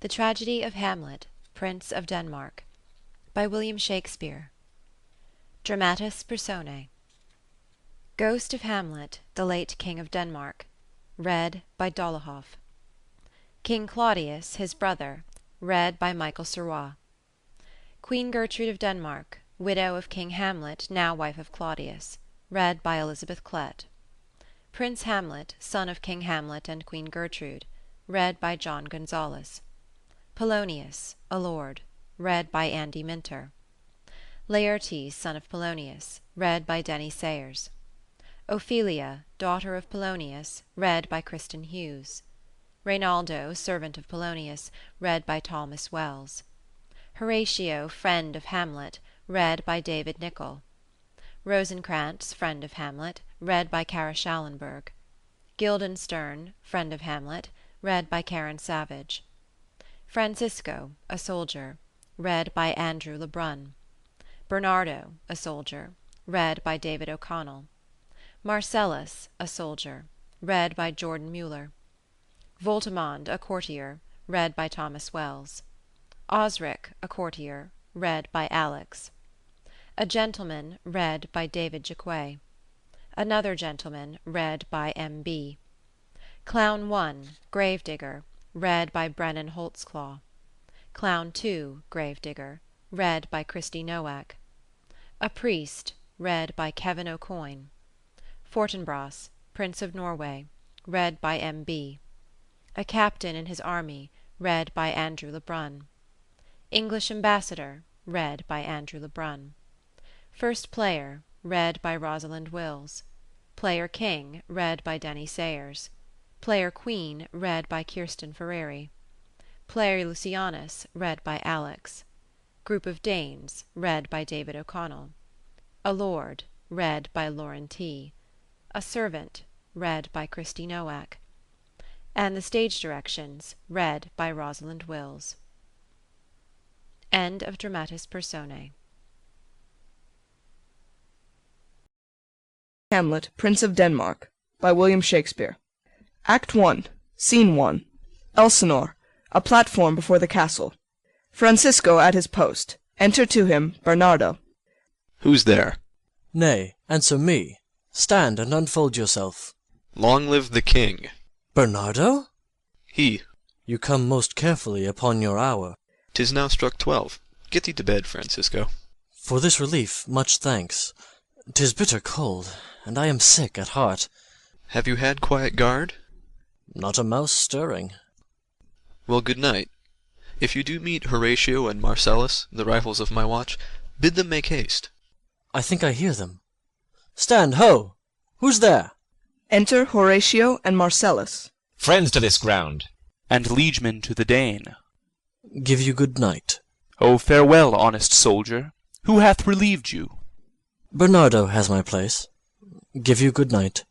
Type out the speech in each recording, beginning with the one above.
The Tragedy of Hamlet, Prince of Denmark, by William Shakespeare. Dramatis Personae. Ghost of Hamlet, the late King of Denmark, read by Dolohov. King Claudius, his brother, read by Michael Serrois. Queen Gertrude of Denmark, widow of King Hamlet, now wife of Claudius, read by Elizabeth Klett. Prince Hamlet, son of King Hamlet and Queen Gertrude, read by John Gonzalez. Polonius, a lord, read by Andy Minter. Laertes, son of Polonius, read by Denny Sayers. Ophelia, daughter of Polonius, read by Kristen Hughes. Reynaldo, servant of Polonius, read by Thomas Wells. Horatio, friend of Hamlet, read by David Nicol. Rosencrantz, friend of Hamlet, read by Kara Schallenberg. Guildenstern, friend of Hamlet, read by Karen Savage. Francisco, a soldier, read by Andrew Lebrun. Bernardo, a soldier, read by David O'Connell. Marcellus, a soldier, read by Jordan Mueller. Voltimand, a courtier, read by Thomas Wells. Osric, a courtier, read by Alex. A gentleman, read by David Jacquet. Another gentleman, read by M.B. Clown 1, Gravedigger, read by Brennan Holtzclaw. Clown 2, Gravedigger, read by Christy Nowak. A priest, read by Kevin O'Coin. Fortinbras, Prince of Norway, read by M.B. A captain in his army, read by Andrew Lebrun. English ambassador, read by Andrew Lebrun. First player, read by Rosalind Wills. Player king, read by Denny Sayers. Player queen, read by Kirsten Ferreri. Player Lucianus, read by Alex. Group of Danes, read by David O'Connell. A lord, read by Lauren T. A servant, read by Christy Nowak. And the stage directions, read by Rosalind Wills. End of Dramatis Personae. Hamlet, Prince of Denmark, by William Shakespeare. Act 1, Scene 1. Elsinore, a platform before the castle. Francisco at his post. Enter to him Bernardo. Who's there? Nay, answer me. Stand and unfold yourself. Long live the king. Bernardo? He. You come most carefully upon your hour. 'Tis now struck 12. Get thee to bed, Francisco. For this relief much thanks. 'Tis bitter cold, and I am sick at heart. Have you had quiet guard? Not a mouse stirring. Well, good night. If you do meet Horatio and Marcellus, the rifles of my watch, bid them make haste. I think I hear them. Stand, ho! Who's there? Enter Horatio and Marcellus. Friends to this ground, and liegemen to the Dane. Give you good night. O farewell, honest soldier. Who hath relieved you? Bernardo has my place. Give you good night.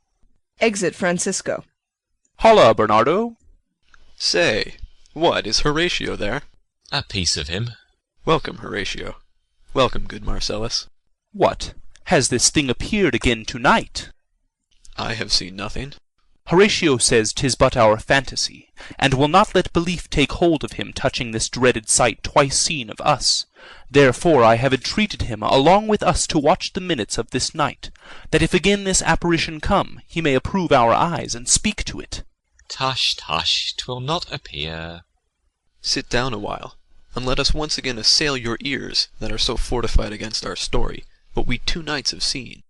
Exit Francisco. Holla, Bernardo. Say, what, is Horatio there? a piece of him. Welcome, Horatio. Welcome, good Marcellus. What, has this thing appeared again to-night? I have seen nothing. Horatio says 'tis but our fantasy, and will not let belief take hold of him touching this dreaded sight twice seen of us. Therefore I have entreated him along with us to watch the minutes of this night, that if again this apparition come, he may approve our eyes and speak to it. Tush, tush, 'twill not appear. Sit down a while, and let us once again assail your ears that are so fortified against our story, what we 2 nights have seen.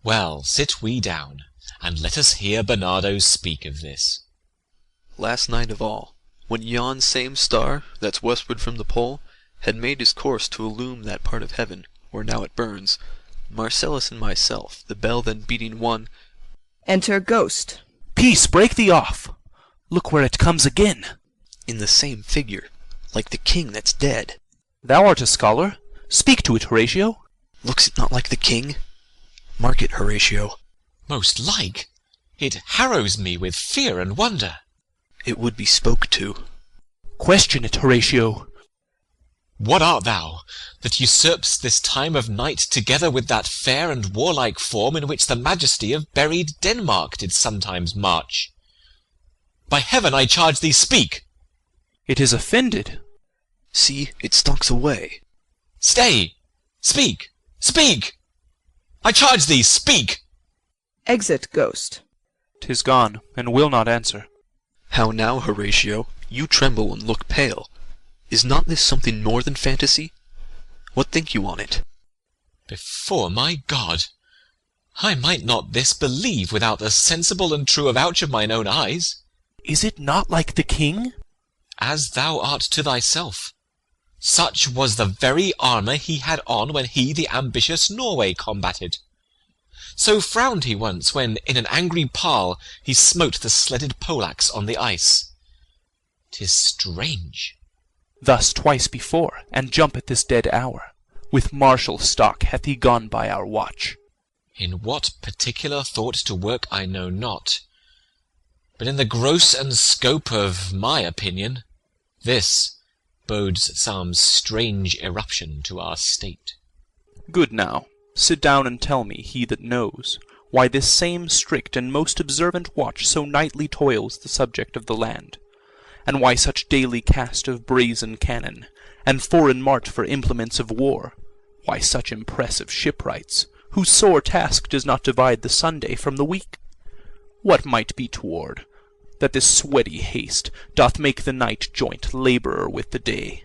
Well, sit we down, and let us hear Bernardo speak of this. Last night of all, when yon same star, that's westward from the pole, had made his course to illume that part of heaven, where now it burns, Marcellus and myself, the bell then beating one— Enter Ghost. Peace, break thee off. Look where it comes again. in the same figure, like the king that's dead. Thou art a scholar. Speak to it, Horatio. Looks it not like the king? Mark it, Horatio. Most like. It harrows me with fear and wonder. It would be spoke to. Question it, Horatio. What art thou, that usurp'st this time of night together with that fair and warlike form in which the majesty of buried Denmark did sometimes march? By heaven, I charge thee, speak! It is offended. See, it stalks away. Stay! Speak! Speak! I charge thee, speak! Exit Ghost. 'Tis gone, and will not answer. How now, Horatio? You tremble and look pale. Is not this something more than fantasy? What think you on it? Before my God, I might not this believe without the sensible and true avouch of mine own eyes. Is it not like the king? As thou art to thyself. Such was the very armour he had on when he the ambitious Norway combated. So frowned he once when in an angry parle he smote the sledded Polacs on the ice. 'Tis strange. Thus twice before, and jump at this dead hour. With martial stock hath he gone by our watch. In what particular thought to work I know not, but in the gross and scope of my opinion, this bodes some strange eruption to our state. Good now, sit down and tell me, he that knows, why this same strict and most observant watch so nightly toils the subject of the land, and why such daily cast of brazen cannon, and foreign mart for implements of war, why such impress of shipwrights, whose sore task does not divide the Sunday from the week? What might be toward, that this sweaty haste doth make the night joint labourer with the day?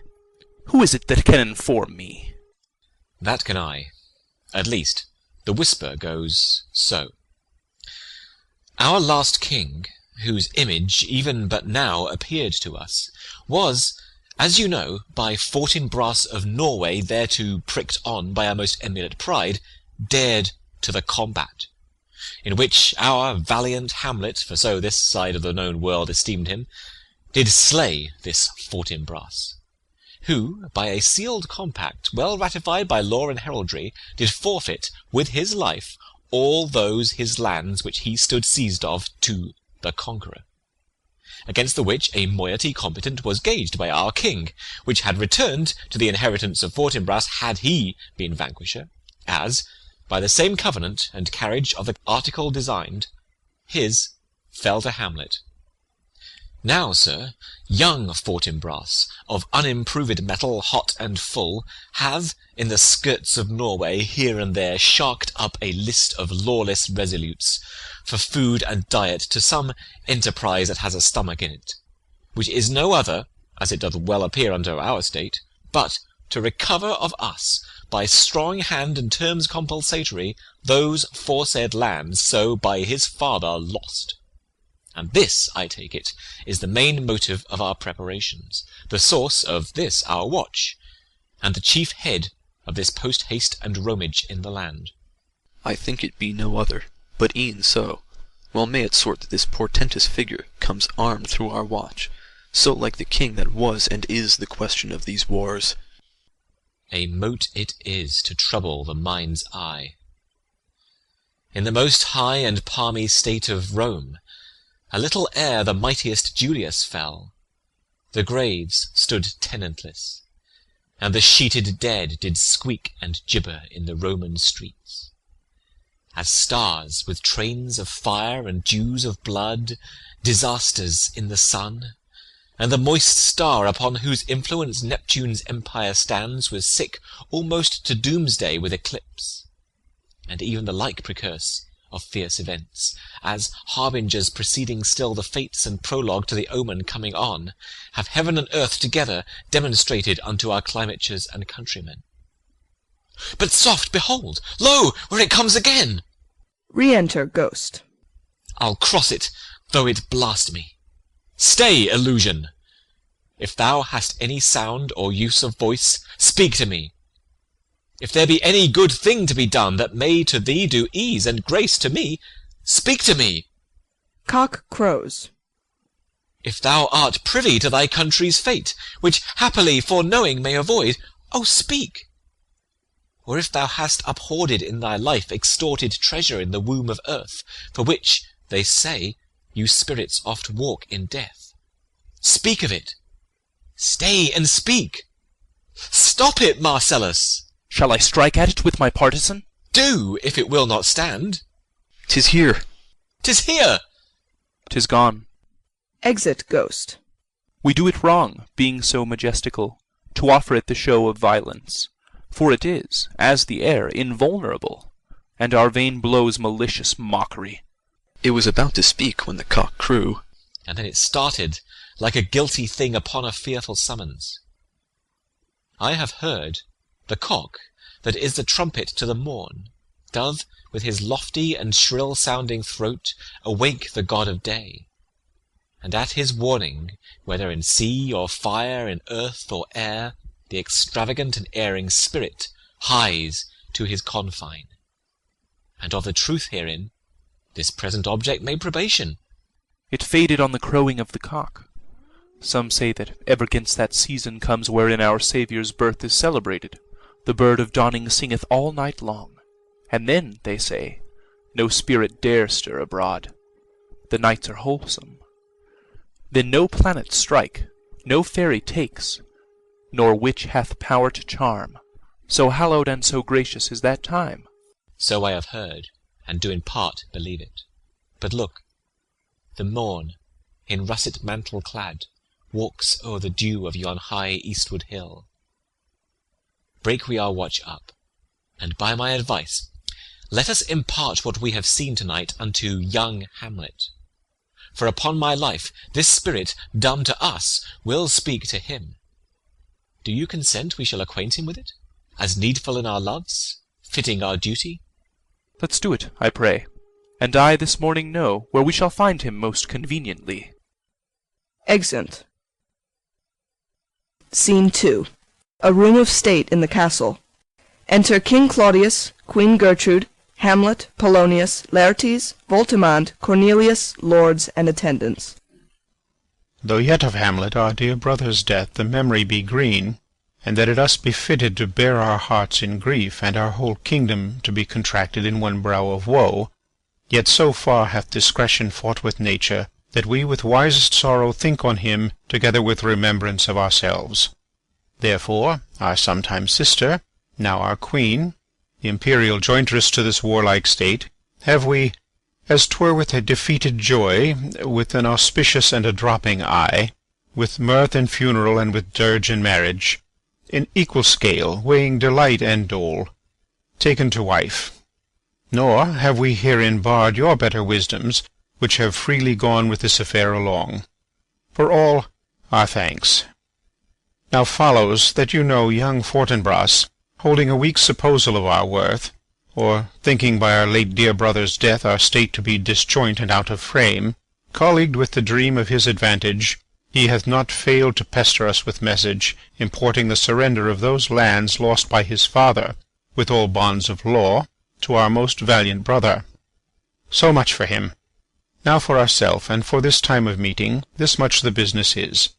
Who is it that can inform me? That can I. At least, the whisper goes so. Our last king, whose image even but now appeared to us, was, as you know, by Fortinbras of Norway, thereto pricked on by our most emulate pride, dared to the combat, in which our valiant Hamlet, for so this side of the known world esteemed him, did slay this Fortinbras, who, by a sealed compact, well ratified by law and heraldry, did forfeit with his life all those his lands which he stood seized of to the conqueror. Against the which a moiety competent was gauged by our king, which had returned to the inheritance of Fortinbras had he been vanquisher, as, by the same covenant and carriage of the article designed, his fell to Hamlet. Now, sir, young Fortinbras, of unimproved metal, hot and full, hath, in the skirts of Norway, here and there sharked up a list of lawless resolutes, for food and diet to some enterprise that has a stomach in it, which is no other, as it doth well appear unto our state, but to recover of us, by strong hand and terms compulsatory, those foresaid lands so by his father lost. And this, I take it, is the main motive of our preparations, the source of this our watch, and the chief head of this post-haste and roamage in the land. I think it be no other, but e'en so. Well may it sort that this portentous figure comes armed through our watch, so like the king that was and is the question of these wars. A mote it is to trouble the mind's eye. In the most high and palmy state of Rome, a little ere the mightiest Julius fell, the graves stood tenantless, and the sheeted dead did squeak and gibber in the Roman streets. As stars with trains of fire and dews of blood, disasters in the sun, and the moist star upon whose influence Neptune's empire stands was sick almost to doomsday with eclipse, and even the like precurse of fierce events, as harbingers preceding still the fates and prologue to the omen coming on, have heaven and earth together demonstrated unto our climatures and countrymen. But soft, behold! Lo, where it comes again! Re-enter Ghost. I'll cross it, though it blast me. Stay, illusion! If thou hast any sound or use of voice, speak to me. If there be any good thing to be done that may to thee do ease and grace to me, speak to me. Cock crows. If thou art privy to thy country's fate, which happily foreknowing may avoid, oh, speak. Or if thou hast uphoarded in thy life extorted treasure in the womb of earth, for which, they say, you spirits oft walk in death, speak of it. Stay and speak. Stop it, Marcellus! Shall I strike at it with my partisan? Do, if it will not stand. 'Tis here. 'Tis here. 'Tis gone. Exit Ghost. We do it wrong, being so majestical, to offer it the show of violence, for it is, as the air, invulnerable, and our vain blows malicious mockery. It was about to speak when the cock crew, and then it started like a guilty thing upon a fearful summons. I have heard the cock, that is the trumpet to the morn, doth with his lofty and shrill-sounding throat awake the god of day, and at his warning, whether in sea or fire, in earth or air, the extravagant and erring spirit hies to his confine. And of the truth herein, this present object made probation. It faded on the crowing of the cock. Some say that ever 'gainst that season comes wherein our Saviour's birth is celebrated, the bird of dawning singeth all night long, and then, they say, no spirit dare stir abroad. The nights are wholesome. Then no planet strike, no fairy takes, nor witch hath power to charm. So hallowed and so gracious is that time. So I have heard, and do in part believe it. But look, the morn, in russet mantle clad, walks o'er the dew of yon high eastward hill. Break we our watch up, and by my advice, let us impart what we have seen to-night unto young Hamlet. For upon my life, this spirit, dumb to us, will speak to him. Do you consent we shall acquaint him with it, as needful in our loves, fitting our duty? Let's do it, I pray, and I this morning know where we shall find him most conveniently. Exeunt. Scene 2. A room of state in the castle. Enter King Claudius, Queen Gertrude, Hamlet, Polonius, Laertes, Voltimand, Cornelius, lords, and attendants. Though yet of Hamlet, our dear brother's death, the memory be green, and that it us be fitted to bear our hearts in grief, and our whole kingdom to be contracted in one brow of woe, yet so far hath discretion fought with nature, that we with wisest sorrow think on him, together with remembrance of ourselves. Therefore our sometime sister, now our queen, the imperial jointress to this warlike state, have we, as 'twere with a defeated joy, with an auspicious and a dropping eye, with mirth and funeral, and with dirge and marriage, in equal scale, weighing delight and dole, taken to wife. Nor have we herein barred your better wisdoms, which have freely gone with this affair along. For all our thanks. Now follows, that you know young Fortinbras, holding a weak supposal of our worth, or thinking by our late dear brother's death our state to be disjoint and out of frame, colleagued with the dream of his advantage, he hath not failed to pester us with message, importing the surrender of those lands lost by his father, with all bonds of law, to our most valiant brother. So much for him. Now for ourself, and for this time of meeting, this much the business is.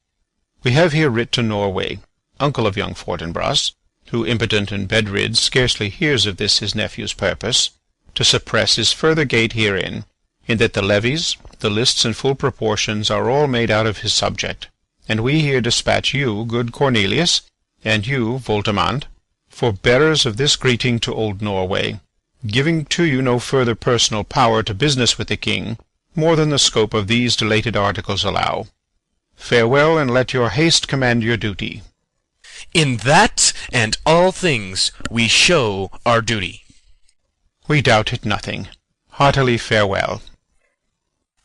We have here writ to Norway, uncle of young Fortinbras, who, impotent and bedrid, scarcely hears of this his nephew's purpose, to suppress his further gate herein, in that the levies, the lists and full proportions are all made out of his subject, and we here dispatch you, good Cornelius, and you, Voltimand, for bearers of this greeting to old Norway, giving to you no further personal power to business with the king, more than the scope of these delated articles allow. Farewell, and let your haste command your duty. In that and all things we show our duty. We doubt it nothing. Heartily farewell.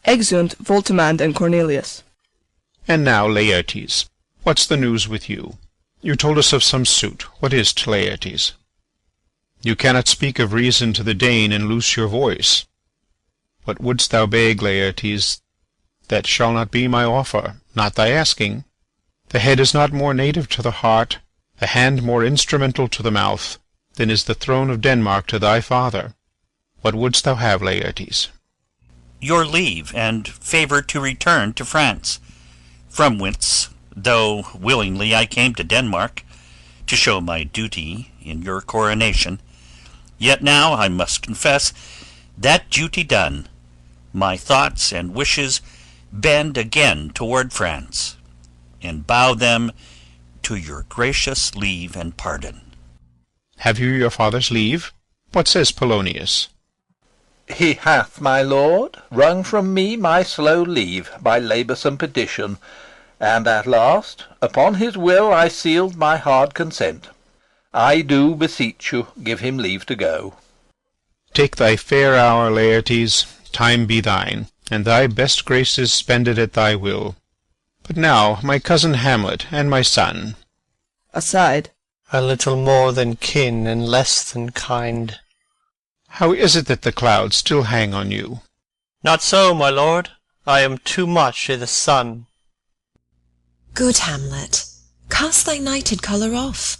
Exeunt Voltimand and Cornelius. And now, Laertes, what's the news with you? You told us of some suit. What is't, Laertes? You cannot speak of reason to the Dane and loose your voice. What wouldst thou beg, Laertes? That shall not be my offer, not thy asking. The head is not more native to the heart, the hand more instrumental to the mouth, than is the throne of Denmark to thy father. What wouldst thou have, Laertes? Your leave and favour to return to France, from whence, though willingly I came to Denmark, to show my duty in your coronation, yet now I must confess, that duty done, my thoughts and wishes bend again toward France, and bow them to your gracious leave and pardon. Have you your father's leave? What says Polonius? He hath, my lord, wrung from me my slow leave by laboursome petition, And at last, upon his will I sealed my hard consent. I do beseech you give him leave to go. Take thy fair hour, Laertes, time be thine, and thy best graces spended at thy will. But now, my cousin Hamlet, and my son. Aside. A little more than kin, and less than kind. How is it that the clouds still hang on you? Not so, my lord. I am too much i' the sun. Good Hamlet, cast thy nighted colour off,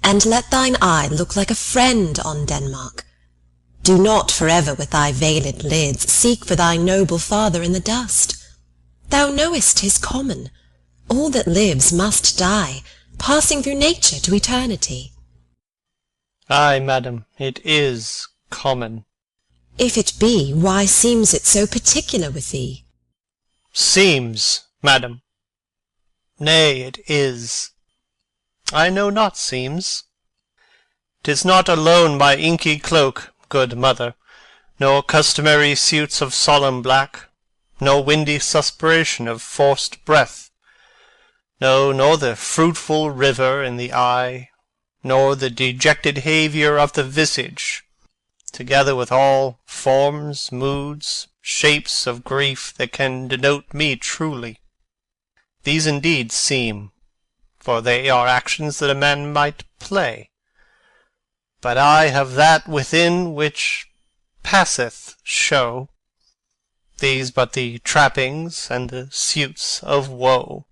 and let thine eye look like a friend on Denmark. Do not for ever with thy veiled lids seek for thy noble father in the dust. Thou knowest 'tis common. All that lives must die, passing through nature to eternity. Ay, madam, it is common. If it be, why seems it so particular with thee? Seems, madam. Nay, it is. I know not seems. 'Tis not alone my inky cloak, good mother, nor customary suits of solemn black, nor windy suspiration of forced breath, no, nor the fruitful river in the eye, nor the dejected haviour of the visage, together with all forms, moods, shapes of grief that can denote me truly. These indeed seem, for they are actions that a man might play. But I have that within which passeth show, these but the trappings and the suits of woe.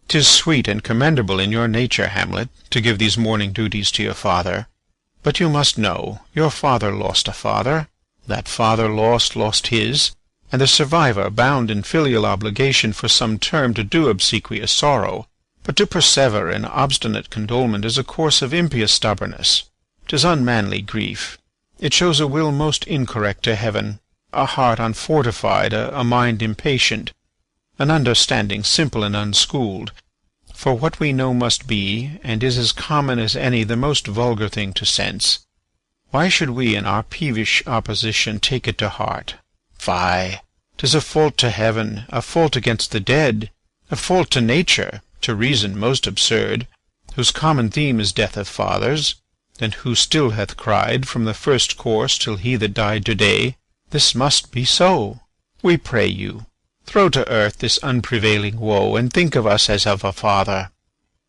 'Tis sweet and commendable in your nature, Hamlet, to give these mourning duties to your father. But you must know, your father lost a father, that father lost his, and the survivor bound in filial obligation for some term to do obsequious sorrow. But to persever in obstinate condolement is a course of impious stubbornness. 'Tis unmanly grief. It shows a will most incorrect to heaven, a heart unfortified, a mind impatient, an understanding simple and unschooled. For what we know must be, and is as common as any, the most vulgar thing to sense. Why should we in our peevish opposition take it to heart? Fie! 'Tis a fault to heaven, a fault against the dead, a fault to nature, to reason most absurd, whose common theme is death of fathers, and who still hath cried, from the first course till he that died to-day, this must be so. We pray you, throw to earth this unprevailing woe, and think of us as of a father.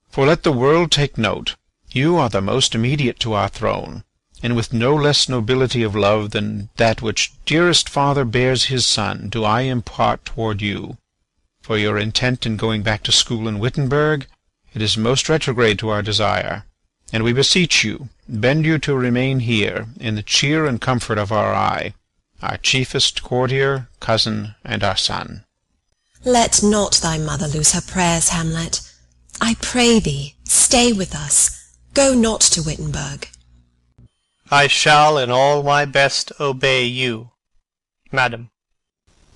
For let the world take note, you are the most immediate to our throne, and with no less nobility of love than that which dearest father bears his son do I impart toward you. For your intent in going back to school in Wittenberg, it is most retrograde to our desire, and we beseech you, bend you to remain here, in the cheer and comfort of our eye, our chiefest courtier, cousin, and our son. Let not thy mother lose her prayers, Hamlet. I pray thee, stay with us. Go not to Wittenberg. I shall in all my best obey you, madam.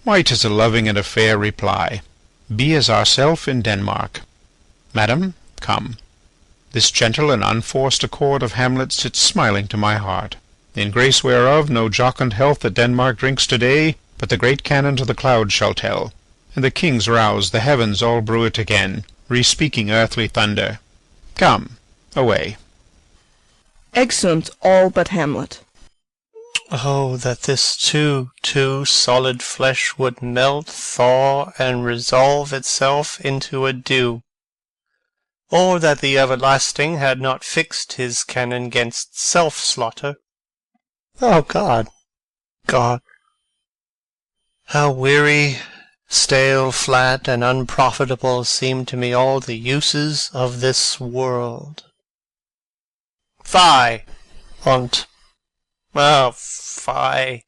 Why, 'tis a loving and a fair reply. Be as ourself in Denmark. Madam, come. This gentle and unforced accord of Hamlet sits smiling to my heart, in grace whereof no jocund health that Denmark drinks to-day, but the great cannon to the clouds shall tell, and the kings rouse the heavens all bruit again, re-speaking earthly thunder. Come, away. Exeunt all but Hamlet. Oh, that this too solid flesh would melt, thaw, and resolve itself into a dew! Or that the everlasting had not fixed his cannon 'gainst self-slaughter! Oh, God, God! How weary, stale, flat, and unprofitable seem to me all the uses of this world! Fie on't! Oh, fie!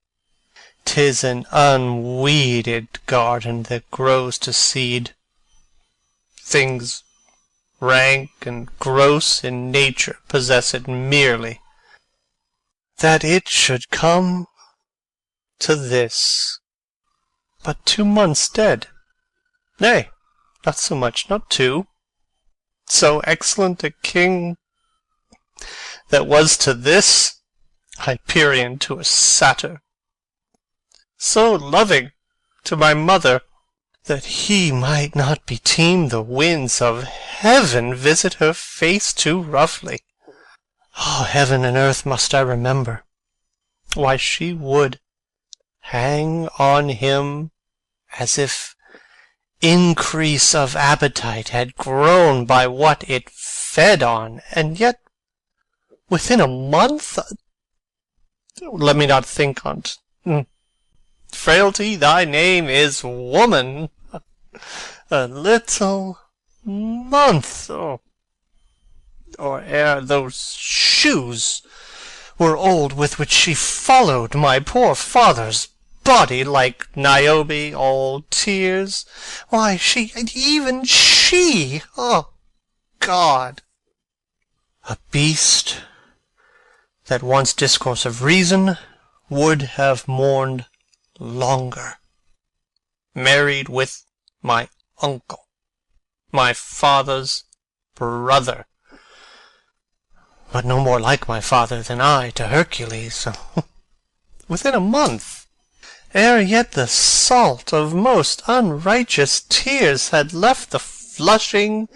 'Tis an unweeded garden that grows to seed. Things rank and gross in nature possess it merely, that it should come to this. But 2 months dead, nay, not so much, not 2. So excellent a king that was to this Hyperion to a satyr, so loving to my mother that he might not beteem the winds of heaven visit her face too roughly. Oh, heaven and earth must I remember. Why, she would hang on him as if increase of appetite had grown by what it fed on, and yet within a month. Let me not think on't. Frailty, thy name is woman. A little month, or ere those shoes were old with which she followed my poor father's body like Niobe, all tears. Why, even she, oh God, a beast that once discourse of reason would have mourned longer, married with my uncle, my father's brother, but no more like my father than I to Hercules. Within a month, ere yet the salt of most unrighteous tears had left the flushing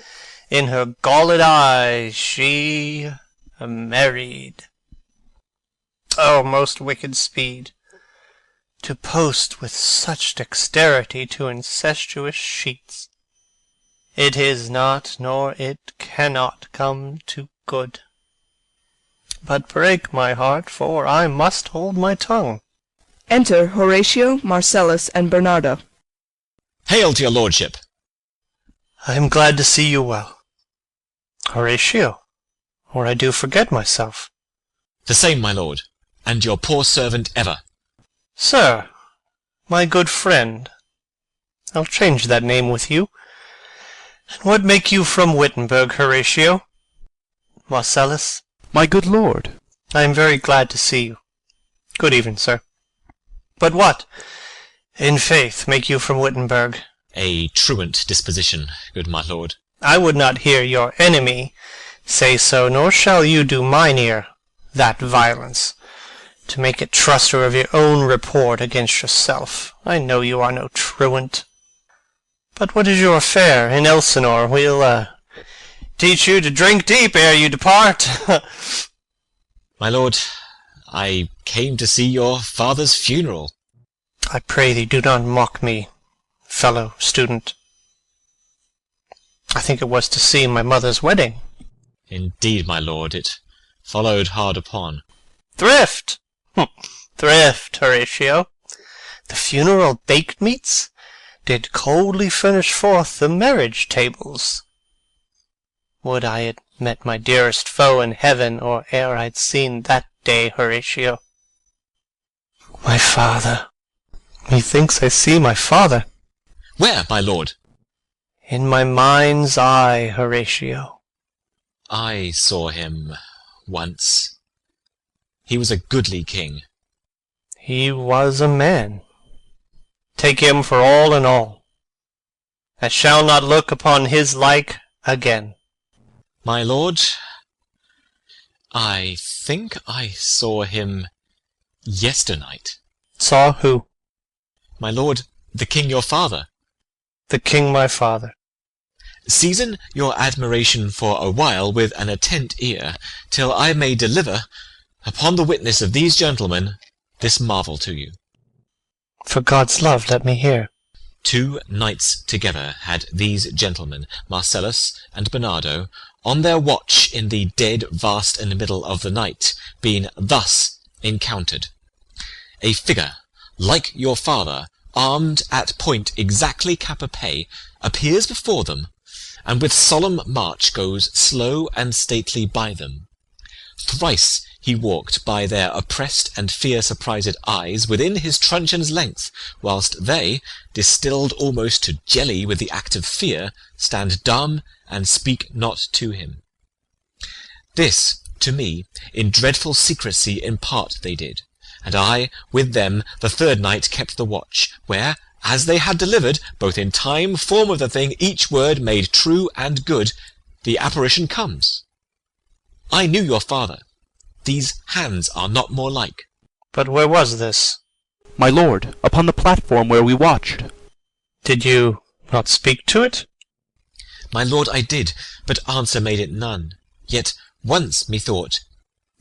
in her galled eye, she married. O most wicked speed, to post with such dexterity to incestuous sheets! It is not, nor it cannot come to good. But break my heart, for I must hold my tongue. Enter Horatio, Marcellus, and Bernardo. Hail to your lordship. I am glad to see you well. Horatio, or I do forget myself. The same, my lord, and your poor servant ever. Sir, my good friend, I'll change that name with you. And what make you from Wittenberg, Horatio? Marcellus? My good lord. I am very glad to see you. Good even, sir. But what, in faith, make you from Wittenberg? A truant disposition, good my lord. I would not hear your enemy say so, nor shall you do mine ear that violence, to make it truster of your own report against yourself. I know you are no truant. But what is your affair in Elsinore? We'll teach you to drink deep ere you depart. My lord, I came to see your father's funeral. I pray thee do not mock me, fellow student. I think it was to see my mother's wedding. Indeed, my lord, it followed hard upon. Thrift! Thrift, Horatio. The funeral baked meats did coldly furnish forth the marriage tables. Would I had met my dearest foe in heaven, or ere I'd seen that day, Horatio. My father. Methinks I see my father. Where, my lord? In my mind's eye, Horatio. I saw him once. He was a goodly king. He was a man. Take him for all in all. I shall not look upon his like again. My lord, I think I saw him yesternight. Saw who? My lord, the king your father. The king my father. Season your admiration for a while with an attent ear, till I may deliver, upon the witness of these gentlemen, this marvel to you. For God's love, let me hear. 2 nights together had these gentlemen, Marcellus and Bernardo, on their watch in the dead vast and middle of the night, been thus encountered. A figure, like your father, armed at point exactly cap a pay, appears before them, and with solemn march goes slow and stately by them. Thrice he walked by their oppressed and fear-surprised eyes within his truncheon's length, whilst they, distilled almost to jelly with the act of fear, stand dumb and speak not to him. This, to me, in dreadful secrecy impart they did, and I, with them, the 3rd night kept the watch, where, as they had delivered, both in time, form of the thing, each word made true and good, the apparition comes. I knew your father. These hands are not more like. But where was this? My lord, upon the platform where we watched. Did you not speak to it? My lord, I did, but answer made it none. Yet once, methought,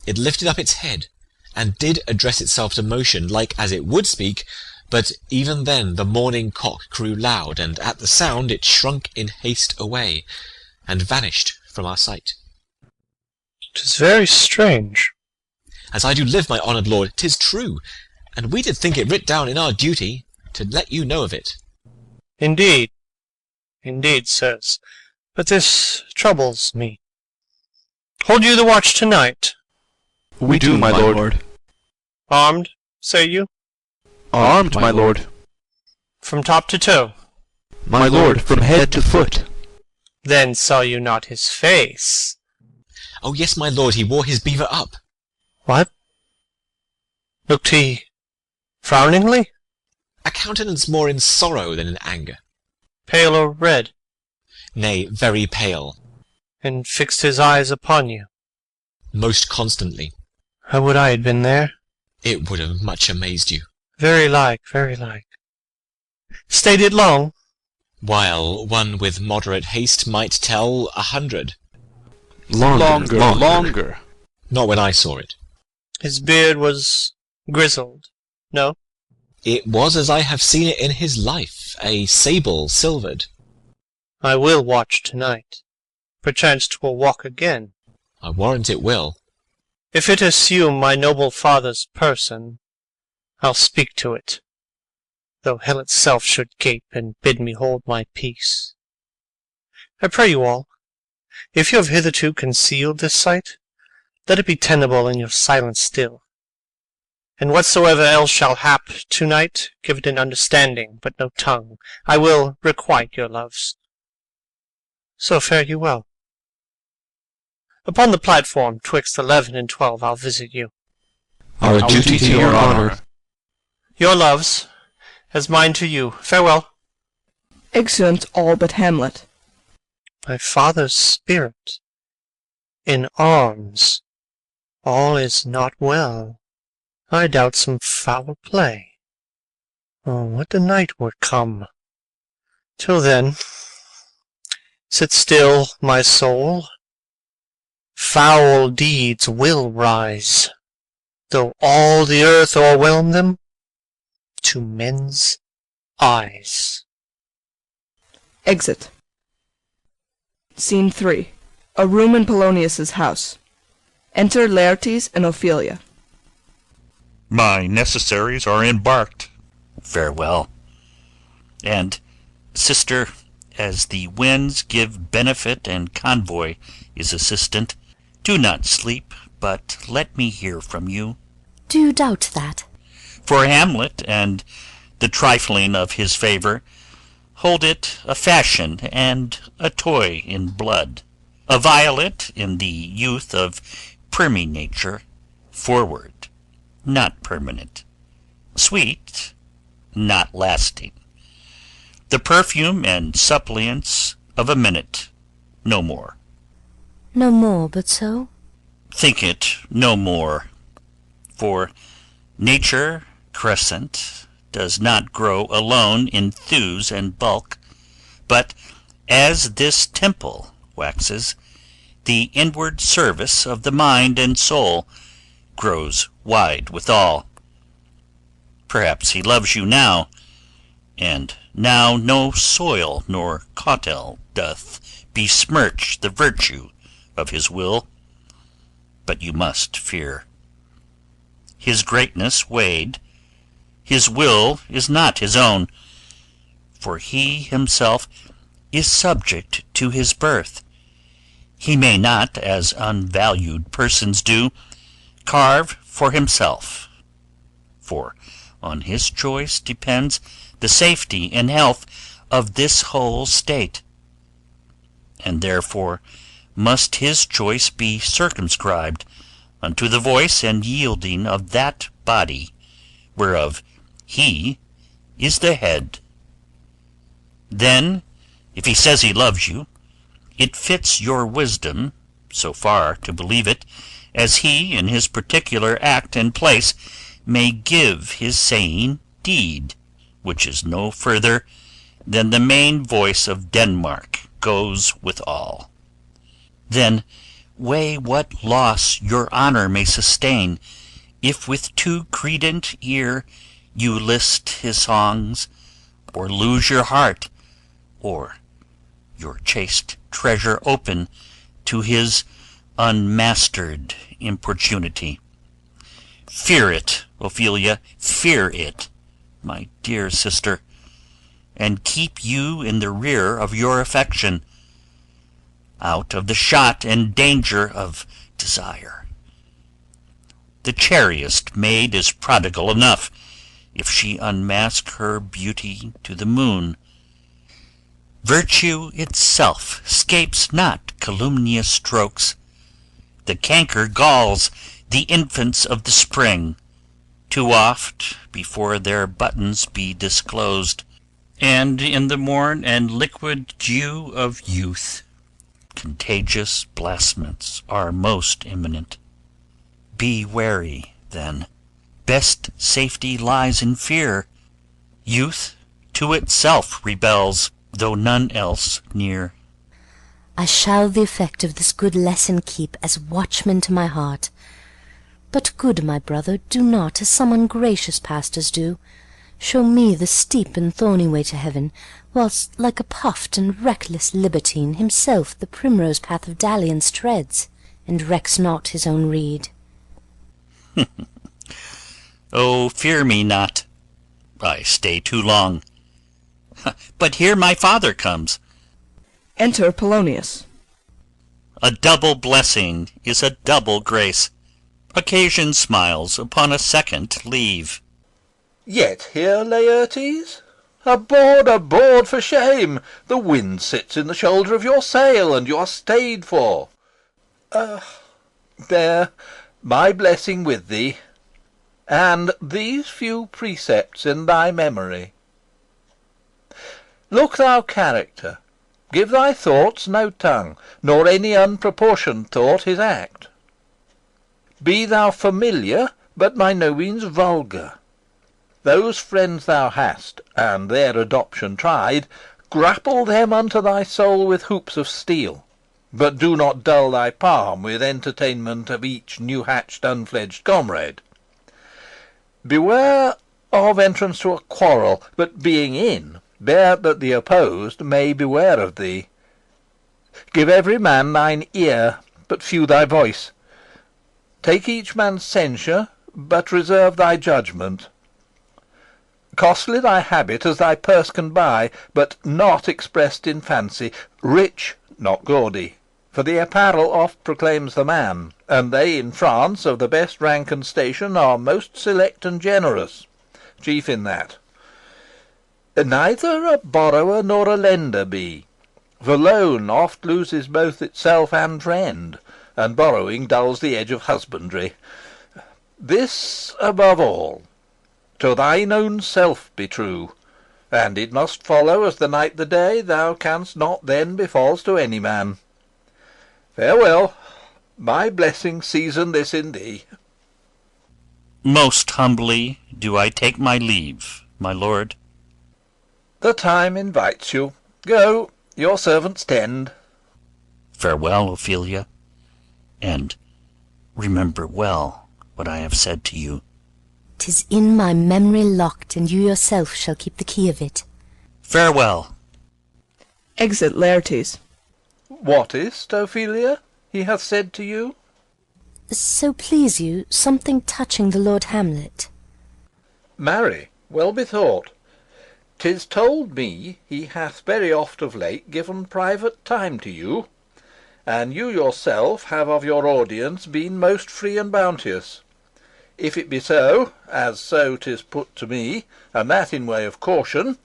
it lifted up its head, and did address itself to motion, like as it would speak, but even then the morning cock crew loud, and at the sound it shrunk in haste away, and vanished from our sight. 'Tis very strange. As I do live, my honoured lord, 'tis true, and we did think it writ down in our duty to let you know of it. Indeed, sirs, but this troubles me. Hold you the watch tonight? We do, my lord. Armed, say you? Armed, my lord. From top to toe? My lord, from head to foot. Then saw you not his face? Oh yes, my lord, he wore his beaver up. What? Looked he frowningly? A countenance more in sorrow than in anger. Pale or red? Nay, very pale. And fixed his eyes upon you? Most constantly. I would I had been there. It would have much amazed you. Very like. Stayed it long? While one with moderate haste might tell 100. Longer. Not when I saw it. His beard was grizzled, no? It was as I have seen it in his life, a sable silvered. I will watch tonight. Perchance 'twill walk again. I warrant it will. If it assume my noble father's person, I'll speak to it, though hell itself should gape and bid me hold my peace. I pray you all, if you have hitherto concealed this sight, let it be tenable in your silence still. And whatsoever else shall hap to-night, give it an understanding, but no tongue. I will requite your loves. So fare you well. Upon the platform, 'twixt 11 and 12, I'll visit you. Our duty to your honour. Your loves, as mine to you. Farewell. Exeunt all but Hamlet. My father's spirit, in arms, all is not well. I doubt some foul play. Oh, would the night were come! Till then, sit still, my soul. Foul deeds will rise, though all the earth o'erwhelm them, to men's eyes. Exit. Scene 3. A room in Polonius's house. Enter Laertes and Ophelia. My necessaries are embarked. Farewell. And, sister, as the winds give benefit and convoy is assistant, do not sleep, but let me hear from you. Do you doubt that? For Hamlet and the trifling of his favour hold it a fashion and a toy in blood, a violet in the youth of primy nature, forward, not permanent, sweet, not lasting, the perfume and suppliance of a minute, no more. No more but so? Think it no more, for nature crescent does not grow alone in thews and bulk, but as this temple waxes, the inward service of the mind and soul grows wide withal. Perhaps he loves you now, and now no soil nor cautel doth besmirch the virtue of his will, but you must fear. His greatness weighed, his will is not his own, for he himself is subject to his birth. He may not, as unvalued persons do, carve for himself, for on his choice depends the safety and health of this whole state, and therefore must his choice be circumscribed unto the voice and yielding of that body whereof he is the head. Then, if he says he loves you, it fits your wisdom so far to believe it, as he in his particular act and place may give his saying deed, which is no further then the main voice of Denmark goes with all. Then weigh what loss your honour may sustain, if with too credent ear you list his songs, or lose your heart, or your chaste treasure open to his unmastered importunity. Fear it, Ophelia, fear it, my dear sister, and keep you in the rear of your affection, out of the shot and danger of desire. The chariest maid is prodigal enough, if she unmask her beauty to the moon. Virtue itself scapes not calumnious strokes. The canker galls the infants of the spring, too oft before their buttons be disclosed, and in the morn and liquid dew of youth contagious blasphements are most imminent. Be wary, then. Best safety lies in fear. Youth to itself rebels, though none else near. I shall the effect of this good lesson keep as watchman to my heart. But, good my brother, do not, as some ungracious pastors do, show me the steep and thorny way to heaven, whilst, like a puffed and reckless libertine, himself the primrose path of dalliance treads, and recks not his own reed. Oh, fear me not. I stay too long. But here my father comes. Enter Polonius. A double blessing is a double grace. Occasion smiles upon a second leave. Yet here, Laertes? Aboard, for shame! The wind sits in the shoulder of your sail, and you are stayed for. There, my blessing with thee, and these few precepts in thy memory. Look thou character, give thy thoughts no tongue, nor any unproportioned thought his act. Be thou familiar, but by no means vulgar. Those friends thou hast, and their adoption tried, grapple them unto thy soul with hoops of steel, but do not dull thy palm with entertainment of each new-hatched unfledged comrade. Beware of entrance to a quarrel, but being in, bear that the opposed may beware of thee. Give every man thine ear, but few thy voice. Take each man's censure, but reserve thy judgment. Costly thy habit as thy purse can buy, but not expressed in fancy. Rich, not gaudy, for the apparel oft proclaims the man, and they in France of the best rank and station are most select and generous, chief in that. Neither a borrower nor a lender be, for loan oft loses both itself and friend, and borrowing dulls the edge of husbandry. This above all, to thine own self be true, and it must follow as the night the day, thou canst not then be false to any man. Farewell, my blessing season this in thee. Most humbly do I take my leave, my lord. The time invites you. Go, your servants tend. Farewell, Ophelia, and remember well what I have said to you. 'Tis in my memory locked, and you yourself shall keep the key of it. Farewell. Exit Laertes. What is't, Ophelia, he hath said to you? So please you, something touching the Lord Hamlet. Marry, well bethought. 'Tis told me he hath very oft of late given private time to you, and you yourself have of your audience been most free and bounteous. If it be so, as so 'tis put to me, and that in way of caution,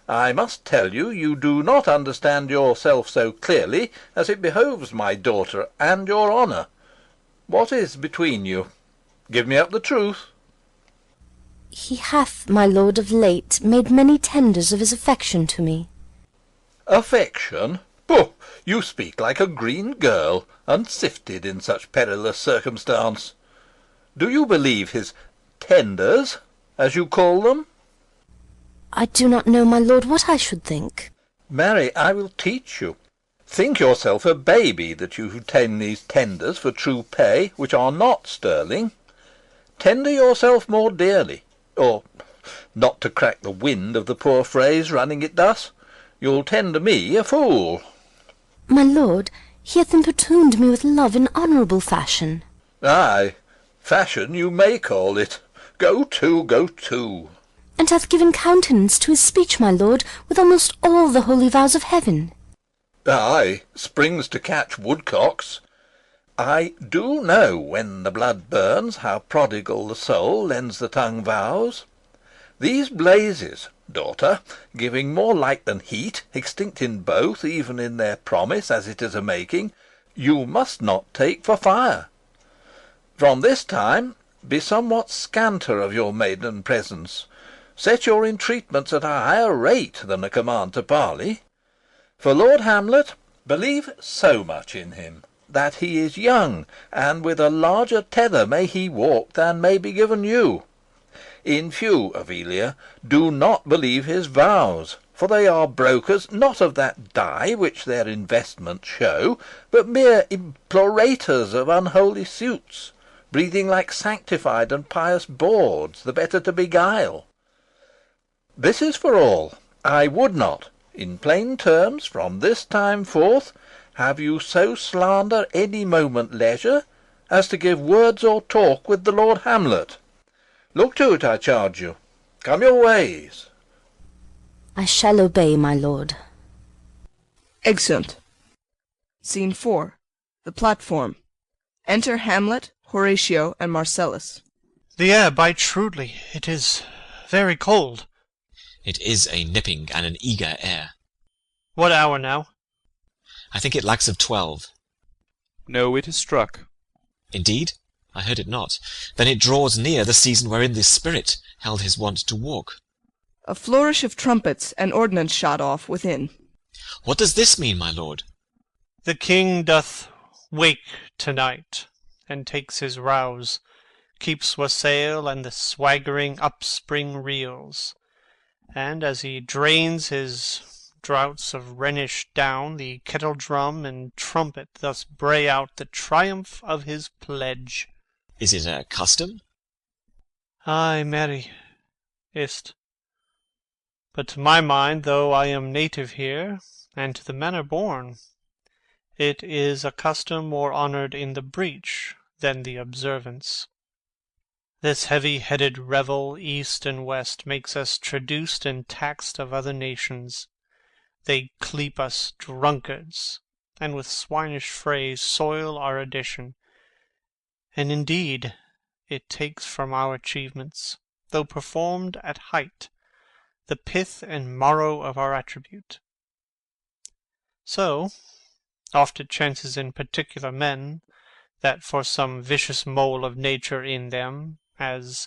I must tell you, you do not understand yourself so clearly as it behoves my daughter and your honour. What is between you? Give me up the truth. He hath, my lord, of late made many tenders of his affection to me. Affection? Pooh! You speak like a green girl, unsifted in such perilous circumstance. Do you believe his tenders, as you call them? I do not know, my lord, what I should think. Marry, I will teach you. Think yourself a baby that you tend these tenders for true pay, which are not sterling. Tender yourself more dearly, or, not to crack the wind of the poor phrase running it thus, you'll tender me a fool. My lord, he hath importuned me with love in honourable fashion. Ay, fashion you may call it. Go to, go to. And hath given countenance to his speech, my lord, with almost all the holy vows of heaven. Ay, springs to catch woodcocks. I do know when the blood burns how prodigal the soul lends the tongue vows. These blazes, daughter, giving more light than heat, extinct in both, even in their promise as it is a making, you must not take for fire. From this time be somewhat scanter of your maiden presence. Set your entreatments at a higher rate than a command to parley. For Lord Hamlet, believe so much in him, that he is young, and with a larger tether may he walk than may be given you. In few, Ophelia, do not believe his vows, for they are brokers not of that dye which their investments show, but mere implorators of unholy suits, breathing like sanctified and pious bawds, the better to beguile. This is for all. I would not, in plain terms, from this time forth, have you so slander any moment leisure, as to give words or talk with the Lord Hamlet. Look to it, I charge you. Come your ways. I shall obey, my lord. Exeunt. Scene 4. The platform. Enter Hamlet, Horatio, and Marcellus. The air bites shrewdly. It is very cold. It is a nipping and an eager air. What hour now? I think it lacks of 12. No, it is struck. Indeed? I heard it not. Then it draws near the season wherein this spirit held his wont to walk. A flourish of trumpets and ordnance shot off within. What does this mean, my lord? The king doth wake to-night, and takes his rouse, keeps wassail, and the swaggering upspring reels. And as he drains his draughts of Rhenish down, the kettle-drum and trumpet thus bray out the triumph of his pledge. Is it a custom? Ay, marry, is't. But to my mind, though I am native here, and to the manner born, it is a custom more honoured in the breach than the observance. This heavy-headed revel east and west makes us traduced and taxed of other nations. They cleap us drunkards, and with swinish phrase soil our addition. And indeed it takes from our achievements, though performed at height, the pith and marrow of our attribute. So oft it chances in particular men, that for some vicious mole of nature in them, as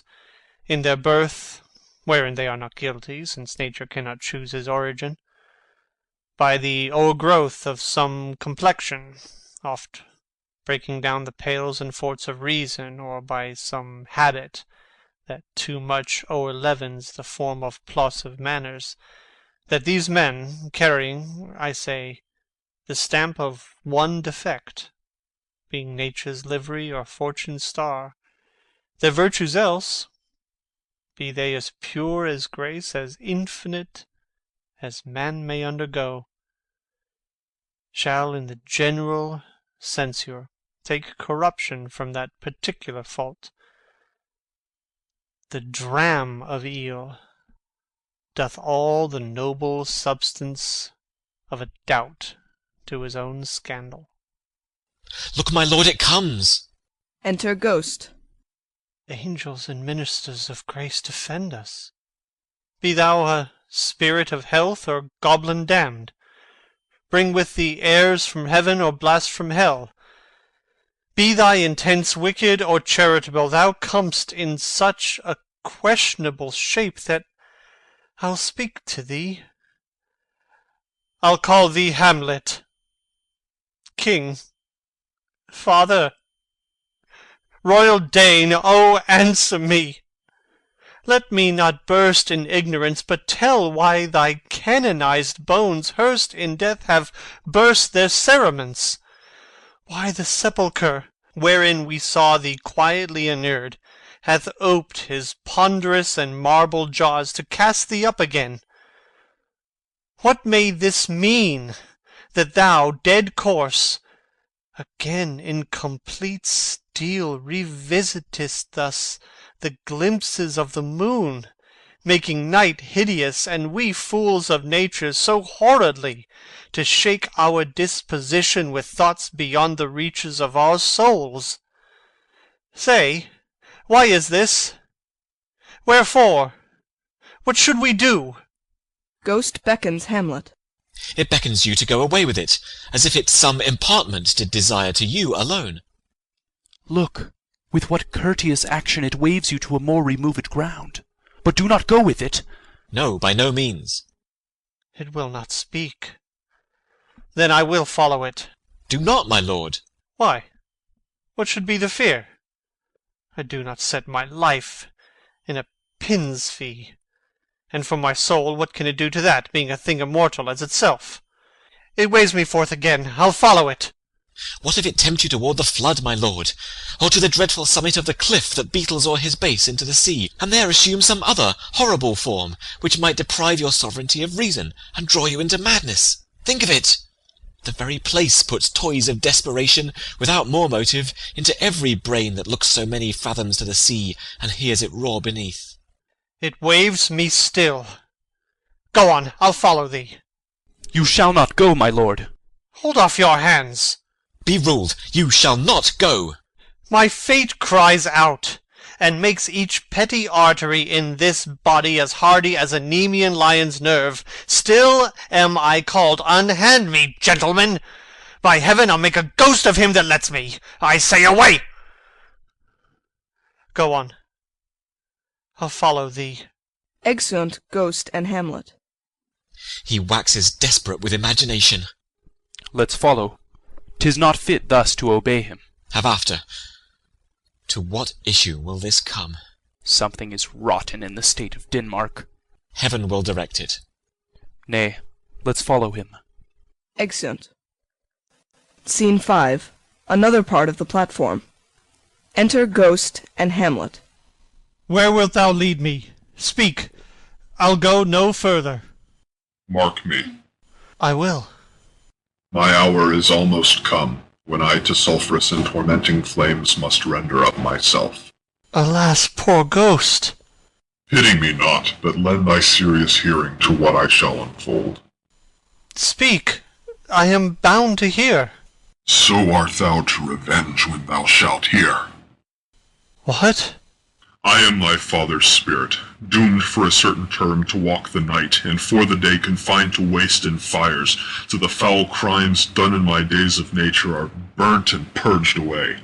in their birth, wherein they are not guilty, since nature cannot choose his origin, by the o'ergrowth of some complexion, oft breaking down the pales and forts of reason, or by some habit that too much o'erleavens the form of plausive manners, that these men, carrying, I say, the stamp of one defect, being nature's livery or fortune's star, their virtues else, be they as pure as grace, as infinite as man may undergo, shall in the general censure take corruption from that particular fault. The dram of eel doth all the noble substance of a doubt to his own scandal. Look, my lord, it comes. Enter Ghost. Angels and ministers of grace defend us. Be thou a spirit of health or goblin damned, bring with thee airs from heaven or blast from hell. Be thy intents wicked or charitable, thou comest in such a questionable shape that I'll speak to thee. I'll call thee Hamlet. King, father, royal Dane, oh, answer me! Let me not burst in ignorance, but tell why thy canonized bones hearsed in death have burst their cerements. Why the sepulchre, wherein we saw thee quietly inurned, hath oped his ponderous and marble jaws to cast thee up again. What may this mean, that thou, dead corse, again in complete steel revisitest thus the glimpses of the moon, making night hideous, and we fools of nature so horridly to shake our disposition with thoughts beyond the reaches of our souls? Say, why is this? Wherefore? What should we do? Ghost beckons Hamlet. It beckons you to go away with it, as if it some impartment did desire to you alone. Look, with what courteous action it waves you to a more removed ground. But do not go with it. No, by no means. It will not speak. Then I will follow it. Do not, my lord. Why? What should be the fear? I do not set my life in a pin's fee. And for my soul, what can it do to that, being a thing immortal as itself? It waves me forth again. I'll follow it. What if it tempt you toward the flood, my lord, or to the dreadful summit of the cliff that beetles o'er his base into the sea, and there assume some other horrible form, which might deprive your sovereignty of reason, and draw you into madness? Think of it! The very place puts toys of desperation, without more motive, into every brain that looks so many fathoms to the sea, and hears it roar beneath. It waves me still. Go on, I'll follow thee. You shall not go, my lord. Hold off your hands. Be ruled, you shall not go. My fate cries out, and makes each petty artery in this body as hardy as a Nemean lion's nerve. Still am I called. Unhand me, gentlemen. By heaven, I'll make a ghost of him that lets me. I say away. Go on. I'll follow thee. Exeunt Ghost and Hamlet. He waxes desperate with imagination. Let's follow. 'Tis not fit thus to obey him. Have after. To what issue will this come? Something is rotten in the state of Denmark. Heaven will direct it. Nay, let's follow him. Exeunt. Scene 5. Another part of the platform. Enter Ghost and Hamlet. Where wilt thou lead me? Speak. I'll go no further. Mark me. I will. My hour is almost come, when I to sulphurous and tormenting flames must render up myself. Alas, poor ghost! Pity me not, but lend thy serious hearing to what I shall unfold. Speak. I am bound to hear. So art thou to revenge when thou shalt hear. What? I am thy father's spirit, doomed for a certain term to walk the night, and for the day confined to waste and fires, till the foul crimes done in my days of nature are burnt and purged away.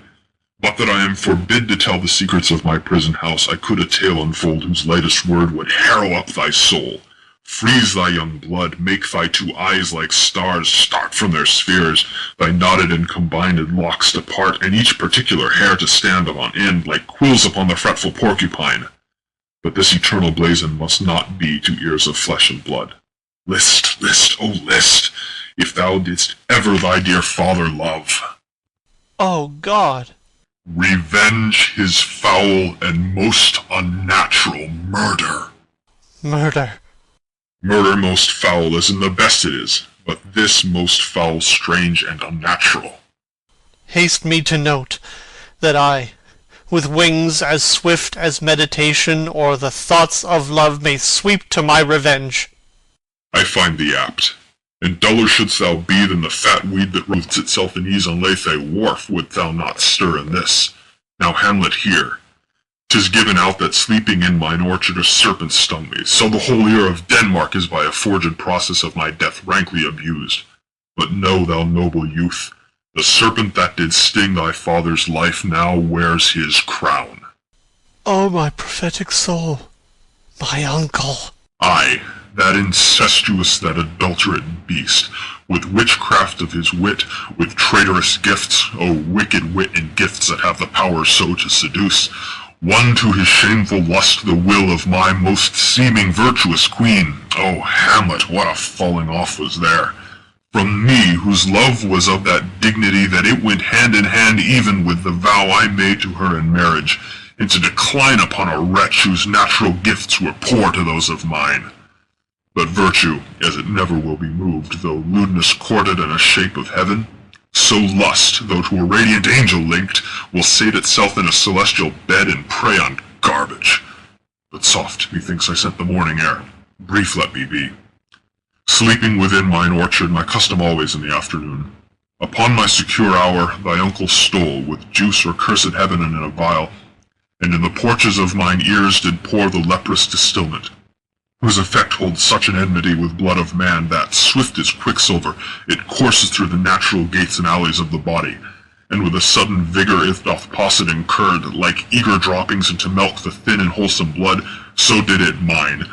But that I am forbid to tell the secrets of my prison house, I could a tale unfold whose lightest word would harrow up thy soul, freeze thy young blood, make thy two eyes like stars start from their spheres, thy knotted and combined locks depart, and each particular hair to stand on end like quills upon the fretful porcupine. But this eternal blazon must not be to ears of flesh and blood. List, list, oh list, if thou didst ever thy dear father love. Oh God! Revenge his foul and most unnatural murder. Murder. Murder most foul as in the best it is, but this most foul, strange, and unnatural. Haste me to note that I, with wings as swift as meditation or the thoughts of love, may sweep to my revenge. I find thee apt, and duller shouldst thou be than the fat weed that roots itself in ease on Lethe wharf, would thou not stir in this. Now, Hamlet, hear. 'Tis given out that sleeping in mine orchard a serpent stung me, so the whole ear of Denmark is by a forged process of my death rankly abused. But know, thou noble youth, the serpent that did sting thy father's life now wears his crown. Oh, my prophetic soul, my uncle. Aye, that incestuous, that adulterate beast, with witchcraft of his wit, with traitorous gifts, O wicked wit and gifts that have the power so to seduce, Won to his shameful lust the will of my most seeming virtuous queen. O Hamlet, what a falling off was there! From me, whose love was of that dignity that it went hand in hand even with the vow I made to her in marriage, into decline upon a wretch whose natural gifts were poor to those of mine. But virtue, as it never will be moved, though lewdness courted in a shape of heaven, so lust, though to a radiant angel linked, will sate itself in a celestial bed and prey on garbage. But soft, methinks I scent the morning air. Brief let me be. Sleeping within mine orchard, my custom always in the afternoon. Upon my secure hour thy uncle stole, with juice or cursed heaven in a vial, and in the porches of mine ears did pour the leprous distilment, whose effect holds such an enmity with blood of man that, swift as quicksilver, it courses through the natural gates and alleys of the body, and with a sudden vigor it doth posset and curd, like eager droppings into milk the thin and wholesome blood, so did it mine,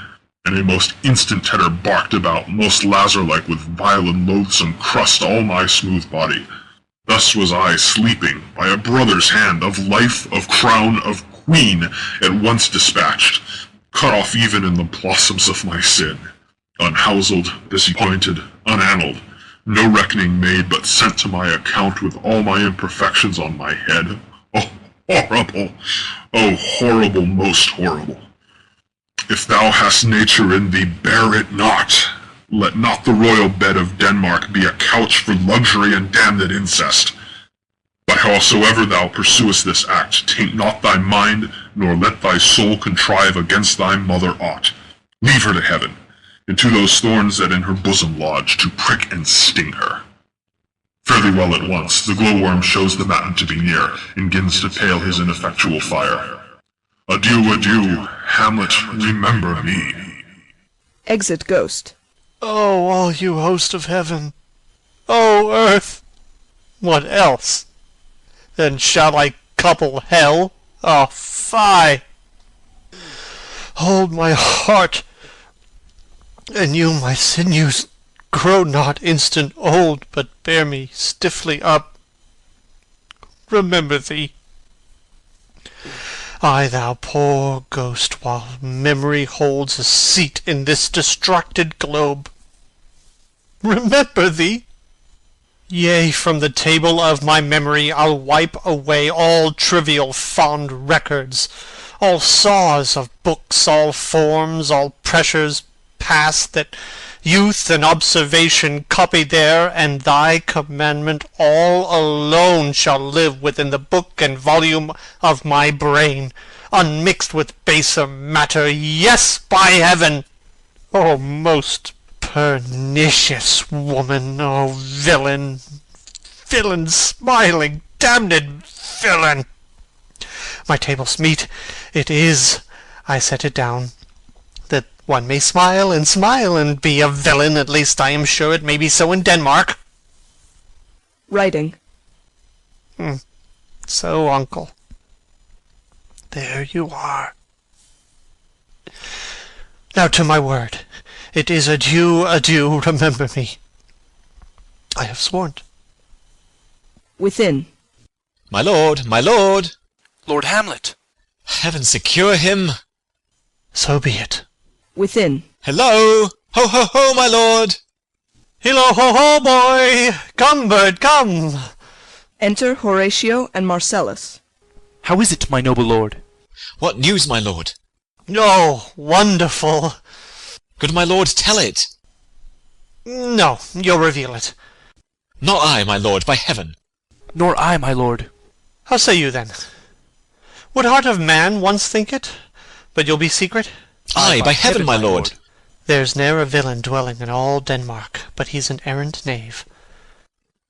and a most instant tetter barked about, most Lazar-like with vile and loathsome crust all my smooth body. Thus was I sleeping, by a brother's hand, of life, of crown, of queen, at once dispatched, cut off even in the blossoms of my sin, unhouselled, disappointed, unannaled, no reckoning made, but sent to my account with all my imperfections on my head. Oh, horrible! Oh, horrible, most horrible! If thou hast nature in thee, bear it not. Let not the royal bed of Denmark be a couch for luxury and damned incest. But howsoever thou pursuest this act, taint not thy mind, nor let thy soul contrive against thy mother aught. Leave her to heaven, and to those thorns that in her bosom lodge, to prick and sting her. Fare thee well at once, the glowworm shows the matin to be near, and gins to pale his ineffectual fire. Adieu, adieu, Hamlet, remember me. Exit Ghost. Oh, all you host of heaven! Oh, earth! What else? Then shall I couple hell? Oh, fie! Hold my heart, and you my sinews, grow not instant old, but bear me stiffly up. Remember thee. Ay, thou poor ghost, while memory holds a seat in this distracted globe. Remember thee! Yea, from the table of my memory I'll wipe away all trivial fond records, all saws of books, all forms, all pressures past that youth and observation copy there, and thy commandment all alone shall live within the book and volume of my brain, unmixed with baser matter. Yes, by heaven! O most pernicious woman! O villain, villain, smiling, damned villain! My table's meat it is, I set it down, that one may smile and be a villain. At least I am sure it may be so in Denmark. Writing. So, uncle, there you are. Now to my word. It is adieu, adieu, remember me. I have sworn. Within. My lord, my lord! Lord Hamlet. Heaven secure him! So be it. Within. Hello! Ho, ho, ho, my lord! Hillo, ho, ho, boy! Come, bird, come! Enter Horatio and Marcellus. How is it, my noble lord? What news, my lord? Oh, wonderful! Good my lord, tell it. No, you'll reveal it. Not I, my lord, by heaven. Nor I, my lord. How say you then? Would heart of man once think it? But you'll be secret? Aye, by heaven, my lord. There's ne'er a villain dwelling in all Denmark, but he's an errant knave.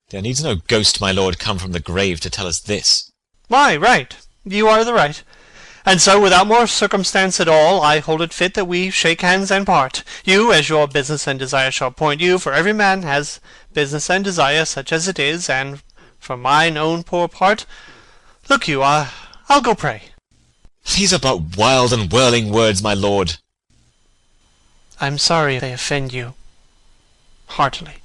There needs no ghost, my lord, come from the grave to tell us this. Why, right. You are the right. And so, without more circumstance at all, I hold it fit that we shake hands and part. You, as your business and desire shall point you, for every man has business and desire such as it is, and for mine own poor part, look you, I'll go pray. These are but wild and whirling words, my lord. I'm sorry if they offend you. Heartily.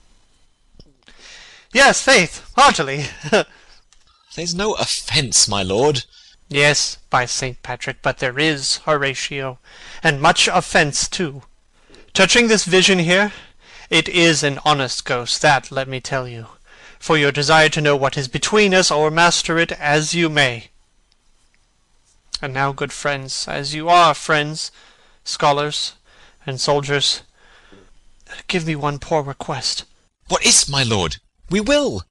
Yes, faith, heartily. There's no offence, my lord. Yes, by Saint Patrick, but there is, Horatio, and much offence too. Touching this vision here, it is an honest ghost, that let me tell you, for your desire to know what is between us, or master it as you may. And now, good friends, as you are friends, scholars, and soldiers, give me one poor request. What is, my lord? We will.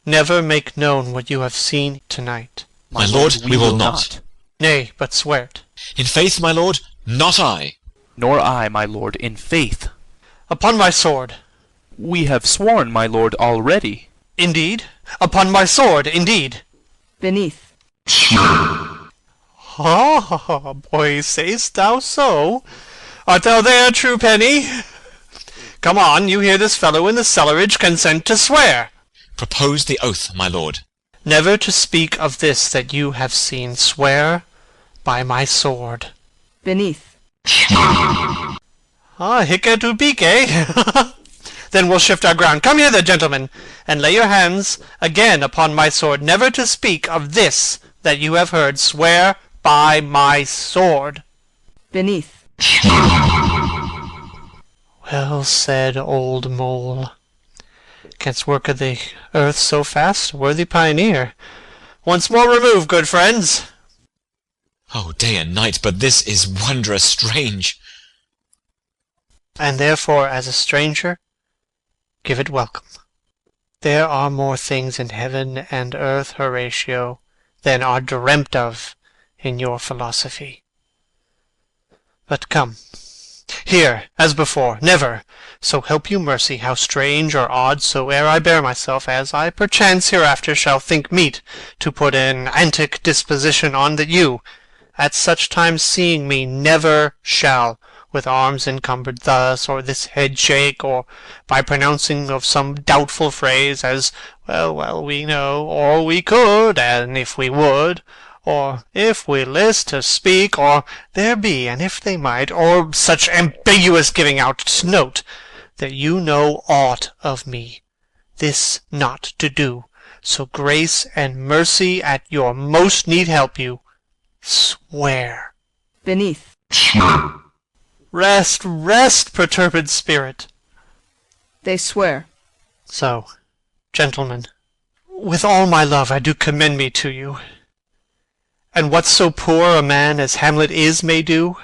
Never make known what you have seen tonight. My lord, we will not. Nay, but swear't. In faith, my lord, not I. Nor I, my lord, in faith. Upon my sword. We have sworn, my lord, already. Indeed? Upon my sword, indeed. Beneath. Ah, boy, say'st thou so? Art thou there, true penny? Come on, you hear this fellow in the cellarage consent to swear. Propose the oath, my lord. Never to speak of this that you have seen. Swear by my sword. Beneath. Ah, hic et ubique, eh? Then we'll shift our ground. Come hither, gentlemen, and lay your hands again upon my sword. Never to speak of this that you have heard. Swear by my sword. Beneath. Well said, old mole. Canst work of the earth so fast, worthy pioneer. Once more remove, good friends. Oh, day and night, but this is wondrous strange. And therefore, as a stranger, give it welcome. There are more things in heaven and earth, Horatio, than are dreamt of in your philosophy. But come, here, as before, never, so help you mercy, how strange or odd soe'er I bear myself, as I perchance hereafter shall think meet to put an antic disposition on, that you, at such times seeing me, never shall, with arms encumbered thus, or this head shake, or by pronouncing of some doubtful phrase, as well, we know, or we could, and if we would, or if we list to speak, or there be, and if they might, or such ambiguous giving out note, that you know aught of me, this not to do, so grace and mercy at your most need help you. Swear. Beneath. Rest, rest, perturbed spirit. They swear. So, gentlemen, with all my love I do commend me to you. And what so poor a man as Hamlet is may do,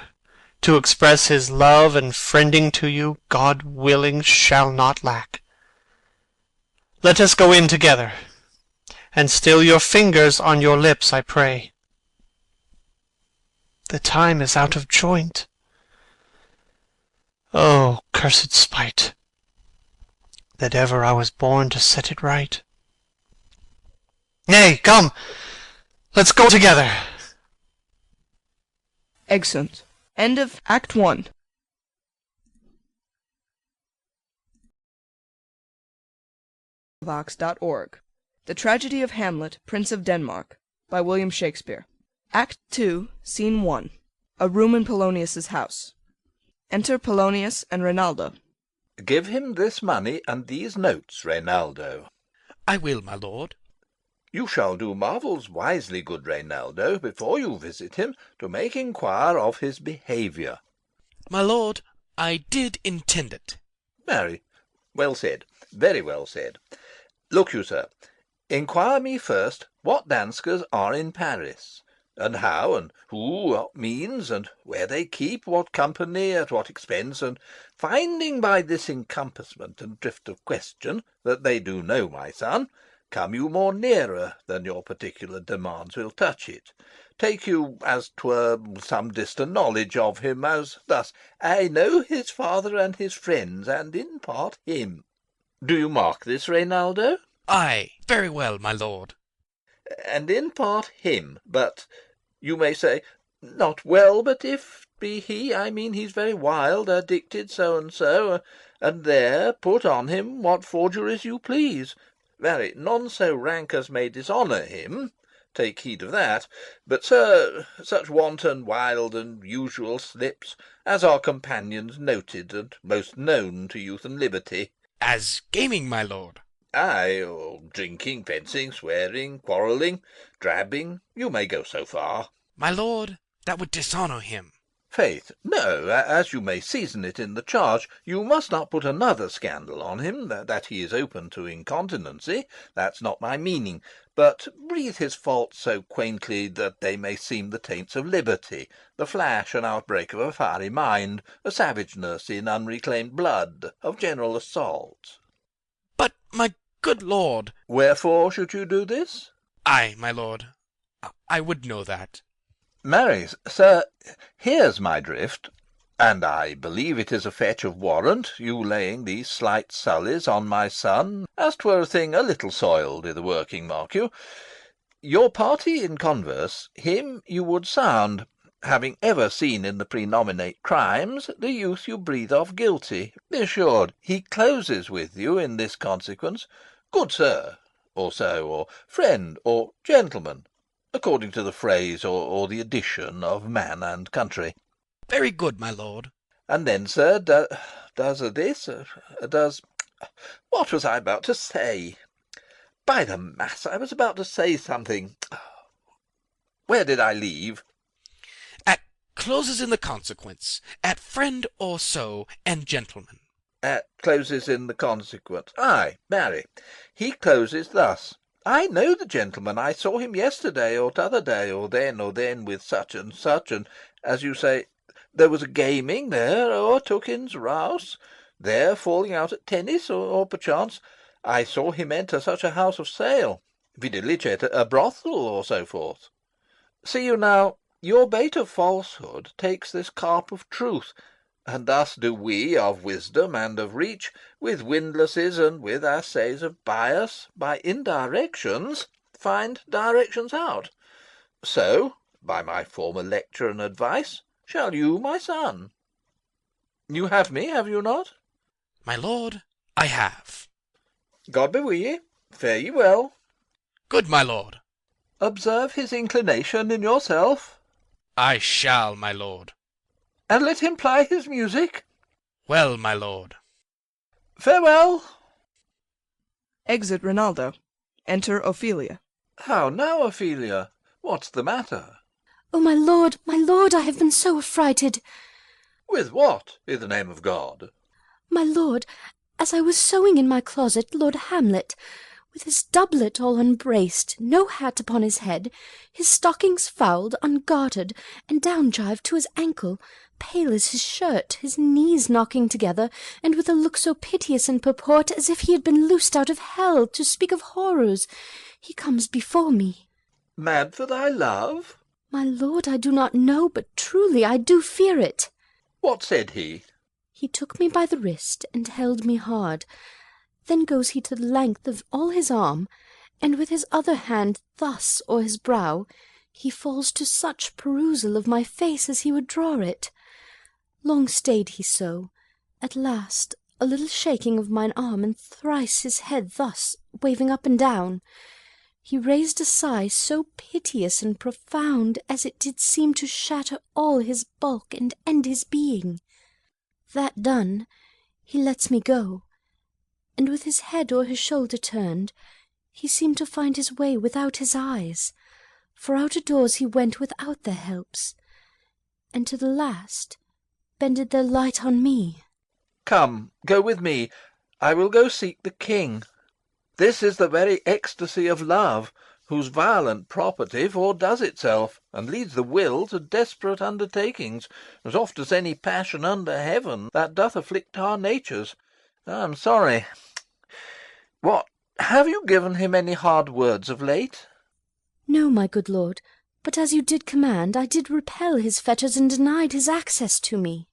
to express his love and friending to you, God willing, shall not lack. Let us go in together, and still your fingers on your lips, I pray. The time is out of joint. Oh, cursed spite, that ever I was born to set it right. Nay, come, let's go together. Exeunt. End of Act 1. Vox.org. The Tragedy of Hamlet, Prince of Denmark, by William Shakespeare. Act 2, Scene 1. A room in Polonius's house. Enter Polonius and Reynaldo. Give him this money and these notes, Reynaldo. I will, my lord. You shall do marvels wisely, good Reynaldo, before you visit him, to make inquire of his behaviour. My lord, I did intend it. Marry, well said, very well said. Look you, sir, inquire me first what Danskers are in Paris, and how, and who, what means, and where they keep, what company, at what expense, and finding by this encompassment and drift of question that they do know my son, come you more nearer than your particular demands will touch it. Take you, as 'twere, some distant knowledge of him, as thus: I know his father and his friends, and in part him. Do you mark this, Reynaldo? Ay, very well, my lord. And in part him, but you may say, not well, but if be he, I mean he's very wild, addicted, so and so, and there put on him what forgeries you please. Marry, none so rank as may dishonour him, take heed of that, but, sir, such wanton, wild, and usual slips, as are companions noted and most known to youth and liberty. As gaming, my lord. Ay, or drinking, fencing, swearing, quarrelling, drabbing. You may go so far. My lord, that would dishonour him. Faith, no, as you may season it in the charge, you must not put another scandal on him, that he is open to incontinency. That's not my meaning. But breathe his faults so quaintly that they may seem the taints of liberty, the flash and outbreak of a fiery mind, a savageness in unreclaimed blood, of general assault. But, my good lord. Wherefore should you do this? Ay, my lord, I would know that. Marry, sir, here's my drift, and I believe it is a fetch of warrant, you laying these slight sullies on my son, as 'twere a thing a little soiled i' the working, mark you. Your party in converse, him you would sound, having ever seen in the prenominate crimes the youth you breathe of guilty. Be assured he closes with you in this consequence, good sir, or so, or friend, or gentleman, according to the phrase or the addition of man and country. Very good, my lord. And then, sir, what was I about to say? By the mass, I was about to say something. Where did I leave? At closes in the consequence, at friend or so, and gentleman. At closes in the consequence. Ay, marry, he closes thus. I know the gentleman. I saw him yesterday, or t'other day, or then with such, and, as you say, there was a gaming there, or Tookin's rouse, there falling out at tennis, or perchance, I saw him enter such a house of sale, videlicet a brothel, or so forth. See you now, your bait of falsehood takes this carp of truth, and thus do we of wisdom and of reach, with windlasses and with assays of bias, by indirections, find directions out. So, by my former lecture and advice, shall you, my son. You have me, have you not? My lord, I have. God be with ye. Fare ye well. Good, my lord. Observe his inclination in yourself. I shall, my lord. And let him ply his music. Well, my lord. Farewell. Exit Rinaldo. Enter Ophelia. How now, Ophelia? What's the matter? Oh, my lord, I have been so affrighted. With what, in the name of God? My lord, as I was sewing in my closet, Lord Hamlet, with his doublet all unbraced, no hat upon his head, his stockings fouled, ungartered, and down-jived to his ankle, pale as his shirt, his knees knocking together, and with a look so piteous in purport as if he had been loosed out of hell, to speak of horrors, he comes before me. Mad for thy love? My lord, I do not know, but truly I do fear it. What said he? He took me by the wrist, and held me hard. Then goes he to the length of all his arm, and with his other hand thus o'er his brow, he falls to such perusal of my face as he would draw it. Long stayed he so. At last, a little shaking of mine arm, and thrice his head thus, waving up and down, he raised a sigh so piteous and profound as it did seem to shatter all his bulk and end his being. That done, he lets me go, and with his head o'er his shoulder turned, he seemed to find his way without his eyes, for out of doors he went without their helps, and to the last bended their light on me. Come, go with me. I will go seek the king. This is the very ecstasy of love, whose violent property foredoes itself, and leads the will to desperate undertakings, as oft as any passion under heaven that doth afflict our natures. I am sorry. What, have you given him any hard words of late? No, my good lord, but as you did command, I did repel his fetters and denied his access to me.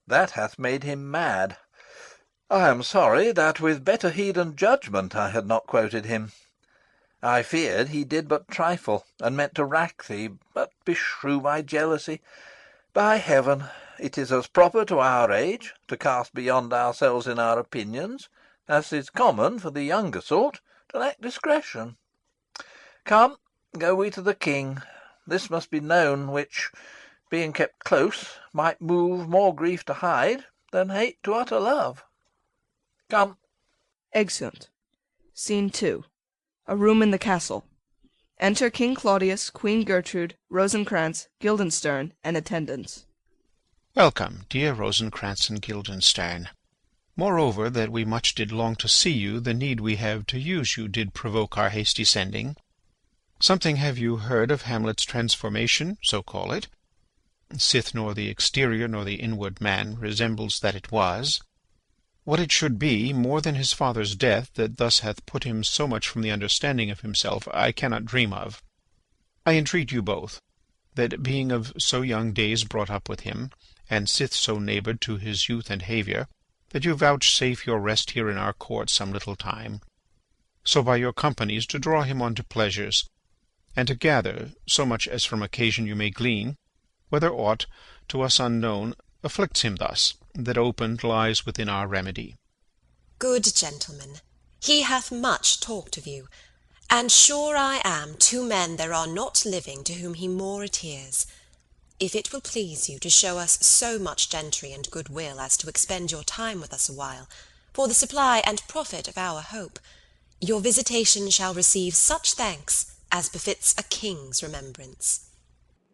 That hath made him mad. I am sorry that with better heed and judgment I had not quoted him. I feared he did but trifle, and meant to rack thee, but beshrew my jealousy. By heaven, it is as proper to our age to cast beyond ourselves in our opinions, as is common for the younger sort to lack discretion. Come, go we to the king. This must be known, which, being kept close, might move more grief to hide than hate to utter love. Come. Exeunt. Scene 2. A room in the castle. Enter King Claudius, Queen Gertrude, Rosencrantz, Guildenstern, and attendants. Welcome, dear Rosencrantz and Guildenstern. Moreover, that we much did long to see you, the need we have to use you did provoke our hasty sending. Something have you heard of Hamlet's transformation, so call it? Sith nor the exterior nor the inward man resembles that it was. What it should be, more than his father's death, that thus hath put him so much from the understanding of himself, I cannot dream of. I entreat you both, that being of so young days brought up with him, and sith so neighboured to his youth and haviour, that you vouchsafe your rest here in our court some little time, so by your companies to draw him on to pleasures, and to gather, so much as from occasion you may glean, whether aught, to us unknown, afflicts him thus, that opened lies within our remedy. Good gentlemen, he hath much talked of you, and sure I am 2 men there are not living to whom he more adheres. If it will please you to show us so much gentry and good will as to expend your time with us a while, for the supply and profit of our hope, your visitation shall receive such thanks as befits a king's remembrance.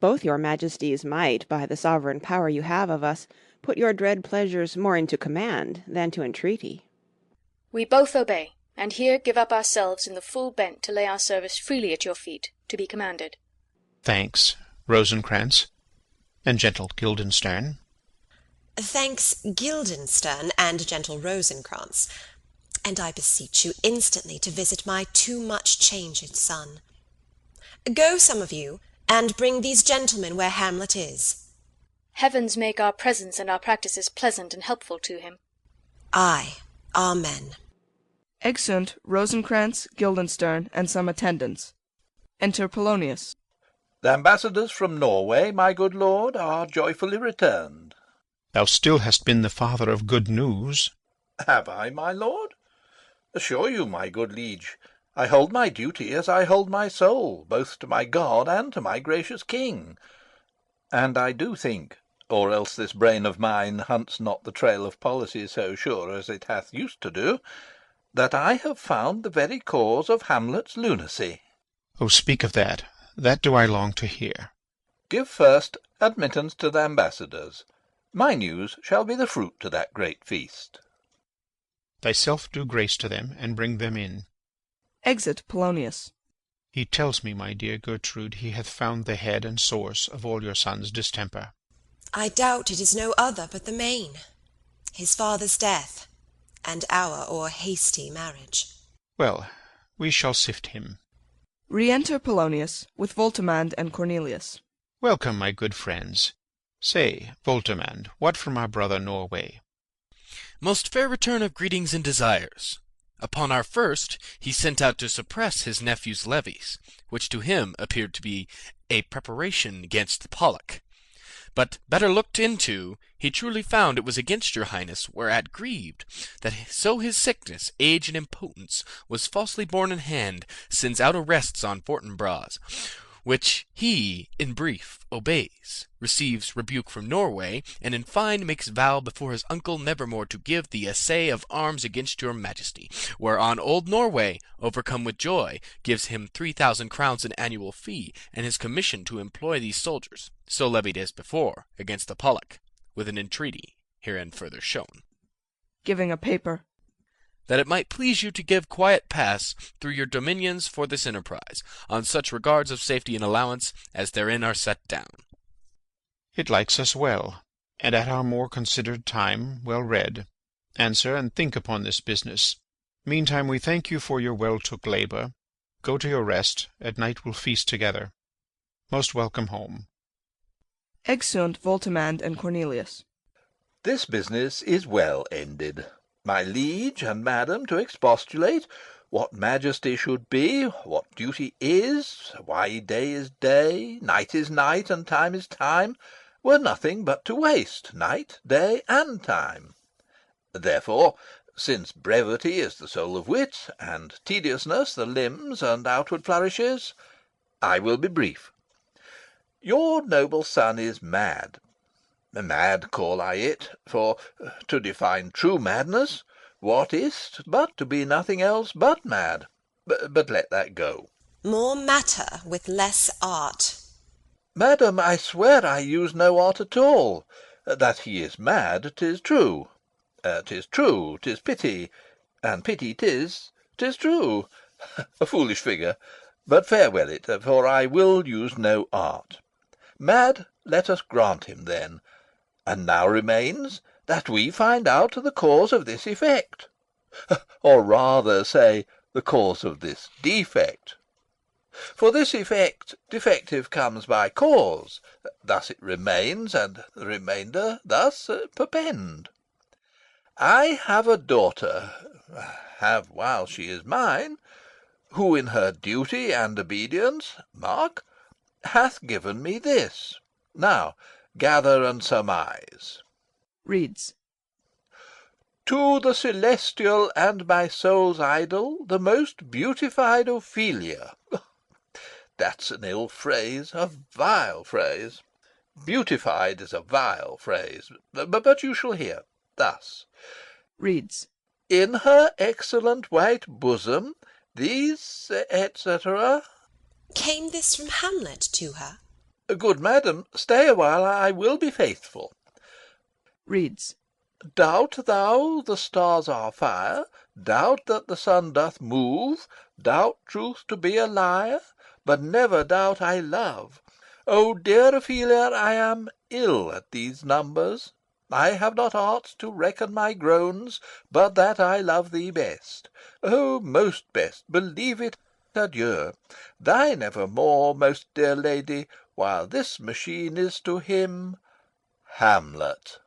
Both your majesties might, by the sovereign power you have of us, put your dread pleasures more into command than to entreaty. We both obey, and here give up ourselves in the full bent to lay our service freely at your feet, to be commanded. Thanks, Rosencrantz, and gentle Guildenstern. Thanks, Guildenstern and gentle Rosencrantz, and I beseech you instantly to visit my too much changed son. Go, some of you, and bring these gentlemen where Hamlet is. Heavens make our presence and our practices pleasant and helpful to him. Aye, amen. Exeunt Rosencrantz, Guildenstern, and some attendants. Enter Polonius. The ambassadors from Norway, my good lord, are joyfully returned. Thou still hast been the father of good news. Have I, my lord? Assure you, my good liege, I hold my duty as I hold my soul, both to my God and to my gracious king. And I do think, or else this brain of mine hunts not the trail of policy so sure as it hath used to do, that I have found the very cause of Hamlet's lunacy. Oh, speak of that. That do I long to hear. Give first admittance to the ambassadors. My news shall be the fruit to that great feast. Thyself do grace to them, and bring them in. Exit Polonius. He tells me, my dear Gertrude, he hath found the head and source of all your son's distemper. I doubt it is no other but the main, his father's death, and our o'er hasty marriage. Well, we shall sift him. Re-enter Polonius, with Voltimand and Cornelius. Welcome, my good friends. Say, Voltimand, what from our brother Norway? Most fair return of greetings and desires. Upon our first, he sent out to suppress his nephew's levies, which to him appeared to be a preparation against the Pollock. But better looked into, he truly found it was against your highness, whereat grieved, that so his sickness, age, and impotence was falsely borne in hand, sends out arrests on Fortinbras, which he, in brief, obeys, receives rebuke from Norway, and in fine makes vow before his uncle nevermore to give the essay of arms against your majesty, whereon old Norway, overcome with joy, gives him 3,000 crowns in annual fee, and his commission to employ these soldiers, so levied as before, against the Pollock, with an entreaty herein further shown. Giving a paper. That it might please you to give quiet pass through your dominions for this enterprise, on such regards of safety and allowance as therein are set down. It likes us well, and at our more considered time well read. Answer and think upon this business. Meantime we thank you for your well-took labour. Go to your rest, at night we'll feast together. Most welcome home. Exeunt Voltimand and Cornelius. This business is well ended. My liege and madam to expostulate, what majesty should be, what duty is, why day is day, night is night, and time is time, were nothing but to waste night, day, and time. Therefore, since brevity is the soul of wit, and tediousness the limbs and outward flourishes, I will be brief. Your noble son is mad. Mad call I it, for, to define true madness, What is't but to be nothing else but mad? But let that go. More matter with less art. Madam, I swear I use no art at all. That he is mad, 'tis true. 'Tis true, 'tis pity, and pity 'tis true. A foolish figure, but farewell it, for I will use no art. Mad, let us grant him then. And now remains that we find out the cause of this effect. Or rather say, the cause of this defect. For this effect defective comes by cause. Thus it remains, and the remainder thus perpend. I have a daughter, have while she is mine, who in her duty and obedience, mark, hath given me this. Now gather and surmise. Reads. To the celestial and my soul's idol, the most beautified Ophelia. That's an ill phrase, a vile phrase. Beautified is a vile phrase. But you shall hear. Thus. Reads. In her excellent white bosom, these, etc. Came this from Hamlet to her? Good madam, stay a while, I will be faithful. Reads. Doubt thou the stars are fire? Doubt that the sun doth move? Doubt truth to be a liar? But never doubt I love. O dear Ophelia, I am ill at these numbers. I have not art to reckon my groans, but that I love thee best. O most best, believe it, adieu. Thine evermore, most dear lady, while this machine is to him Hamlet.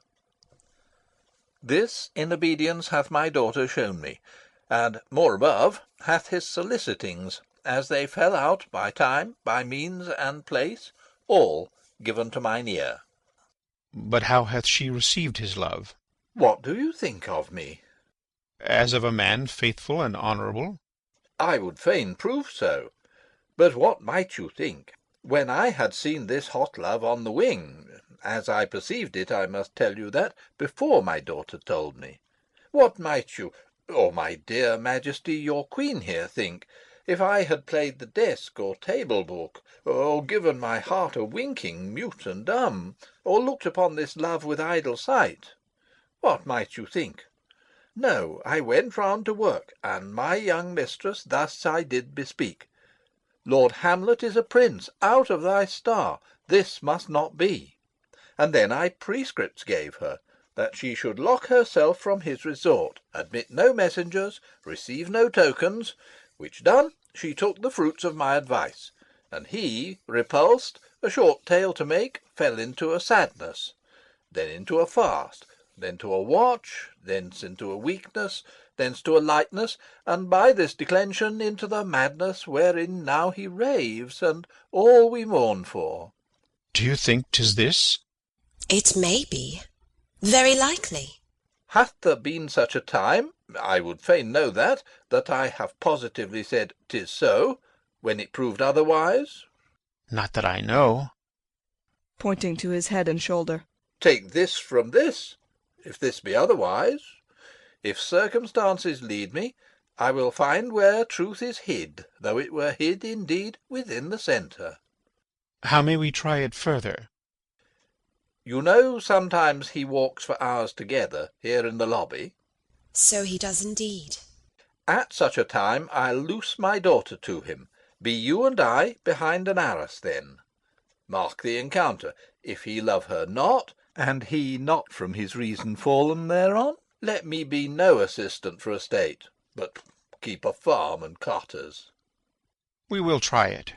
This in obedience hath my daughter shown me, and, more above, hath his solicitings, as they fell out by time, by means, and place, all given to mine ear. But how hath she received his love? What do you think of me? As of a man faithful and honourable? I would fain prove so. But what might you think, when I had seen this hot love on the wing, as I perceived it, I must tell you that, before my daughter told me, what might you, or my dear Majesty, your Queen here, think, if I had played the desk or table book, or given my heart a winking, mute and dumb, or looked upon this love with idle sight? What might you think? No, I went round to work, and my young mistress thus I did bespeak. Lord Hamlet is a prince, out of thy star, this must not be. And then I prescripts gave her, that she should lock herself from his resort, admit no messengers, receive no tokens, which done, she took the fruits of my advice, and he, repulsed, a short tale to make, fell into a sadness, then into a fast, then to a watch, thence into a weakness, thence to a lightness, and by this declension into the madness wherein now he raves, and all we mourn for. Do you think 'tis this? It may be. Very likely. Hath there been such a time, I would fain know that I have positively said 'tis so, when it proved otherwise? Not that I know. Pointing to his head and shoulder. Take this from this, if this be otherwise. If circumstances lead me, I will find where truth is hid, though it were hid, indeed, within the centre. How may we try it further? You know sometimes he walks for hours together, here in the lobby? So he does indeed. At such a time I'll loose my daughter to him. Be you and I behind an arras then. Mark the encounter. If he love her not, and he not from his reason fallen thereon, let me be no assistant for a state, but keep a farm and cotters. We will try it.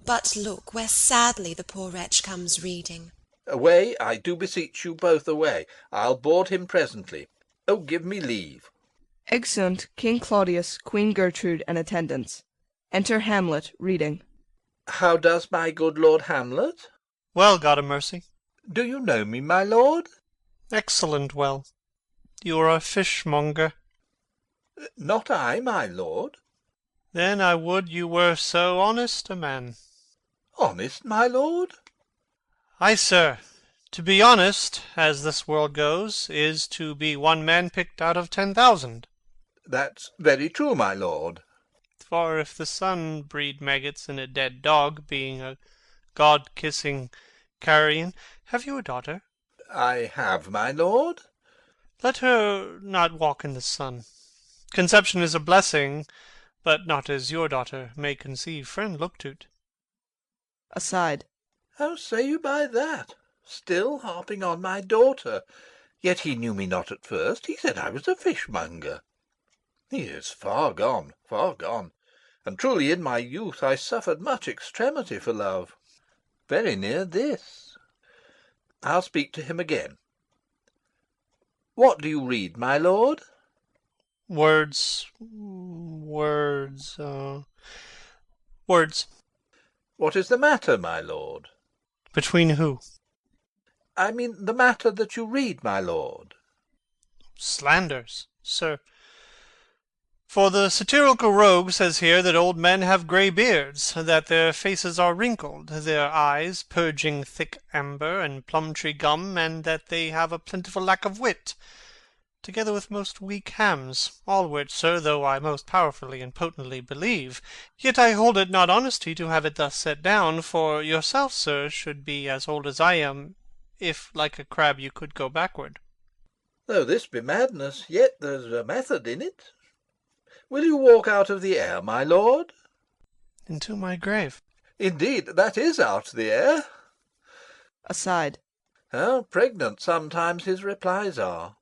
But look, where sadly the poor wretch comes reading. Away, I do beseech you both away. I'll board him presently. Oh, give me leave. Exeunt King Claudius, Queen Gertrude, and attendants. Enter Hamlet, reading. How does my good Lord Hamlet? Well, God a mercy. Do you know me, my lord? Excellent well. You are a fishmonger. Not I, my lord. Then I would you were so honest a man. Honest, my lord? Ay, sir, To be honest, as this world goes, is to be one man picked out of 10,000. That's very true, my lord. For if the sun breed maggots in a dead dog, being a god-kissing carrion, have you a daughter? I have, my lord. Let her not walk in the sun. Conception is a blessing, but not as your daughter may conceive. Friend, look to't. Aside. How say you by that? Still harping on my daughter. Yet he knew me not at first. He said I was a fishmonger. He is far gone, far gone. And truly in my youth I suffered much extremity for love. Very near this. I'll speak to him again. What do you read, my lord? Words. What is the matter, my lord? Between who? I mean the matter that you read, my lord. Slanders, sir. For the satirical rogue says here that old men have grey beards, that their faces are wrinkled, their eyes purging thick amber and plum-tree gum, and that they have a plentiful lack of wit, together with most weak hams, all which, sir, though I most powerfully and potently believe, yet I hold it not honesty to have it thus set down, for yourself, sir, should be as old as I am, if like a crab you could go backward. Though this be madness, yet there's a method in it. Will you walk out of the air, my lord? Into my grave. Indeed, that is out the air. Aside. How pregnant sometimes his replies are.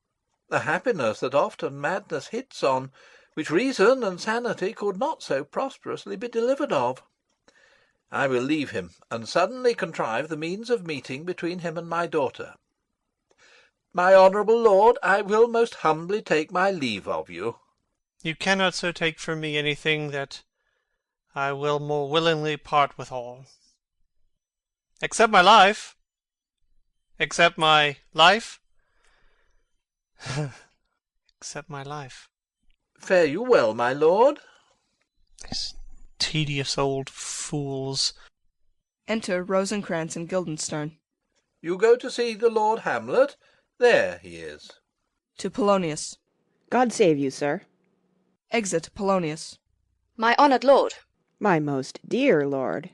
A happiness that often madness hits on, which reason and sanity could not so prosperously be delivered of. I will leave him, and suddenly contrive the means of meeting between him and my daughter. My honourable lord, I will most humbly take my leave of you. You cannot so take from me anything that I will more willingly part withal. Except my life. Except my life. Except my life. Fare you well, my lord. These tedious old fools. Enter Rosencrantz and Guildenstern. You go to see the Lord Hamlet? There he is. To Polonius. God save you, sir. Exit Polonius. My honoured lord. My most dear lord.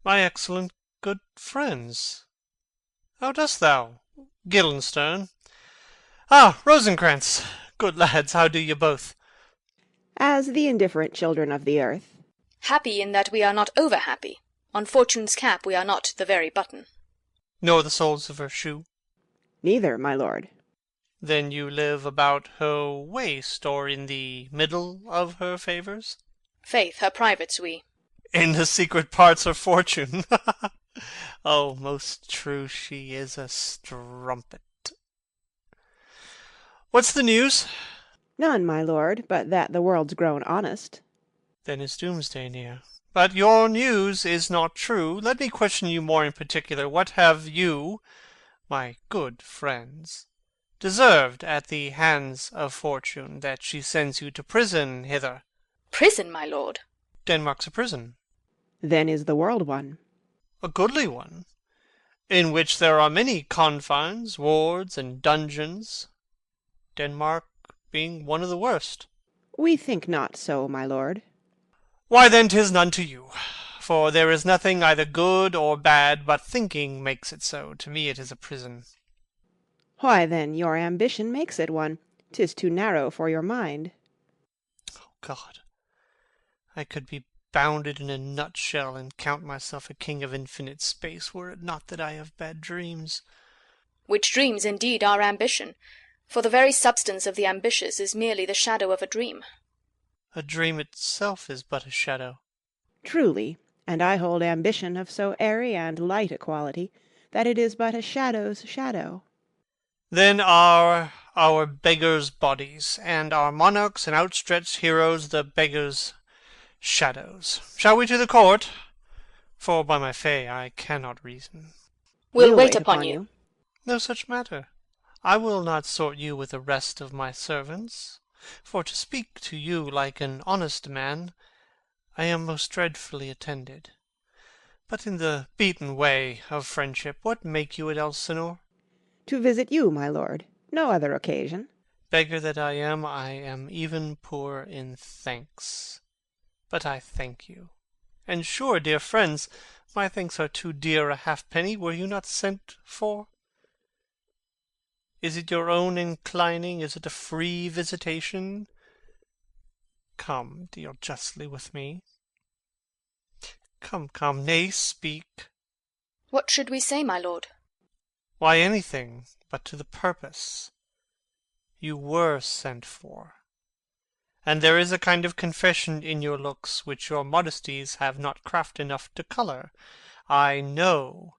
My excellent good friends. How dost thou, Guildenstern? Ah, Rosencrantz. Good lads, how do you both? As the indifferent children of the earth. Happy in that we are not over-happy. On Fortune's cap we are not the very button. Nor the soles of her shoe. Neither, my lord. Then you live about her waist, or in the middle of her favours? Faith, her privates we. In the secret parts of fortune. Oh, most true, she is a strumpet. What's the news? None, my lord, but that the world's grown honest. Then is doomsday near. But your news is not true. Let me question you more in particular. What have you, my good friends, deserved at the hands of fortune, that she sends you to prison hither? Prison, my lord? Denmark's a prison. Then is the world one. A goodly one, in which there are many confines, wards, and dungeons, Denmark being one of the worst. We think not so, my lord. Why then 'tis none to you, for there is nothing either good or bad, but thinking makes it so. To me it is a prison. Why then your ambition makes it one. 'Tis too narrow for your mind. Oh God, I could be bounded in a nutshell, and count myself a king of infinite space, were it not that I have bad dreams. Which dreams indeed are ambition, for the very substance of the ambitious is merely the shadow of a dream. A dream itself is but a shadow. Truly, and I hold ambition of so airy and light a quality, that it is but a shadow's shadow. Then are our beggars' bodies, and our monarchs and outstretched heroes the beggars' shadows. Shall we to the court? For by my fay I cannot reason. We'll wait upon you. No such matter. I will not sort you with the rest of my servants, for to speak to you like an honest man, I am most dreadfully attended. But in the beaten way of friendship, what make you at Elsinore? To visit you, my lord. No other occasion. Beggar that I am even poor in thanks. But I thank you. And sure, dear friends, my thanks are too dear a halfpenny. Were you not sent for? Is it your own inclining? Is it a free visitation? Come, deal justly with me. Come, come, nay, speak. What should we say, my lord? Why, anything but to the purpose. You were sent for, and there is a kind of confession in your looks which your modesties have not craft enough to colour. I know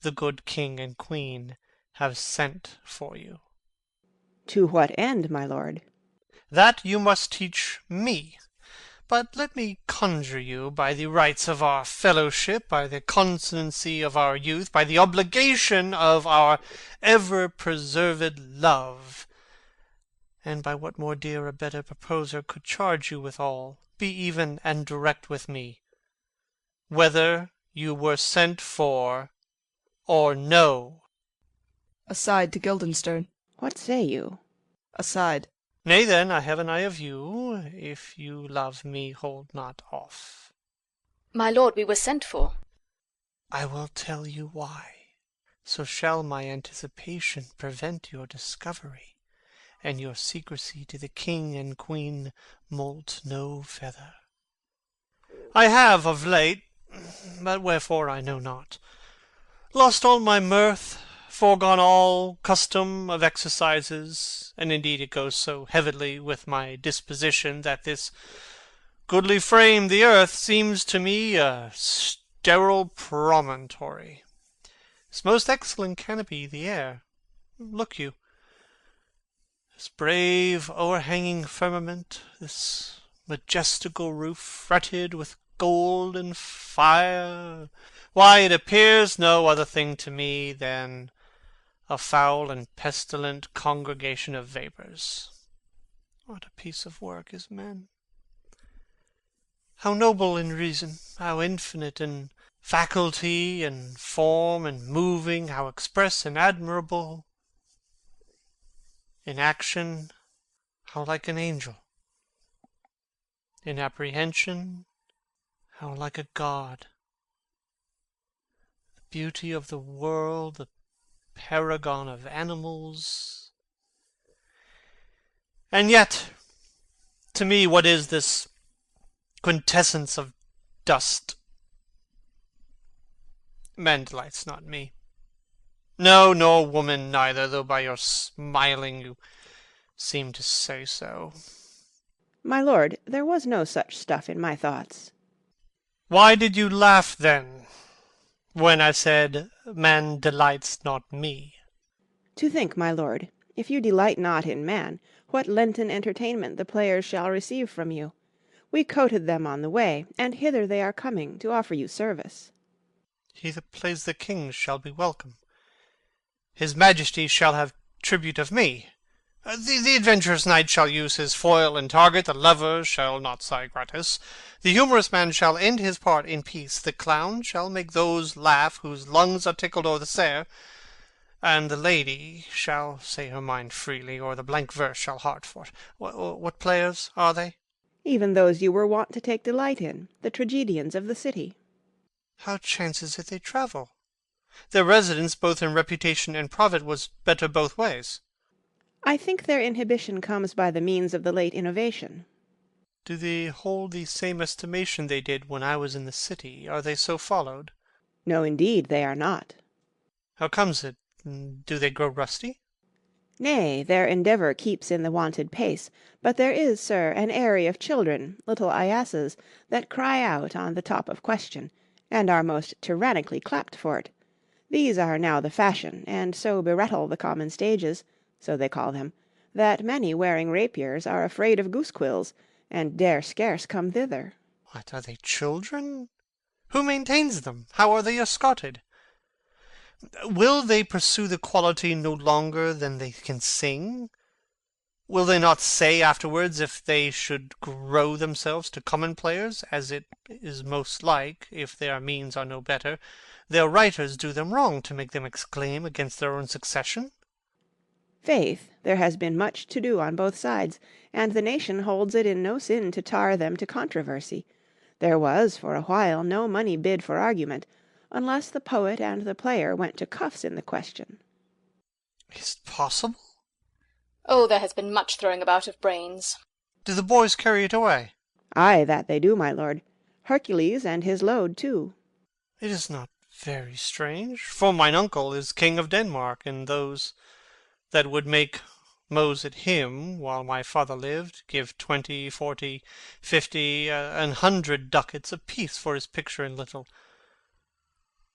the good king and queen have sent for you. To what end, my lord? That you must teach me. But let me conjure you by the rights of our fellowship, by the constancy of our youth, by the obligation of our ever-preserved love, and by what more dear a better proposer could charge you withal, be even and direct with me, whether you were sent for or no. Aside to Guildenstern. What say you? Aside. Nay then, I have an eye of you. If you love me, hold not off. My lord, we were sent for. I will tell you why. So shall my anticipation prevent your discovery, and your secrecy to the king and queen moult no feather. I have of late, but wherefore I know not, lost all my mirth, foregone all custom of exercises, and indeed it goes so heavily with my disposition that this goodly frame, the earth, seems to me a sterile promontory. This most excellent canopy, the air, look you, this brave o'erhanging firmament, this majestical roof fretted with gold and fire, why, it appears no other thing to me than a foul and pestilent congregation of vapours. What a piece of work is man! How noble in reason, how infinite in faculty and form and moving, how express and admirable in action, how like an angel, in apprehension, how like a god. The beauty of the world, the paragon of animals. And yet, to me, what is this quintessence of dust? Man delights not me. No, nor woman neither, though by your smiling you seem to say so. My lord, there was no such stuff in my thoughts. Why did you laugh then, when I said, man delights not me? To think, my lord, if you delight not in man, what Lenten entertainment the players shall receive from you. We coted them on the way, and hither they are coming to offer you service. He that plays the king shall be welcome. His majesty shall have tribute of me. The adventurous knight shall use his foil and target, the lover shall not sigh gratis. The humorous man shall end his part in peace, the clown shall make those laugh whose lungs are tickled o'er the sayre, and the lady shall say her mind freely, or the blank verse shall heart for't. What players are they? Even those you were wont to take delight in, the tragedians of the city. How chances it they travel? Their residence, both in reputation and profit, was better both ways. I think their inhibition comes by the means of the late innovation. Do they hold the same estimation they did when I was in the city? Are they so followed? No, indeed, they are not. How comes it? Do they grow rusty? Nay, their endeavour keeps in the wonted pace, but there is, sir, an aery of children, little Iasses, that cry out on the top of question, and are most tyrannically clapped for't. These are now the fashion, and so berettle the common stages, so they call them, that many wearing rapiers are afraid of goose-quills, and dare scarce come thither. What, are they children? Who maintains them? How are they escorted? Will they pursue the quality no longer than they can sing? Will they not say afterwards, if they should grow themselves to common players, as it is most like, if their means are no better, their writers do them wrong to make them exclaim against their own succession? Faith, there has been much to do on both sides, and the nation holds it in no sin to tar them to controversy. There was, for a while, no money bid for argument, unless the poet and the player went to cuffs in the question. Is it possible? Oh, there has been much throwing about of brains. Do the boys carry it away? Ay, that they do, my lord. Hercules and his load too. It is not very strange, for mine uncle is king of Denmark, and those that would make mows at him while my father lived give 20, 40, 50, 100 ducats apiece for his picture in little.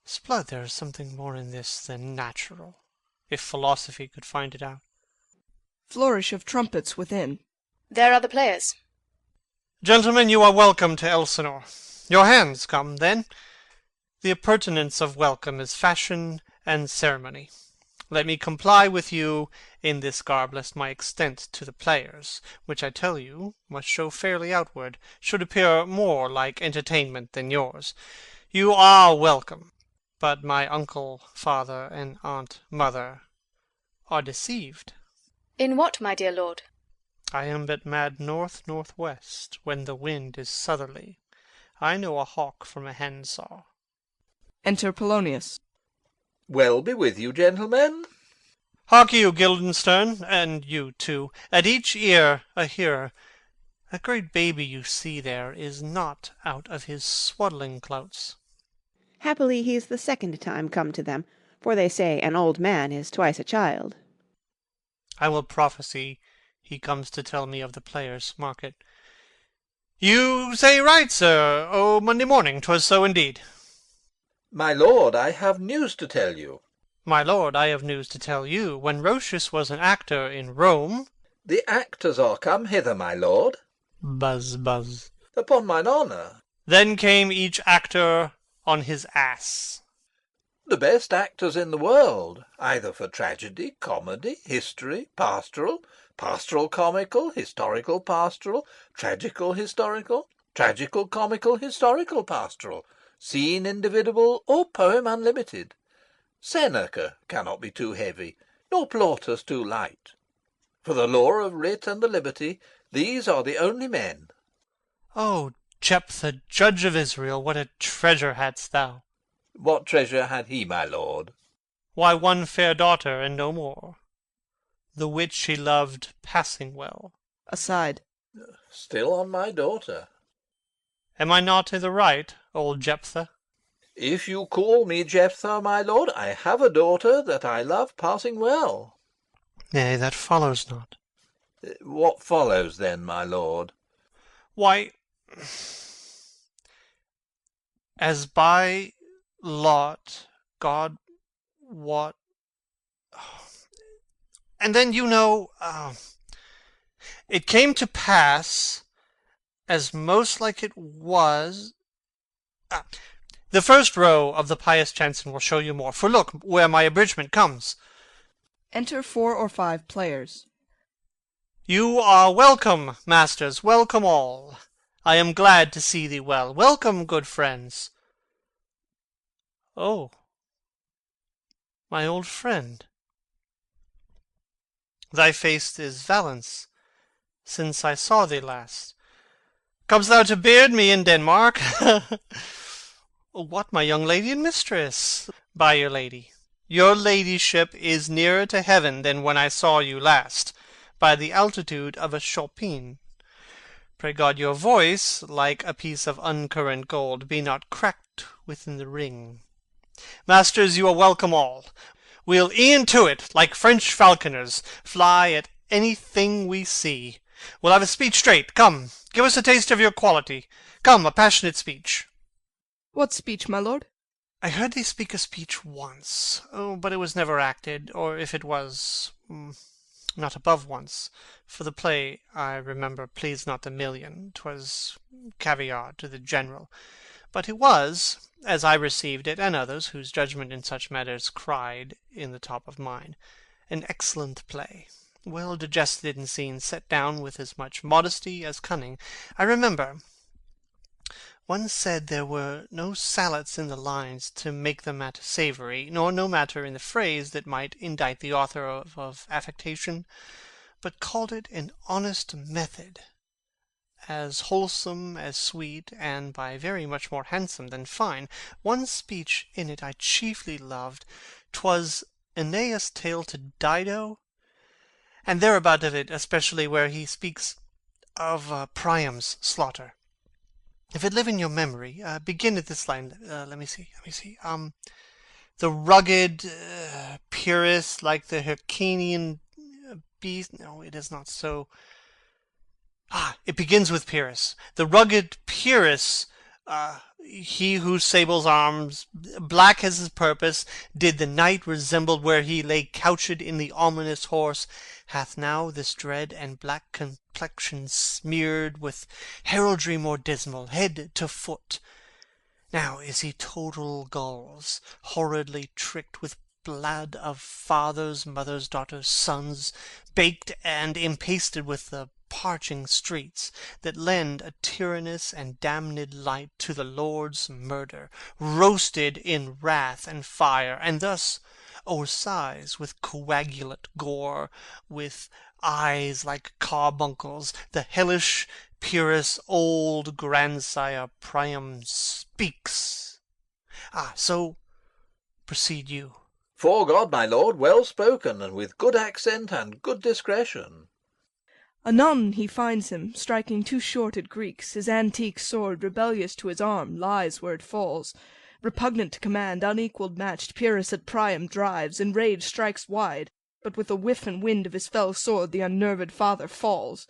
'Sblood, there is something more in this than natural, if philosophy could find it out. Flourish of trumpets within. There are the players. Gentlemen, you are welcome to Elsinore. Your hands come, then. The appurtenance of welcome is fashion and ceremony. Let me comply with you in this garb, lest my extent to the players, which I tell you must show fairly outward, should appear more like entertainment than yours. You are welcome, but my uncle, father, and aunt, mother, are deceived. In what, my dear lord? I am but mad north-northwest, when the wind is southerly. I know a hawk from a handsaw. Enter Polonius. Well be with you, gentlemen. Hark you, Guildenstern, and you too, at each ear a hearer. That great baby you see there is not out of his swaddling clouts. Happily he's the second time come to them, for they say an old man is twice a child. I will prophesy he comes to tell me of the players' market. You say right, sir. Oh, Monday morning, 'twas so indeed. My lord, I have news to tell you. My lord, I have news to tell you. When Roscius was an actor in Rome... The actors are come hither, my lord. Buzz, buzz. Upon mine honour. Then came each actor on his ass. The best actors in the world, either for tragedy, comedy, history, pastoral, pastoral comical, historical pastoral, tragical historical, tragical comical, historical pastoral, scene individual, or poem unlimited. Seneca cannot be too heavy, nor Plautus too light. For the law of writ and the liberty, these are the only men. Oh, Jephthah, judge of Israel, what a treasure hadst thou! What treasure had he, my lord? Why, one fair daughter, and no more. The which he loved passing well. Aside. Still on my daughter. Am I not i' the right, old Jephthah? If you call me Jephthah, my lord, I have a daughter that I love passing well. Nay, that follows not. What follows then, my lord? Why, as by lot God wot... And then, you know, it came to pass, as most like it was... The first row of the pious chanson will show you more, for look where my abridgment comes. Enter 4 or 5 players. You are welcome, masters, welcome all. I am glad to see thee well. Welcome, good friends. Oh, my old friend. Thy face is Valence, since I saw thee last. Comest thou to beard me in Denmark? What, my young lady and mistress? By your lady. Your ladyship is nearer to heaven than when I saw you last, by the altitude of a chopin. Pray God your voice, like a piece of uncurrent gold, be not cracked within the ring. Masters, you are welcome all. We'll e'en to it, like French falconers, fly at anything we see. We'll have a speech straight. Come, give us a taste of your quality. Come, a passionate speech. What speech, my lord? I heard thee speak a speech once, but it was never acted, or if it was, not above once. For the play, I remember, pleased not the million. 'Twas caviar to the general. But it was, as I received it, and others whose judgment in such matters cried in the top of mine, an excellent play. well digested and seen, set down with as much modesty as cunning. I remember one said there were no salads in the lines to make the matter savoury, nor no matter in the phrase that might indict the author of affectation, but called it an honest method, as wholesome as sweet, and by very much more handsome than fine. One speech in it I chiefly loved. 'Twas Aeneas' tale to Dido, and thereabout of it, especially where he speaks of Priam's slaughter. If it live in your memory, begin at this line. Let me see. The rugged Pyrrhus, like the Hyrcanian beast. No, it is not so. It begins with Pyrrhus. The rugged Pyrrhus, he whose sable's arms, black as his purpose, did the night resemble where he lay couched in the ominous horse, hath now this dread and black complexion smeared with heraldry more dismal, head to foot. Now is he total gulls, horridly tricked with blood of fathers, mothers, daughters, sons, baked and impasted with the parching streets, that lend a tyrannous and damned light to the Lord's murder, roasted in wrath and fire, and thus o'ersighs with coagulate gore, with eyes like carbuncles, the hellish Pyrrhus, old grandsire Priam, speaks. So proceed you. 'Fore God, my lord, well spoken, and with good accent and good discretion. Anon he finds him, striking two short at Greeks, his antique sword, rebellious to his arm, lies where it falls. Repugnant to command, unequalled matched, Pyrrhus at Priam drives, in rage strikes wide, but with a whiff and wind of his fell sword the unnerved father falls.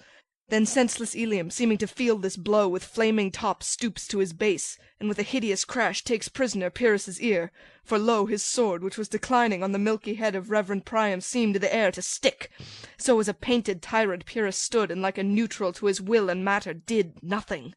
Then senseless Ilium, seeming to feel this blow, with flaming top stoops to his base, and with a hideous crash takes prisoner Pyrrhus' ear. For lo, his sword, which was declining on the milky head of reverend Priam, seemed to the air to stick. So as a painted tyrant Pyrrhus stood, and like a neutral to his will and matter did nothing.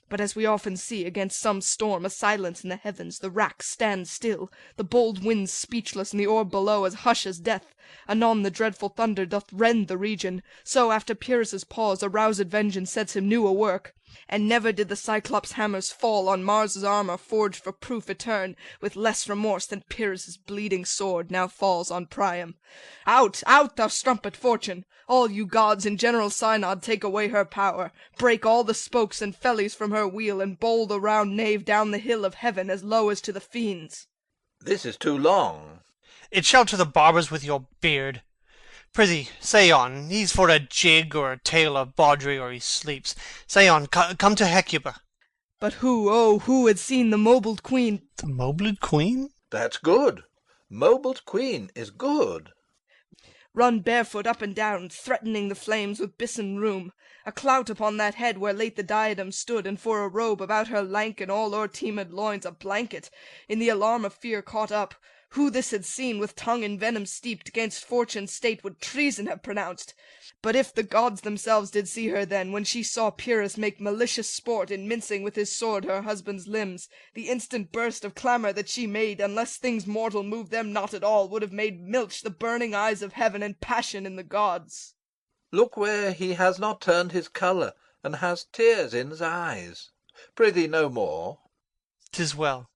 But as we often see, against some storm, a silence in the heavens, the rack stands still, the bold winds speechless, and the orb below as hush as death. Anon the dreadful thunder doth rend the region. So after Pyrrhus' pause, aroused vengeance sets him new a work. And never did the Cyclops' hammers fall on Mars' armour forged for proof eterne, with less remorse than Pyrrhus' bleeding sword now falls on Priam. Out, out, thou strumpet Fortune! All you gods in general synod take away her power, break all the spokes and fellies from her wheel, and bowl the round nave down the hill of heaven as low as to the fiends. This is too long. It shall to the barbers with your beard. Prithee, say on. He's for a jig or a tale of bawdry, or he sleeps. Say on, come to Hecuba. But who, oh, who had seen the mobled queen? The mobled queen? That's good. Mobled queen is good. Run barefoot up and down, threatening the flames with bison rheum. A clout upon that head where late the diadem stood, and for a robe about her lank and all o'erteemed loins a blanket. In the alarm of fear caught up, who this had seen, with tongue in venom steeped, 'gainst fortune's state would treason have pronounced. But if the gods themselves did see her then, when she saw Pyrrhus make malicious sport in mincing with his sword her husband's limbs, the instant burst of clamour that she made, unless things mortal moved them not at all, would have made milch the burning eyes of heaven, and passion in the gods. Look where he has not turned his colour, and has tears in his eyes. Prithee no more. 'Tis well.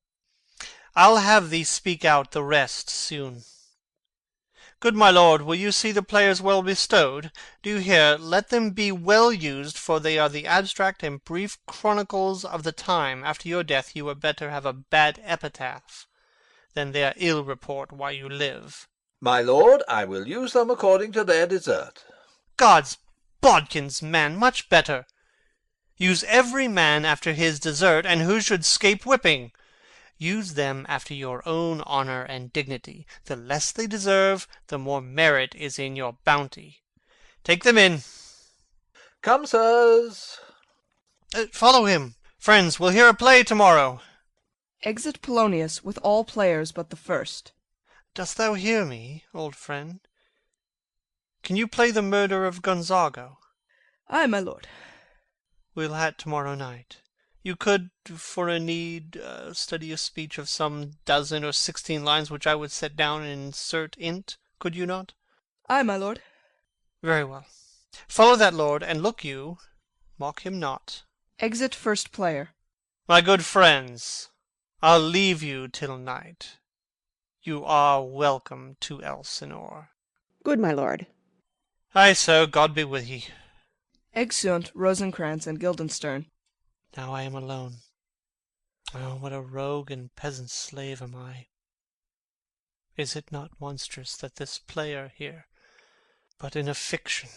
I'll have thee speak out the rest soon. Good my lord, will you see the players well bestowed? Do you hear? Let them be well used, for they are the abstract and brief chronicles of the time. After your death you were better have a bad epitaph than their ill report while you live. My lord, I will use them according to their desert. God's bodkins, man, much better. Use every man after his desert, and who should scape whipping. Use them after your own honour and dignity. The less they deserve, the more merit is in your bounty. Take them in. Come, sirs. Follow him. Friends, we'll hear a play tomorrow. Exit Polonius with all players but the first. Dost thou hear me, old friend? Can you play the murder of Gonzago? Ay, my lord. We'll ha't tomorrow night. You could, for a need, study a speech of some 12 or 16 lines, which I would set down and insert in't, could you not? Ay, my lord. Very well. Follow that lord, and look you, mock him not. Exit first player. My good friends, I'll leave you till night. You are welcome to Elsinore. Good my lord. Ay so, God be with ye. Exeunt Rosencrantz and Guildenstern. Now I am alone. Oh, what a rogue and peasant slave am I! Is it not monstrous that this player here, but in a fiction,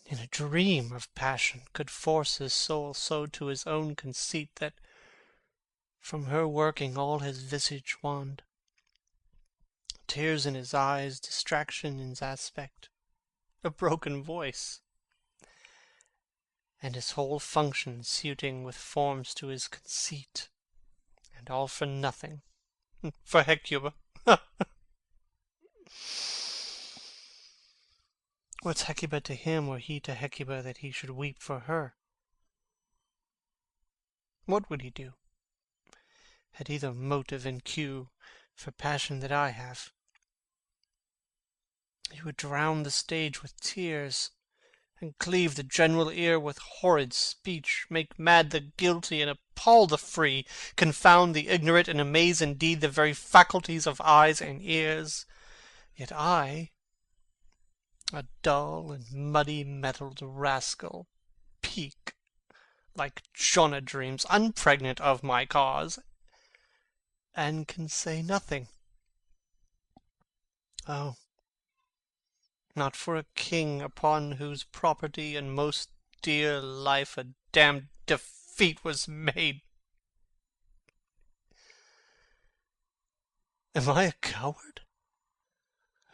in a dream of passion, could force his soul so to his own conceit that from her working all his visage wand, tears in his eyes, distraction in his aspect, a broken voice, and his whole function suiting with forms to his conceit, and all for nothing, for Hecuba. What's Hecuba to him, or he to Hecuba, that he should weep for her? What would he do? Had he the motive and cue for passion that I have? He would drown the stage with tears, and cleave the general ear with horrid speech, make mad the guilty and appall the free, confound the ignorant, and amaze indeed the very faculties of eyes and ears. Yet I, a dull and muddy-mettled rascal, peak, like Jonah dreams, unpregnant of my cause, and can say nothing. Oh, not for a king upon whose property and most dear life a damned defeat was made. Am I a coward?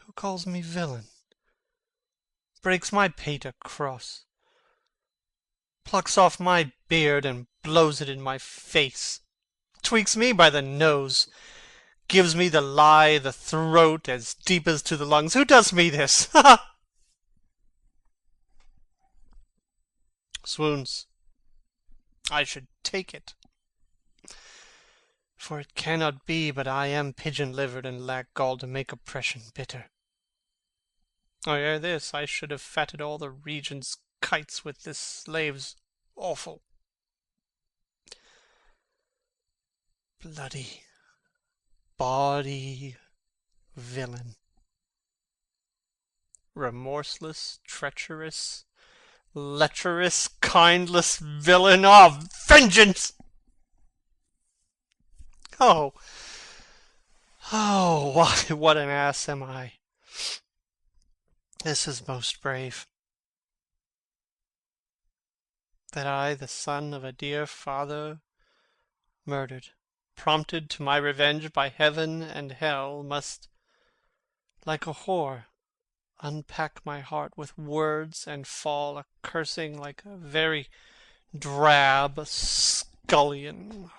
Who calls me villain? Breaks my pate across, plucks off my beard and blows it in my face, tweaks me by the nose, gives me the lie, the throat as deep as to the lungs. Who does me this? Ha! Swoons. I should take it. For it cannot be but I am pigeon-livered and lack gall to make oppression bitter. Or ere this I should have fatted all the region's kites with this slave's offal. Bloody, bawdy villain. Remorseless, treacherous, lecherous, kindless villain of vengeance! Oh, what an ass am I! This is most brave. That I, the son of a dear father, murdered, prompted to my revenge by heaven and hell, must, like a whore, unpack my heart with words and fall a cursing like a very drab scullion.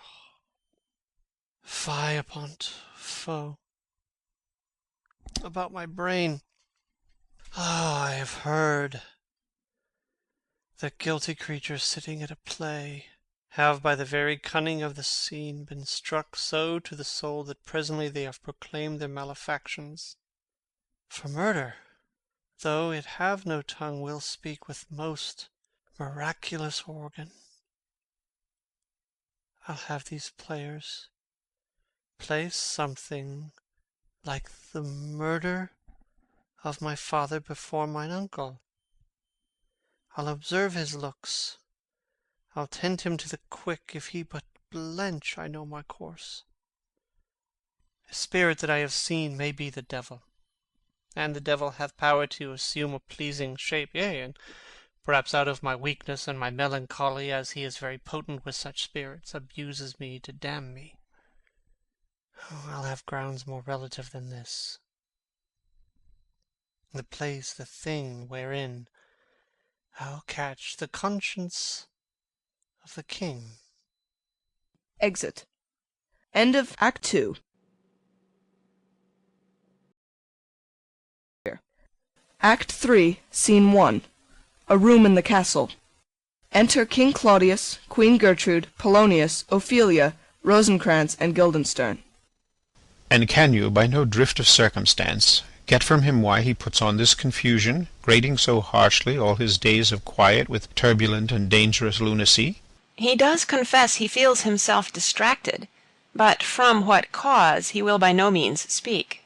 Fie upon't foe. About my brain. I have heard that guilty creatures sitting at a play have by the very cunning of the scene been struck so to the soul that presently they have proclaimed their malefactions. For murder, though it have no tongue, will speak with most miraculous organ. I'll have these players play something like the murder of my father before mine uncle. I'll observe his looks. I'll tend him to the quick. If he but blench, I know my course. A spirit that I have seen may be the devil, and the devil hath power to assume a pleasing shape, yea, and perhaps out of my weakness and my melancholy, as he is very potent with such spirits, abuses me to damn me. Oh, I'll have grounds more relative than this. The place, the thing wherein I'll catch the conscience of the king. Exit. End of Act 2. Act 3, Scene 1. A room in the castle. Enter King Claudius, Queen Gertrude, Polonius, Ophelia, Rosencrantz, and Guildenstern. And can you, by no drift of circumstance, Get from him why he puts on this confusion, grating so harshly all his days of quiet with turbulent and dangerous lunacy? He does confess he feels himself distracted, but from what cause he will by no means speak.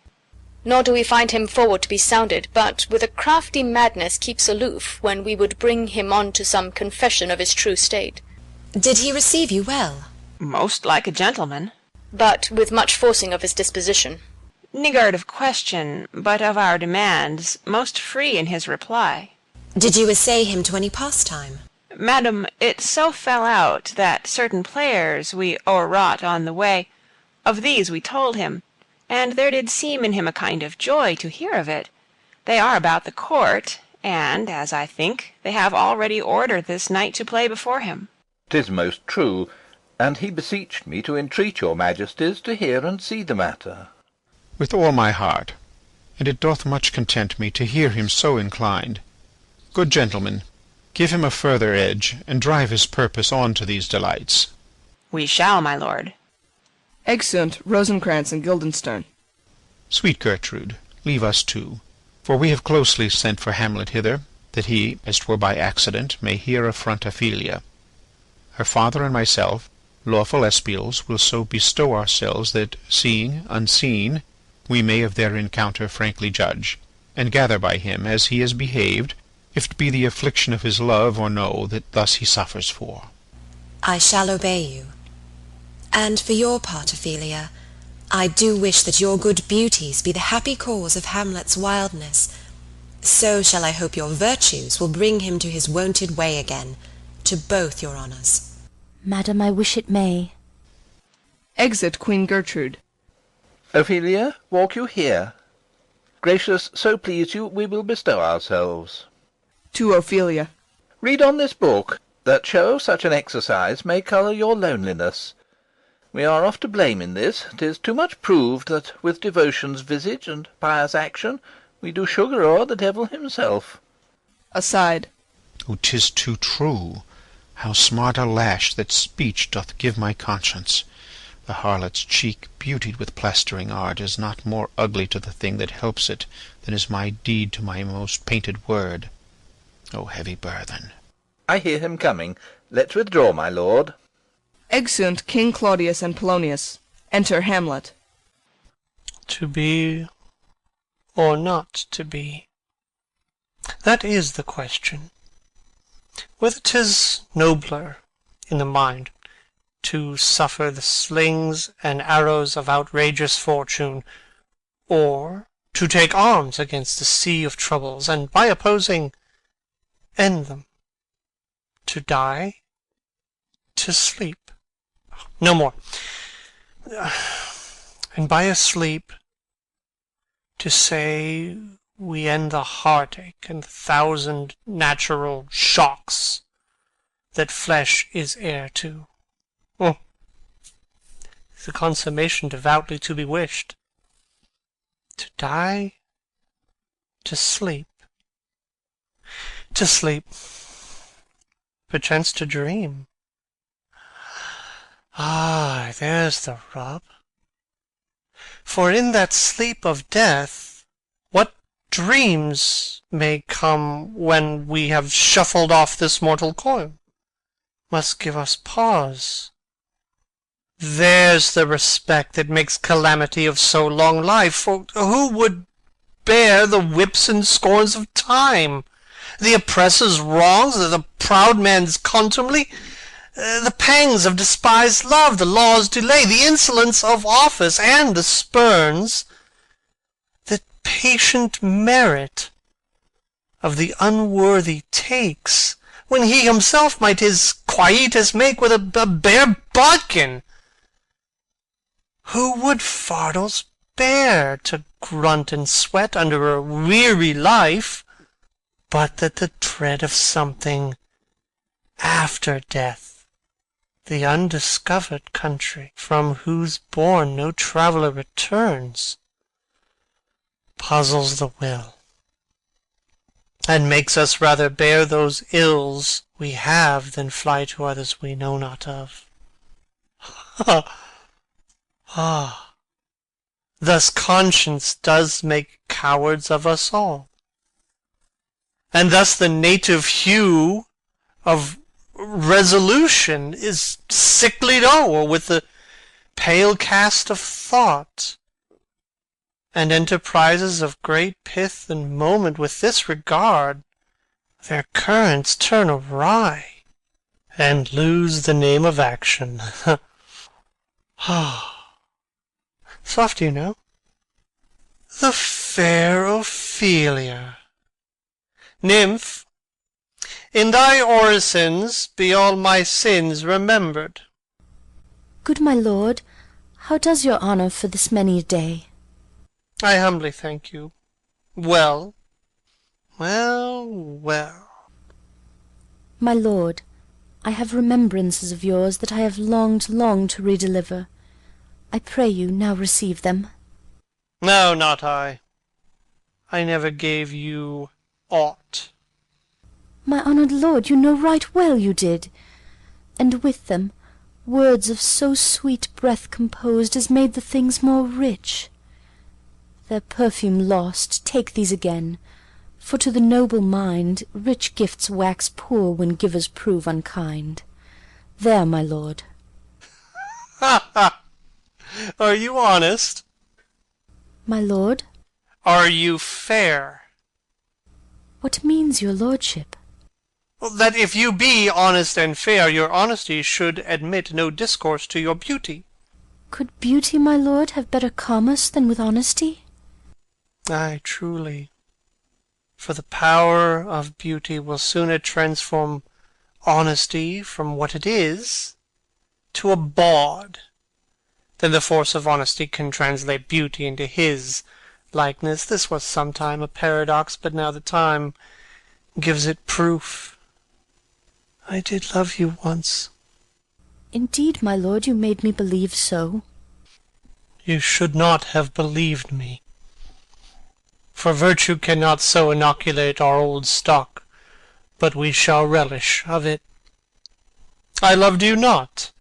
Nor do we find him forward to be sounded, but with a crafty madness keeps aloof when we would bring him on to some confession of his true state. Did he receive you well? Most like a gentleman. But with much forcing of his disposition. Niggard of question, but of our demands, most free in his reply. Did you essay him to any pastime? Madam, it so fell out that certain players we o'erwrought on the way, of these we told him, and there did seem in him a kind of joy to hear of it. They are about the court, and, as I think, they have already ordered this night to play before him. 'Tis most true, and he beseeched me to entreat your majesties to hear and see the matter. With all my heart, and it doth much content me to hear him so inclined. Good gentlemen, give him a further edge, and drive his purpose on to these delights. We shall, my lord. Exeunt Rosencrantz and Guildenstern. Sweet Gertrude, leave us too, for we have closely sent for Hamlet hither, that he, as 'twere by accident, may here affront Ophelia. Her father and myself, lawful espials, will so bestow ourselves that, seeing, unseen, we may of their encounter frankly judge, and gather by him as he has behaved, if it be the affliction of his love or no that thus he suffers for. I shall obey you. And for your part, Ophelia, I do wish that your good beauties be the happy cause of Hamlet's wildness. So shall I hope your virtues will bring him to his wonted way again, to both your honours. Madam, I wish it may. Exit Queen Gertrude. Ophelia, walk you here. Gracious, so please you, we will bestow ourselves. To Ophelia. Read on this book, that show such an exercise may colour your loneliness. We are oft to blame in this. 'Tis too much proved that with devotion's visage and pious action we do sugar o'er the devil himself. Aside. Oh, 'tis too true. How smart a lash that speech doth give my conscience! The harlot's cheek, beautied with plastering art, is not more ugly to the thing that helps it than is my deed to my most painted word. O heavy burthen! I hear him coming. Let's withdraw, my lord. Exeunt King Claudius and Polonius. Enter Hamlet. To be or not to be? That is the question. Whether 'tis nobler in the mind to suffer the slings and arrows of outrageous fortune, or to take arms against the sea of troubles, and by opposing end them, to die, to sleep, no more, and by a sleep to say we end the heartache and the thousand natural shocks that flesh is heir to. Oh, the consummation devoutly to be wished. To die, to sleep, perchance to dream. Ah, there's the rub. For in that sleep of death, what dreams may come when we have shuffled off this mortal coil, must give us pause. There's the respect that makes calamity of so long life, for who would bear the whips and scorns of time, the oppressor's wrongs, the proud man's contumely, the pangs of despised love, the law's delay, the insolence of office, and the spurns, that patient merit of the unworthy takes, when he himself might his quietus make with a bare bodkin? Who would fardels bear to grunt and sweat under a weary life, but that the dread of something after death, the undiscovered country, from whose bourne no traveller returns, puzzles the will, and makes us rather bear those ills we have than fly to others we know not of. Ah! Thus conscience does make cowards of us all, and thus the native hue of resolution is sicklied o'er with the pale cast of thought, and enterprises of great pith and moment with this regard their currents turn awry, and lose the name of action. Soft, you know. The fair Ophelia. Nymph, in thy orisons be all my sins remembered. Good my lord, how does your honour for this many a day? I humbly thank you. Well, well, well. My lord, I have remembrances of yours that I have longed long to redeliver. I pray you now receive them. No, not I. I never gave you aught. My honoured lord, you know right well you did, and with them words of so sweet breath composed as made the things more rich. Their perfume lost, take these again, for to the noble mind rich gifts wax poor when givers prove unkind. There, my lord. Ha ha! Are you honest? My lord? Are you fair? What means your lordship? That if you be honest and fair, your honesty should admit no discourse to your beauty. Could beauty, my lord, have better commerce than with honesty? Ay, truly. For the power of beauty will sooner transform honesty from what it is to a bawd than the force of honesty can translate beauty into his likeness. This was sometime a paradox, but now the time gives it proof. I did love you once. Indeed, my lord, you made me believe so. You should not have believed me, for virtue cannot so inoculate our old stock, but we shall relish of it. I loved you not.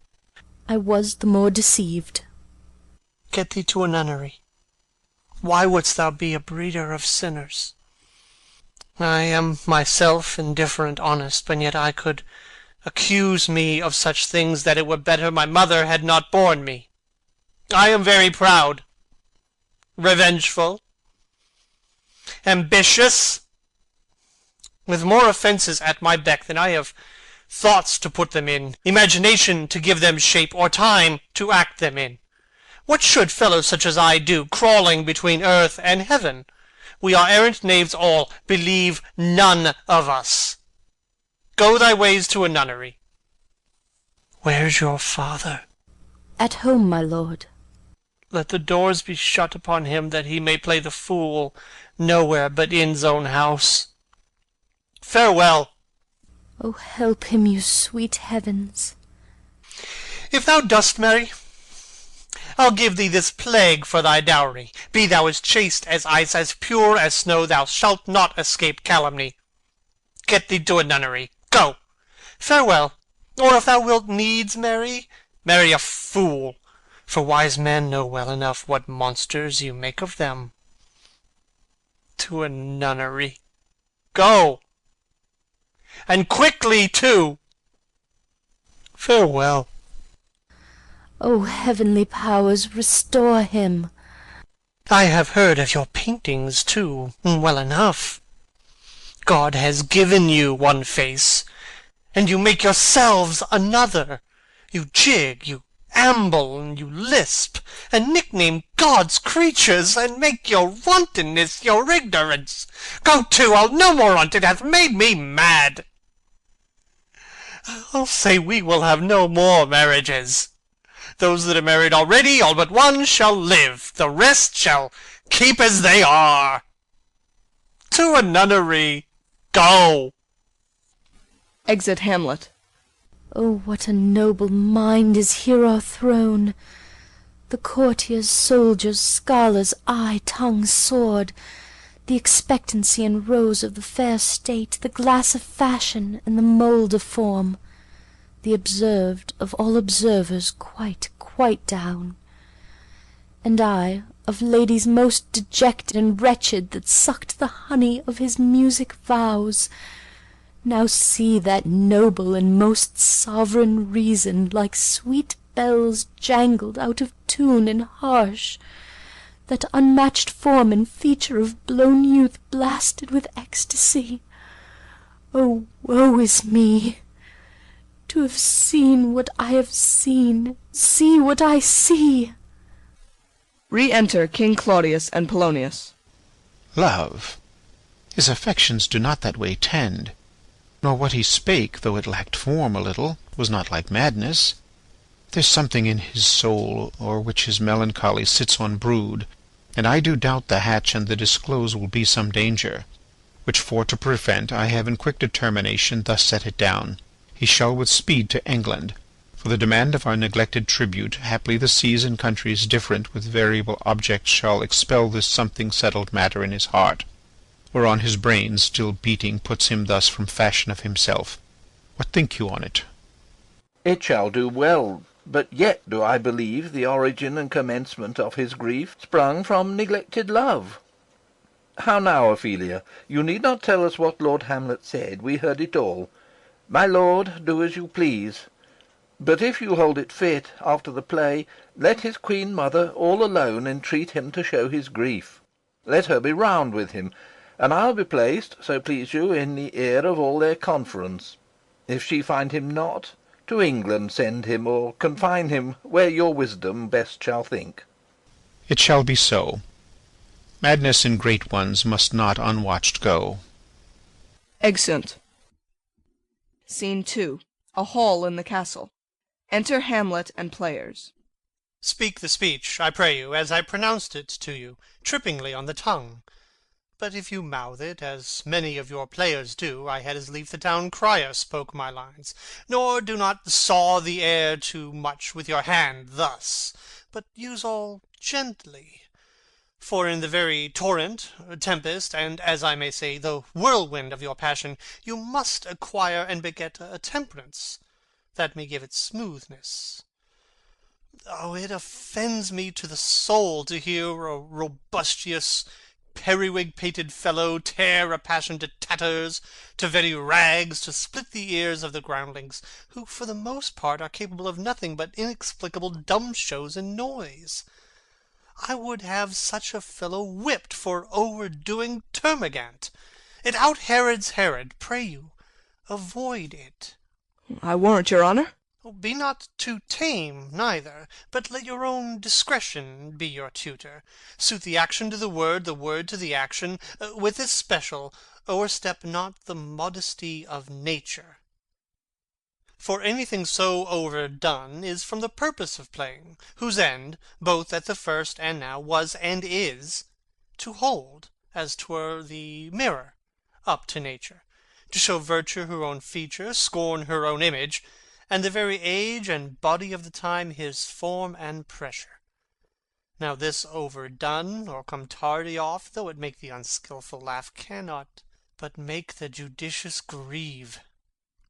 I was the more deceived. Get thee to a nunnery. Why wouldst thou be a breeder of sinners? I am myself indifferent honest, and yet I could accuse me of such things that it were better my mother had not borne me. I am very proud, revengeful, ambitious, with more offences at my beck than I have thoughts to put them in, imagination to give them shape, or time to act them in. What should fellows such as I do, crawling between earth and heaven? We are errant knaves all, believe none of us. Go thy ways to a nunnery. Where's your father? At home, my lord. Let the doors be shut upon him, that he may play the fool nowhere but in's own house. Farewell. Oh, help him, you sweet heavens. If thou dost marry, I'll give thee this plague for thy dowry. Be thou as chaste as ice, as pure as snow, thou shalt not escape calumny. Get thee to a nunnery. Go. Farewell. Or if thou wilt needs marry, marry a fool, for wise men know well enough what monsters you make of them. To a nunnery. Go. And quickly too. Farewell. O heavenly powers, restore him. I have heard of your paintings too, well enough. God has given you one face, and you make yourselves another. You jig, you amble, and you lisp, and nickname God's creatures, and make your wantonness your ignorance. Go to, I'll no more on't, it hath made me mad. I'll say we will have no more marriages. Those that are married already, all but one, shall live. The rest shall keep as they are. To a nunnery. Go. Exit Hamlet. Oh, what a noble mind is here o'erthrown! The courtiers, soldiers, scholars, eye, tongue, sword, the expectancy and rose of the fair state, the glass of fashion, and the mould of form, the observed of all observers quite down. And I, of ladies most dejected and wretched, that sucked the honey of his music vows, now see that noble and most sovereign reason, like sweet bells jangled out of tune and harsh, that unmatched form and feature of blown youth blasted with ecstasy. Oh, woe is me! To have seen what I have seen, see what I see. Re-enter King Claudius and Polonius. Love, his affections do not that way tend, nor what he spake, though it lacked form a little, was not like madness. There's something in his soul, o'er which his melancholy sits on brood, and I do doubt the hatch and the disclose will be some danger, which for to prevent I have in quick determination thus set it down. He shall with speed to England, for the demand of our neglected tribute, haply the seas and countries different with variable objects shall expel this something settled matter in his heart, whereon his brain still beating puts him thus from fashion of himself. What think you on it? It shall do well, but yet do I believe the origin and commencement of his grief sprung from neglected love. How now, Ophelia? You need not tell us what Lord Hamlet said. We heard it all. My lord, do as you please. But if you hold it fit, after the play, let his queen mother all alone entreat him to show his grief. Let her be round with him, and I'll be placed, so please you, in the ear of all their conference. If she find him not, to England send him, or confine him where your wisdom best shall think. It shall be so. Madness in great ones must not unwatched go. Exeunt. Scene 2. A hall in the castle. Enter Hamlet and players. Speak the speech, I pray you, as I pronounced it to you, trippingly on the tongue. But if you mouth it, as many of your players do, I had as lief the town crier spoke my lines. Nor do not saw the air too much with your hand thus, but use all gently. For in the very torrent, tempest, and, as I may say, the whirlwind of your passion, you must acquire and beget a temperance, that may give it smoothness. Oh, it offends me to the soul to hear a robustious, periwig-pated fellow tear a passion to tatters, to very rags, to split the ears of the groundlings, who for the most part are capable of nothing but inexplicable dumb shows and noise. I would have such a fellow whipped for overdoing termagant. It out Herods Herod. Pray you, avoid it. I warrant your honour. Be not too tame neither, but let your own discretion be your tutor. Suit the action to the word to the action, with especial, o'erstep not the modesty of nature. For anything so overdone is from the purpose of playing, whose end, both at the first and now, was and is, to hold, as 'twere the mirror, up to nature, to show virtue her own feature, scorn her own image, and the very age and body of the time his form and pressure. Now this overdone, or come tardy off, though it make the unskilful laugh, cannot but make the judicious grieve.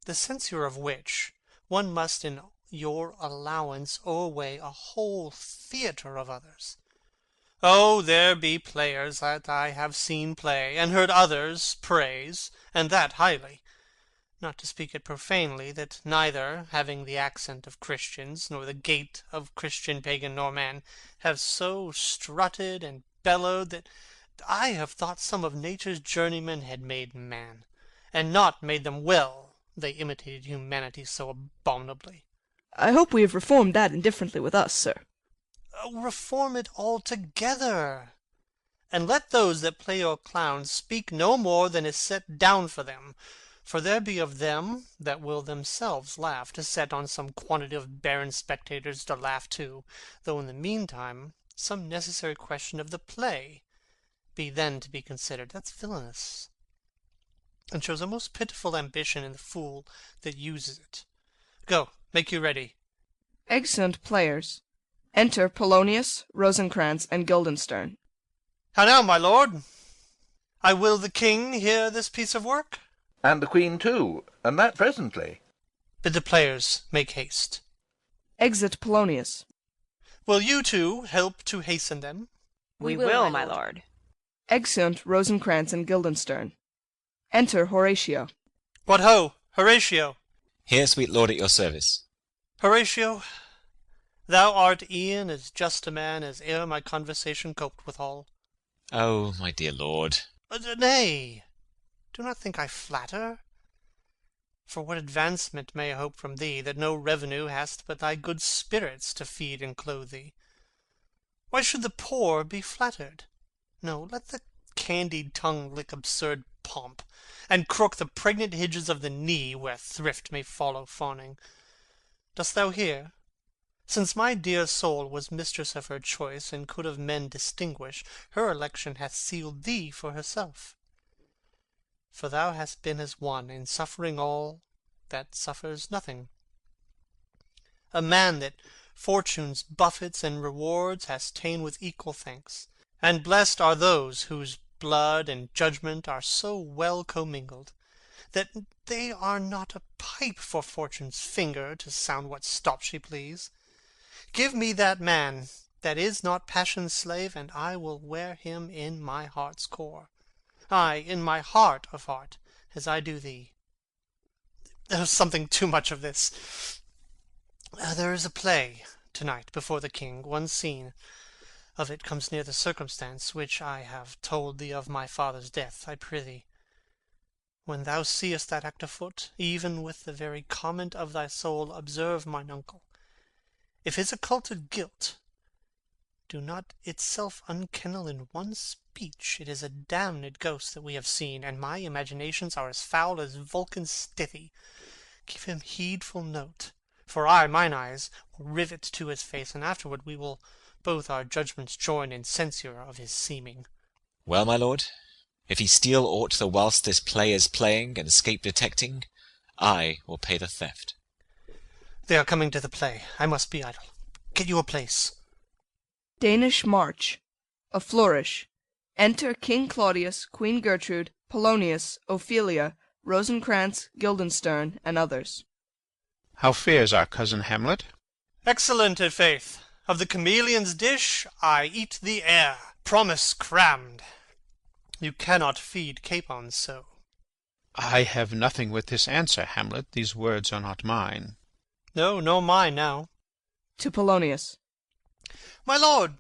The censure of which, one must in your allowance o'erweigh a whole theatre of others. Oh, there be players that I have seen play, and heard others praise, and that highly, not to speak it profanely, that neither, having the accent of Christians, nor the gait of Christian pagan nor man, have so strutted and bellowed that I have thought some of nature's journeymen had made man, and not made them well, they imitated humanity so abominably. I hope we have reformed that indifferently with us, sir. Reform it altogether, and let those that play your clowns speak no more than is set down for them, for there be of them that will themselves laugh, to set on some quantity of barren spectators to laugh too, though in the meantime some necessary question of the play be then to be considered. That's villainous, and shows a most pitiful ambition in the fool that uses it. Go, make you ready. Exeunt players. Enter Polonius, Rosencrantz, and Guildenstern. How now, my lord? I will the king hear this piece of work? And the queen too, and that presently. Bid the players make haste. Exit Polonius. Will you two help to hasten them? We will, my lord. Exeunt Rosencrantz and Guildenstern. Enter Horatio. What ho, Horatio! Here, sweet lord, at your service. Horatio, thou art e'en as just a man as e'er my conversation coped withal. Oh, my dear lord. Nay, do not think I flatter. For what advancement may I hope from thee, that no revenue hast but thy good spirits to feed and clothe thee? Why should the poor be flattered? No, let the candied tongue lick absurd pomp, and crook the pregnant hinges of the knee, where thrift may follow fawning. Dost thou hear? Since my dear soul was mistress of her choice, and could of men distinguish, her election hath sealed thee for herself. For thou hast been as one, in suffering all that suffers nothing. A man that fortune's buffets and rewards hast ta'en with equal thanks, and blessed are those whose blood and judgment are so well commingled, that they are not a pipe for fortune's finger to sound what stop she please. Give me that man that is not passion's slave, and I will wear him in my heart's core. Ay, in my heart of heart, as I do thee. There's something too much of this. There is a play to-night before the king. One scene of it comes near the circumstance which I have told thee of my father's death. I prithee, when thou seest that act afoot, even with the very comment of thy soul, observe mine uncle. If his occulted guilt do not itself unkennel in one speech, it is a damned ghost that we have seen, and my imaginations are as foul as Vulcan's stithy. Give him heedful note, for I, mine eyes, will rivet to his face, and afterward we will both our judgments join in censure of his seeming. Well, my lord, if he steal aught the whilst this play is playing, and escape detecting, I will pay the theft. They are coming to the play. I must be idle. Get you a place. Danish march. A flourish. Enter King Claudius, Queen Gertrude, Polonius, Ophelia, Rosencrantz, Guildenstern, and others. How fares our cousin Hamlet? Excellent, i' faith. Of the chameleon's dish I eat the air, promise crammed. You cannot feed capons so. I have nothing with this answer, Hamlet. These words are not mine. No, nor mine now. To Polonius. My lord,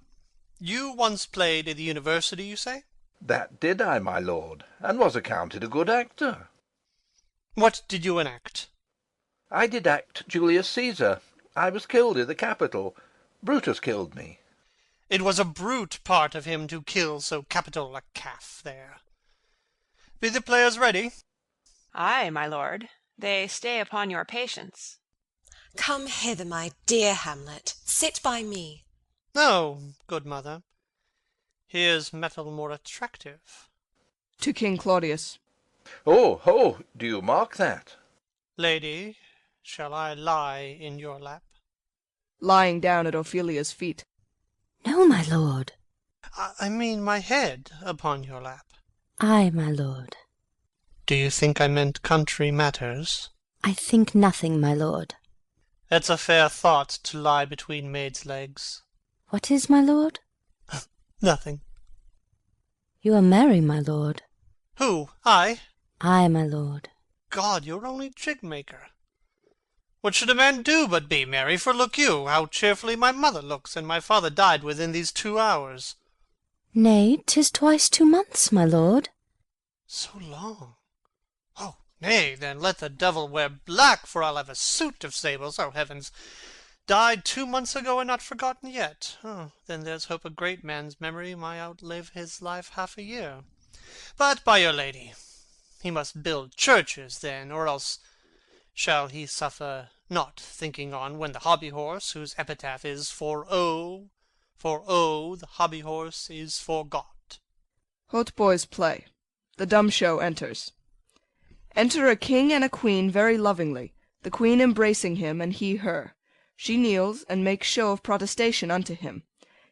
you once played at the university, you say? That did I, my lord, and was accounted a good actor. What did you enact? I did act Julius Caesar. I was killed i' the Capitol. Brutus killed me. It was a brute part of him to kill so capital a calf there. Be the players ready? Ay, my lord. They stay upon your patience. Come hither, my dear Hamlet. Sit by me. No, good mother. Here's metal more attractive. To King Claudius. Oh, ho, do you mark that? Lady, shall I lie in your lap? Lying down at Ophelia's feet. No, my lord. I mean my head upon your lap. Ay, my lord. Do you think I meant country matters? I think nothing, my lord. It's a fair thought to lie between maids' legs. What is, my lord? Nothing. You are merry, my lord. Who, I? Ay, my lord. God, you're only jig-maker. What should a man do but be merry? For look you, how cheerfully my mother looks, and my father died within these 2 hours. Nay, 'tis twice 2 months, my lord. So long? Oh, nay, then let the devil wear black, for I'll have a suit of sables. Oh, heavens! Died 2 months ago, and not forgotten yet. Oh, then there's hope a great man's memory may outlive his life half a year. But, by your lady, he must build churches then, or else shall he suffer not thinking on when the hobby-horse, whose epitaph is for the hobby-horse is forgot. Hautboys play. The dumb show enters. Enter a king and a queen very lovingly, the queen embracing him, and he her. She kneels, and makes show of protestation unto him.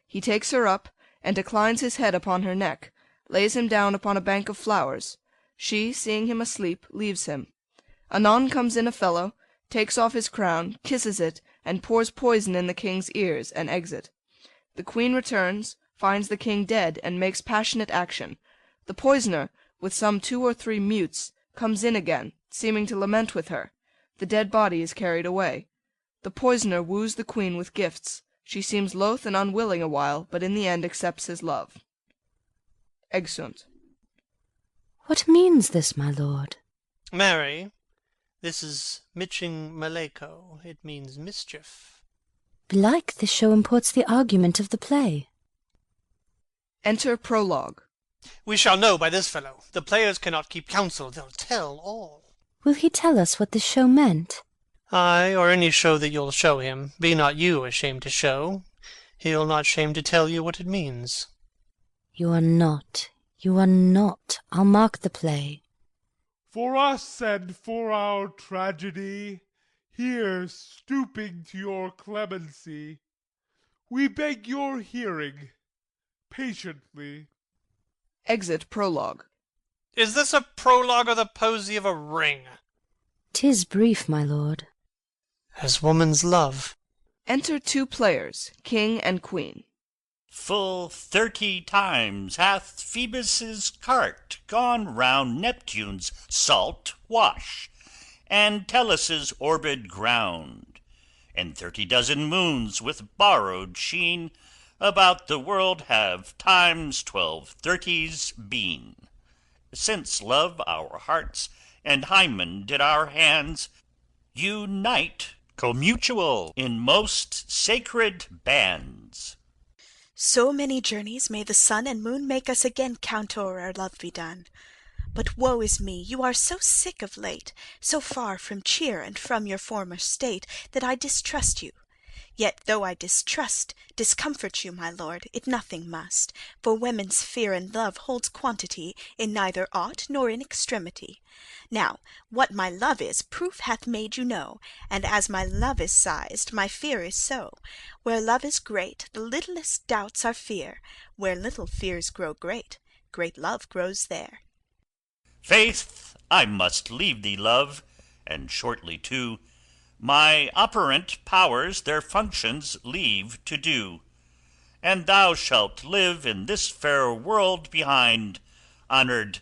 He takes her up, and declines his head upon her neck, lays him down upon a bank of flowers. She, seeing him asleep, leaves him. Anon comes in a fellow, takes off his crown, kisses it, and pours poison in the king's ears, and exit. The queen returns, finds the king dead and makes passionate action. The poisoner, with some 2 or 3 mutes, comes in again, seeming to lament with her. The dead body is carried away. The poisoner woos the queen with gifts. She seems loath and unwilling a while, but in the end accepts his love. Exeunt. What means this, my lord? Mary, this is Mitching Maleko. It means mischief. Belike this show imports the argument of the play. Enter Prologue. We shall know by this fellow. The players cannot keep counsel, they'll tell all. Will he tell us what this show meant? Ay, or any show that you'll show him. Be not you ashamed to show. He'll not shame to tell you what it means. You are not. You are not. I'll mark the play. For us and for our tragedy, here stooping to your clemency, we beg your hearing, patiently. Exit Prologue. Is this a prologue or the posy of a ring? 'Tis brief, my lord. As woman's love. Enter 2 players, king and queen. Full 30 times hath Phoebus' cart gone round Neptune's salt wash, and Tellus' orbed ground, and 30 dozen moons with borrowed sheen about the world have times 1230s been, since love our hearts and hymen did our hands unite commutual in most sacred bands. So many journeys may the sun and moon make us again count o'er our love be done. But woe is me, you are so sick of late, so far from cheer and from your former state, that I distrust you. Yet though I discomfort you, my lord, it nothing must, for women's fear and love holds quantity in neither aught nor in extremity. Now, what my love is, proof hath made you know, and as my love is sized, my fear is so. Where love is great, the littlest doubts are fear; where little fears grow great, great love grows there. Faith, I must leave thee, love, and shortly too. My operant powers their functions leave to do, and thou shalt live in this fair world behind, honoured,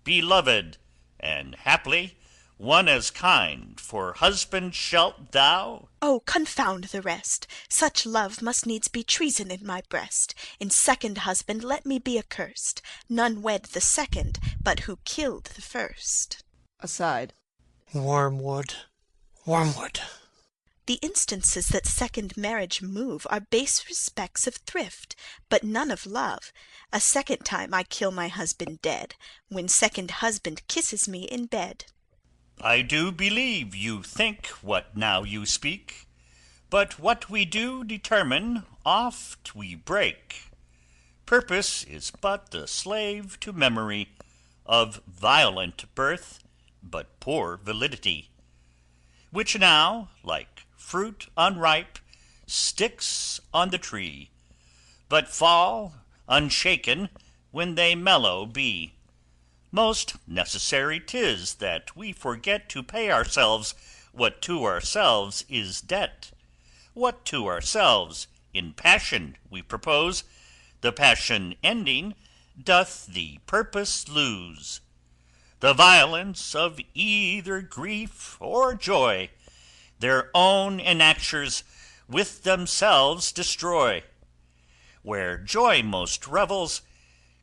beloved, and haply one as kind, for husband shalt thou. Oh, confound the rest! Such love must needs be treason in my breast. In second husband let me be accursed. None wed the second, but who killed the first. Aside. Wormwood. Wormwood. The instances that second marriage move are base respects of thrift, but none of love. A second time I kill my husband dead, when second husband kisses me in bed. I do believe you think what now you speak, but what we do determine oft we break. Purpose is but the slave to memory, of violent birth, but poor validity, which now, like fruit unripe, sticks on the tree, but fall unshaken when they mellow be. Most necessary 'tis that we forget to pay ourselves what to ourselves is debt. What to ourselves in passion we propose, the passion ending doth the purpose lose. The violence of either grief or joy their own enactures with themselves destroy. Where joy most revels,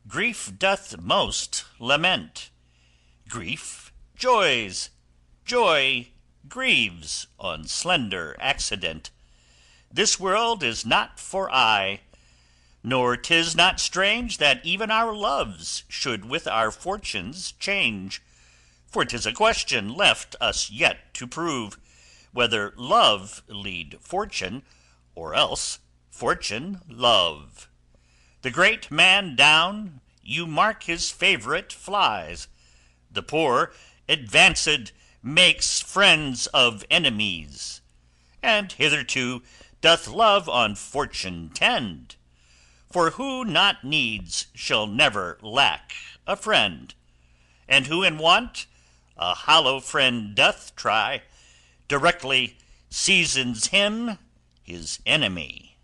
grief doth most lament. Grief joys, joy grieves on slender accident. This world is not for aye, nor 'tis not strange that even our loves should with our fortunes change. For 'tis a question left us yet to prove, whether love lead fortune, or else fortune love. The great man down, you mark his favourite flies. The poor, advanced, makes friends of enemies. And hitherto doth love on fortune tend. For who not needs shall never lack a friend, and who in want a hollow friend doth try, directly seasons him his enemy.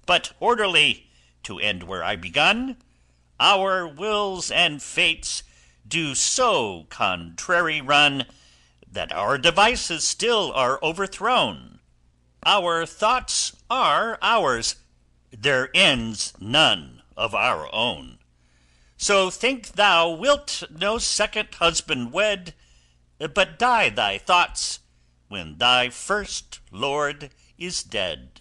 But orderly to end where I begun, our wills and fates do so contrary run, that our devices still are overthrown. Our thoughts are ours, their ends none of our own. So think thou wilt no second husband wed, but die thy thoughts when thy first lord is dead.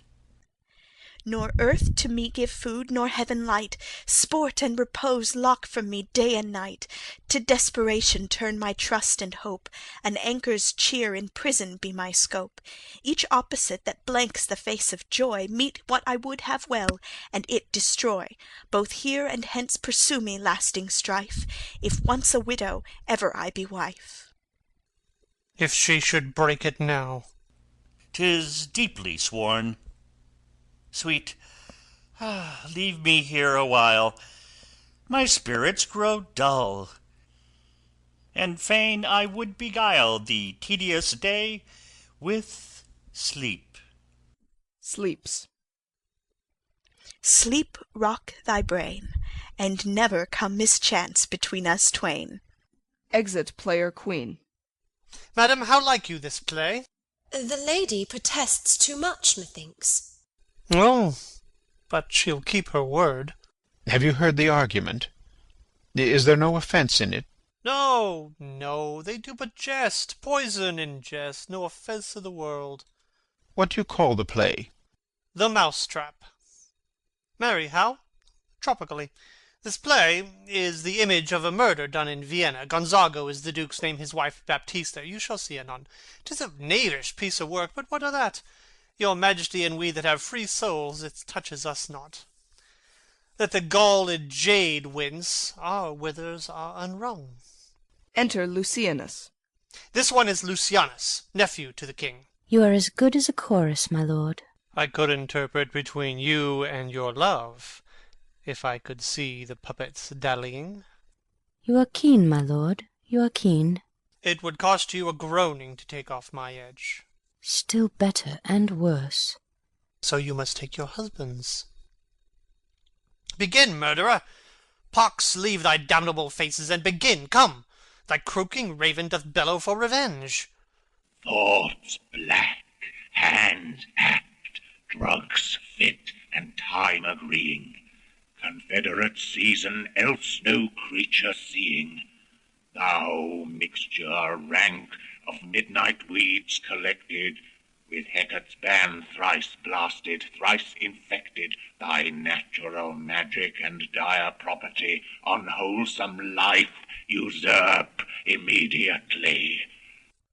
Nor earth to me give food, nor heaven light, sport and repose lock from me day and night. To desperation turn my trust and hope, an anchor's cheer in prison be my scope. Each opposite that blanks the face of joy, meet what I would have well, and it destroy. Both here and hence pursue me lasting strife, if once a widow, ever I be wife. If she should break it now. 'Tis deeply sworn. Sweet, leave me here a while. My spirits grow dull, and fain I would beguile the tedious day with sleep. Sleeps. Sleep rock thy brain, and never come mischance between us twain. Exit player queen. Madam, how like you this play? The lady protests too much, methinks. Oh, but she'll keep her word. Have you heard the argument? Is there no offence in it? No, no, they do but jest, poison in jest, no offence of the world. What do you call the play? The Mousetrap. Marry, how? Tropically. This play is the image of a murder done in Vienna. Gonzago is the Duke's name, his wife Baptista. You shall see anon. 'Tis a knavish piece of work, but what of that? Your Majesty and we that have free souls, it touches us not. Let the galled jade wince, our withers are unwrung. Enter Lucianus. This one is Lucianus, nephew to the king. You are as good as a chorus, my lord. I could interpret between you and your love, if I could see the puppets dallying. You are keen, my lord, you are keen. It would cost you a groaning to take off my edge. Still better and worse. So you must take your husband's. Begin, murderer! Pox leave thy damnable faces, and begin, come! Thy croaking raven doth bellow for revenge. Thoughts black, hands apt, drugs fit, and time agreeing, confederate season else no creature seeing, thou mixture rank of midnight weeds collected, with Hecate's ban thrice blasted, thrice infected, thy natural magic and dire property, unwholesome life, usurp immediately.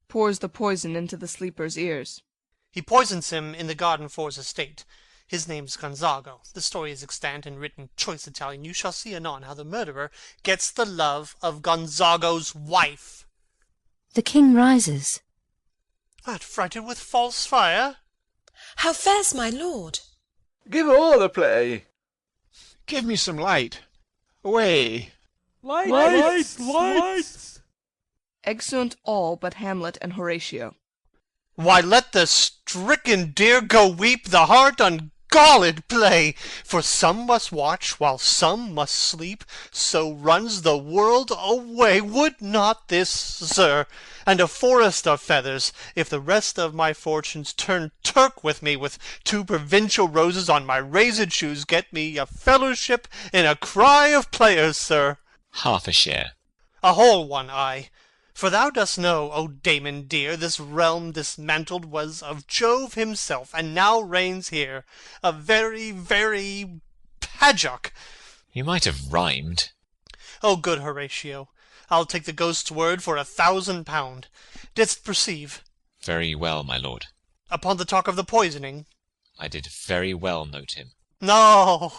Pours the poison into the sleeper's ears. He poisons him in the garden for his estate. His name's Gonzago. The story is extant and written choice Italian. You shall see anon how the murderer gets the love of Gonzago's wife. The king rises. Art frighted with false fire? How fares my lord? Give all the play. Give me some light. Away. Lights! Exeunt all but Hamlet and Horatio. Why, let the stricken deer go weep, the heart ungalled play. For some must watch, while some must sleep, so runs the world away. Would not this, sir, and a forest of feathers, if the rest of my fortunes turn Turk with me, with 2 provincial roses on my razed shoes, get me a fellowship in a cry of players, sir? Half a share. A whole one, I. For thou dost know, O Damon dear, this realm dismantled was of Jove himself, and now reigns here a very, very Pajock. You might have rhymed. O good Horatio, I'll take the ghost's word for £1,000. Didst perceive? Very well, my lord. Upon the talk of the poisoning? I did very well note him. No,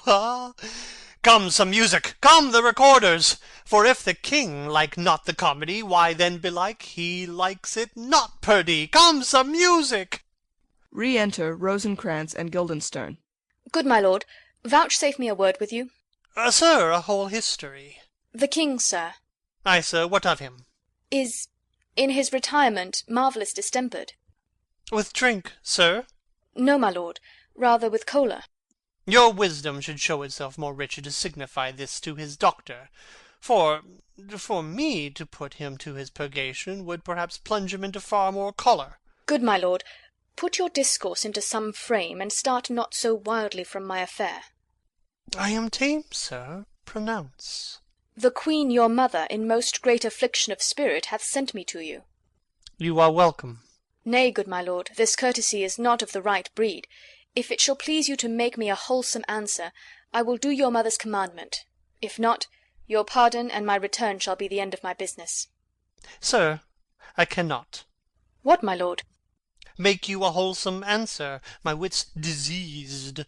Come, some music! Come, the recorders! For if the king like not the comedy, why then belike he likes it not, perdie. Come, some music! Re-enter Rosencrantz and Guildenstern. Good my lord, vouchsafe me a word with you. Sir, a whole history. The king, sir, Ay, sir, what of him? is, in his retirement, marvellous distempered. With drink, sir? No, my lord, rather with choler. Your wisdom should show itself more richer to signify this to his doctor. For me to put him to his purgation would perhaps plunge him into far more choler. Good my lord, put your discourse into some frame, and start not so wildly from my affair. I am tame, sir. Pronounce. The queen your mother, in most great affliction of spirit, hath sent me to you. You are welcome. Nay, good my lord, this courtesy is not of the right breed. If it shall please you to make me a wholesome answer, I will do your mother's commandment. If not, your pardon and my return shall be the end of my business. Sir, I cannot. What, my lord? Make you a wholesome answer, my wit's diseased.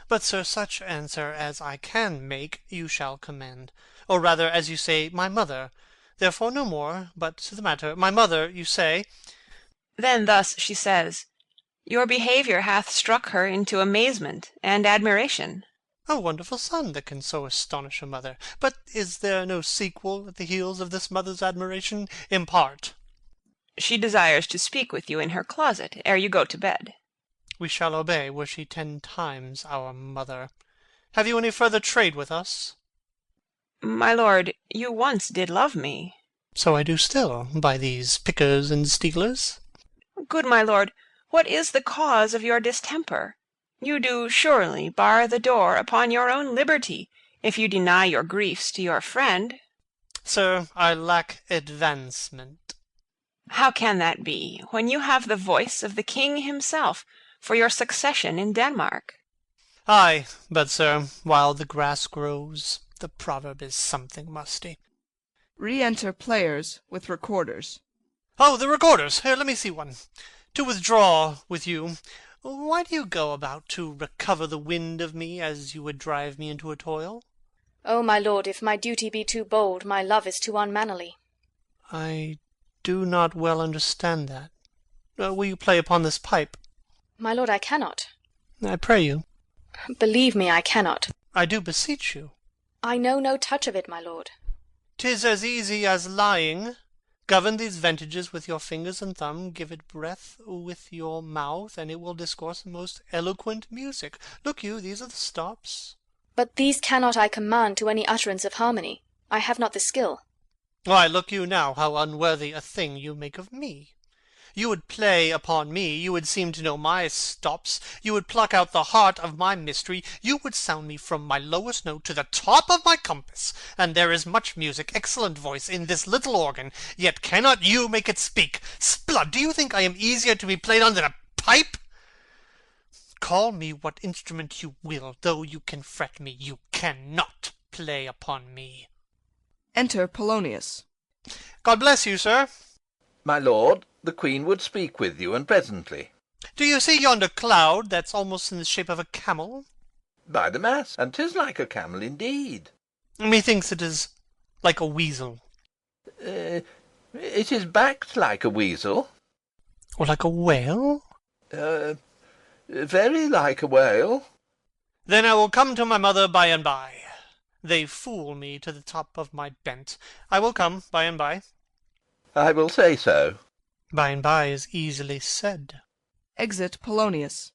But, sir, such answer as I can make, you shall command. Or rather, as you say, my mother. Therefore no more, but to the matter. My mother, you say. Then thus she says, your behaviour hath struck her into amazement and admiration. A wonderful son that can so astonish a mother. But is there no sequel at the heels of this mother's admiration? Impart. She desires to speak with you in her closet ere you go to bed. We shall obey, were she 10 times our mother. Have you any further trade with us? My lord, you once did love me. So I do still, by these pickers and stealers. Good my lord, what is the cause of your distemper? You do surely bar the door upon your own liberty, if you deny your griefs to your friend. Sir, I lack advancement. How can that be, when you have the voice of the king himself for your succession in Denmark? Ay, but, sir, while the grass grows, the proverb is something musty. Re-enter players with recorders. Oh, the recorders! Here, let me see one. To withdraw with you, why do you go about to recover the wind of me, as you would drive me into a toil? Oh, my lord, if my duty be too bold, my love is too unmannerly. I do not well understand that. Will you play upon this pipe? My lord, I cannot. I pray you. Believe me, I cannot. I do beseech you. I know no touch of it, my lord. 'Tis as easy as lying. Govern these ventages with your fingers and thumb, give it breath with your mouth, and it will discourse most eloquent music. Look you, these are the stops. But these cannot I command to any utterance of harmony. I have not the skill. Why, look you now, how unworthy a thing you make of me. You would play upon me, you would seem to know my stops, you would pluck out the heart of my mystery, you would sound me from my lowest note to the top of my compass, and there is much music, excellent voice, in this little organ, yet cannot you make it speak. Splud, do you think I am easier to be played on than a pipe? Call me what instrument you will, though you can fret me, you cannot play upon me. Enter Polonius. God bless you, sir. My lord, the queen would speak with you, and presently. Do you see yonder cloud that's almost in the shape of a camel? By the mass, and 'tis like a camel indeed. Methinks it is like a weasel. It is backed like a weasel. Or like a whale? Very like a whale. Then I will come to my mother by and by. They fool me to the top of my bent. I will come by and by. I will say so. By and by is easily said. Exit Polonius.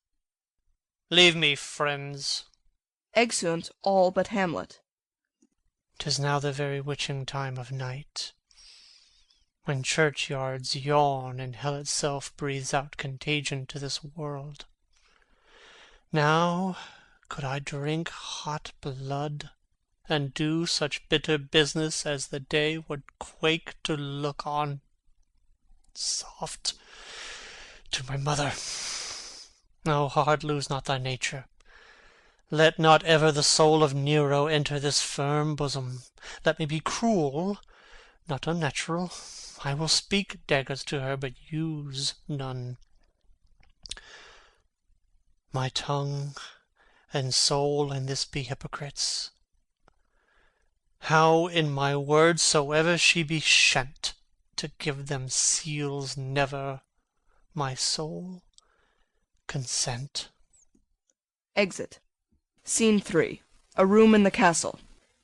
Leave me, friends. Exeunt all but Hamlet. 'Tis now the very witching time of night, when churchyards yawn and hell itself breathes out contagion to this world. Now could I drink hot blood, and do such bitter business as the day would quake to look on. Soft to my mother. O heart, lose not thy nature. Let not ever the soul of Nero enter this firm bosom. Let me be cruel, not unnatural. I will speak daggers to her, but use none. My tongue and soul in this be hypocrites. How in my words soever she be shent, to give them seals never, my soul, consent. Exit. Scene 3. A room in the castle.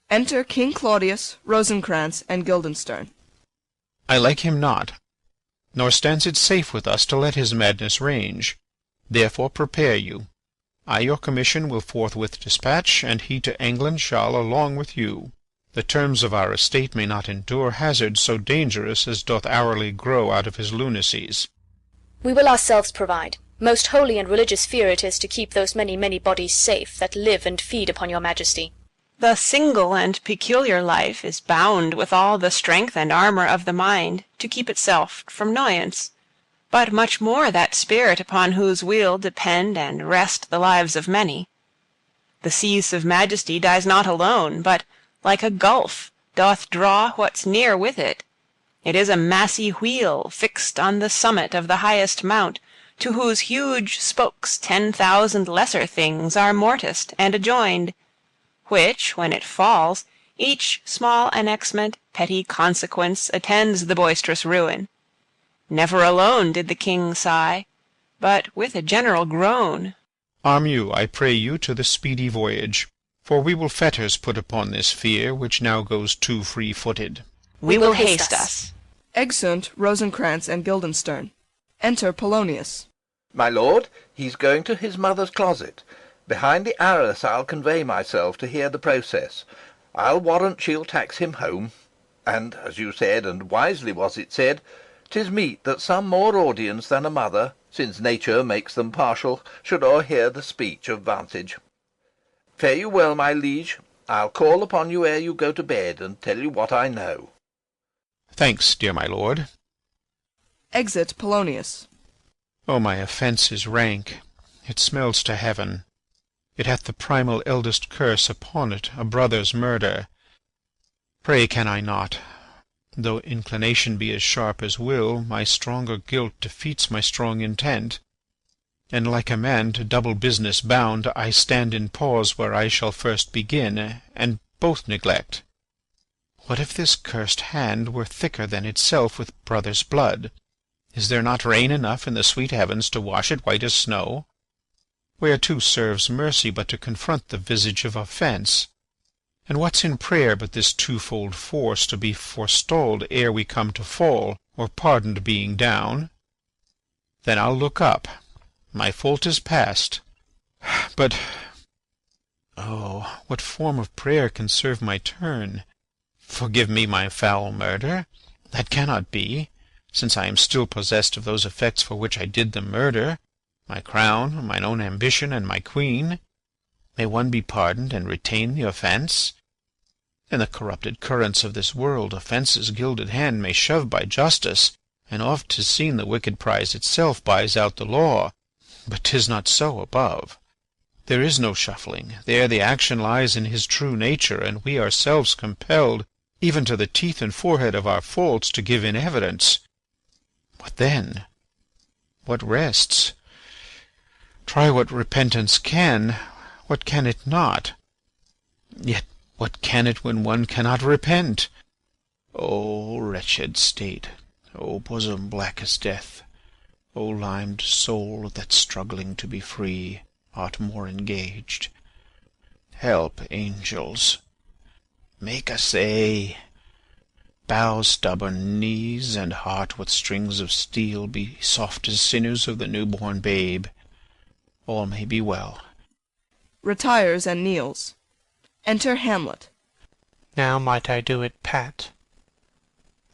Enter King Claudius, Rosencrantz, and Guildenstern. I like him not, nor stands it safe with us to let his madness range. Therefore prepare you. I your commission will forthwith dispatch, and he to England shall along with you. The terms of our estate may not endure hazard so dangerous as doth hourly grow out of his lunacies. We will ourselves provide. Most holy and religious fear it is to keep those many, many bodies safe that live and feed upon your majesty. The single and peculiar life is bound with all the strength and armour of the mind to keep itself from noyance, but much more that spirit upon whose weal depend and rest the lives of many. The cease of majesty dies not alone, but, like a gulf, doth draw what's near with it. It is a massy wheel fixed on the summit of the highest mount, to whose huge spokes 10,000 lesser things are morticed and adjoined, which, when it falls, each small annexment, petty consequence, attends the boisterous ruin. Never alone did the king sigh, but with a general groan. Arm you, I pray you, to the speedy voyage, for we will fetters put upon this fear, which now goes too free-footed. We will haste us. Exeunt Rosencrantz and Guildenstern. Enter Polonius. My lord, he's going to his mother's closet. Behind the arras I'll convey myself to hear the process. I'll warrant she'll tax him home. And, as you said, and wisely was it said, 'tis meet that some more audience than a mother, since nature makes them partial, should o'erhear the speech of vantage. Fare you well, my liege. I'll call upon you ere you go to bed, and tell you what I know. Thanks, dear my lord. Exit Polonius. O, my offence is rank. It smells to heaven. It hath the primal eldest curse upon it, a brother's murder. Pray can I not, though inclination be as sharp as will, my stronger guilt defeats my strong intent, and like a man to double business bound, I stand in pause where I shall first begin, and both neglect. What if this cursed hand were thicker than itself with brother's blood? Is there not rain enough in the sweet heavens to wash it white as snow? Whereto serves mercy but to confront the visage of offence? And what's in prayer but this twofold force to be forestalled ere we come to fall, or pardoned being down? Then I'll look up. My fault is past. But, oh, what form of prayer can serve my turn? Forgive me my foul murder. That cannot be, since I am still possessed of those effects for which I did the murder, my crown, mine own ambition, and my queen. May one be pardoned and retain the offence? In the corrupted currents of this world, offence's gilded hand may shove by justice, and oft 'tis seen the wicked prize itself buys out the law. But 'tis not so above. There is no shuffling. There the action lies in his true nature, and we ourselves compelled, even to the teeth and forehead of our faults, to give in evidence. What then? What rests? Try what repentance can, what can it not? Yet what can it when one cannot repent? O wretched state! O bosom black as death! O limed soul, that struggling to be free art more engaged! Help, angels! Make essay! Bow stubborn knees, and heart with strings of steel be soft as sinews of the new-born babe. All may be well. Retires and kneels. Enter Hamlet. Now might I do it pat.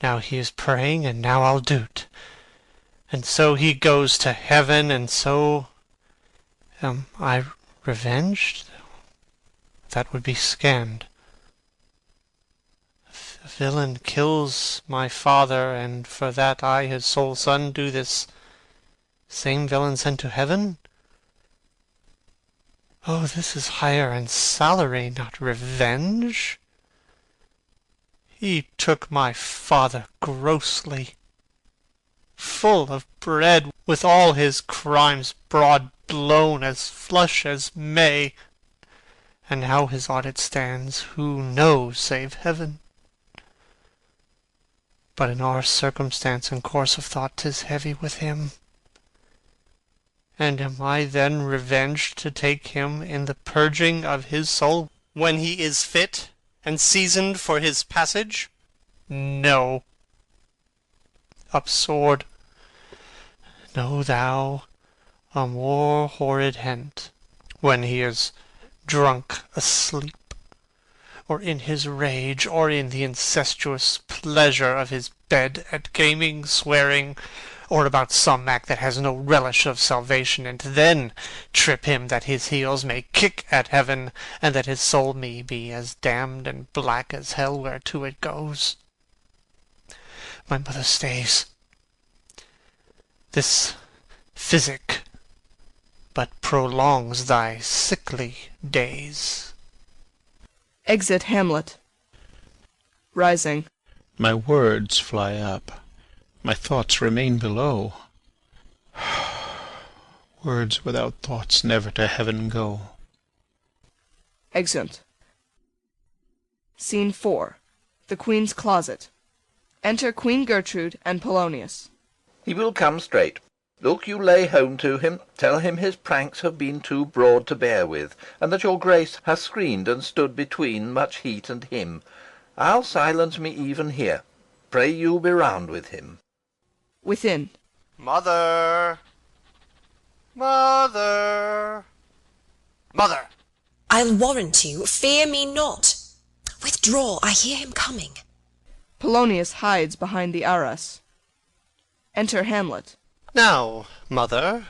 Now he is praying, and now I'll do't. And so he goes to heaven, and so am I revenged? That would be scanned. The villain kills my father, and for that I, his sole son, do this same villain sent to heaven? Oh, this is hire and salary, not revenge. He took my father grossly, full of bread, with all his crimes broad blown as flush as May. And how his audit stands, who knows save heaven? But in our circumstance and course of thought 'tis heavy with him. And am I then revenged to take him in the purging of his soul, when he is fit and seasoned for his passage? No. Up sword. Know thou a more horrid hent. when he is drunk asleep, or in his rage, or in the incestuous pleasure of his bed, at gaming, swearing, or about some act that has no relish of salvation, and then trip him that his heels may kick at heaven, and that his soul may be as damned and black as hell whereto it goes. My mother stays. This physic but prolongs thy sickly days. Exit Hamlet. Rising. My words fly up. My thoughts remain below. Words without thoughts never to heaven go. Exeunt. Scene 4. The Queen's closet. Enter Queen Gertrude and Polonius. He will come straight. Look you lay home to him, tell him his pranks have been too broad to bear with, and that your grace has screened and stood between much heat and him. I'll silence me even here. Pray you be round with him. Within. Mother! Mother! Mother! I'll warrant you, fear me not. Withdraw, I hear him coming. Polonius hides behind the arras. Enter Hamlet. Now, mother,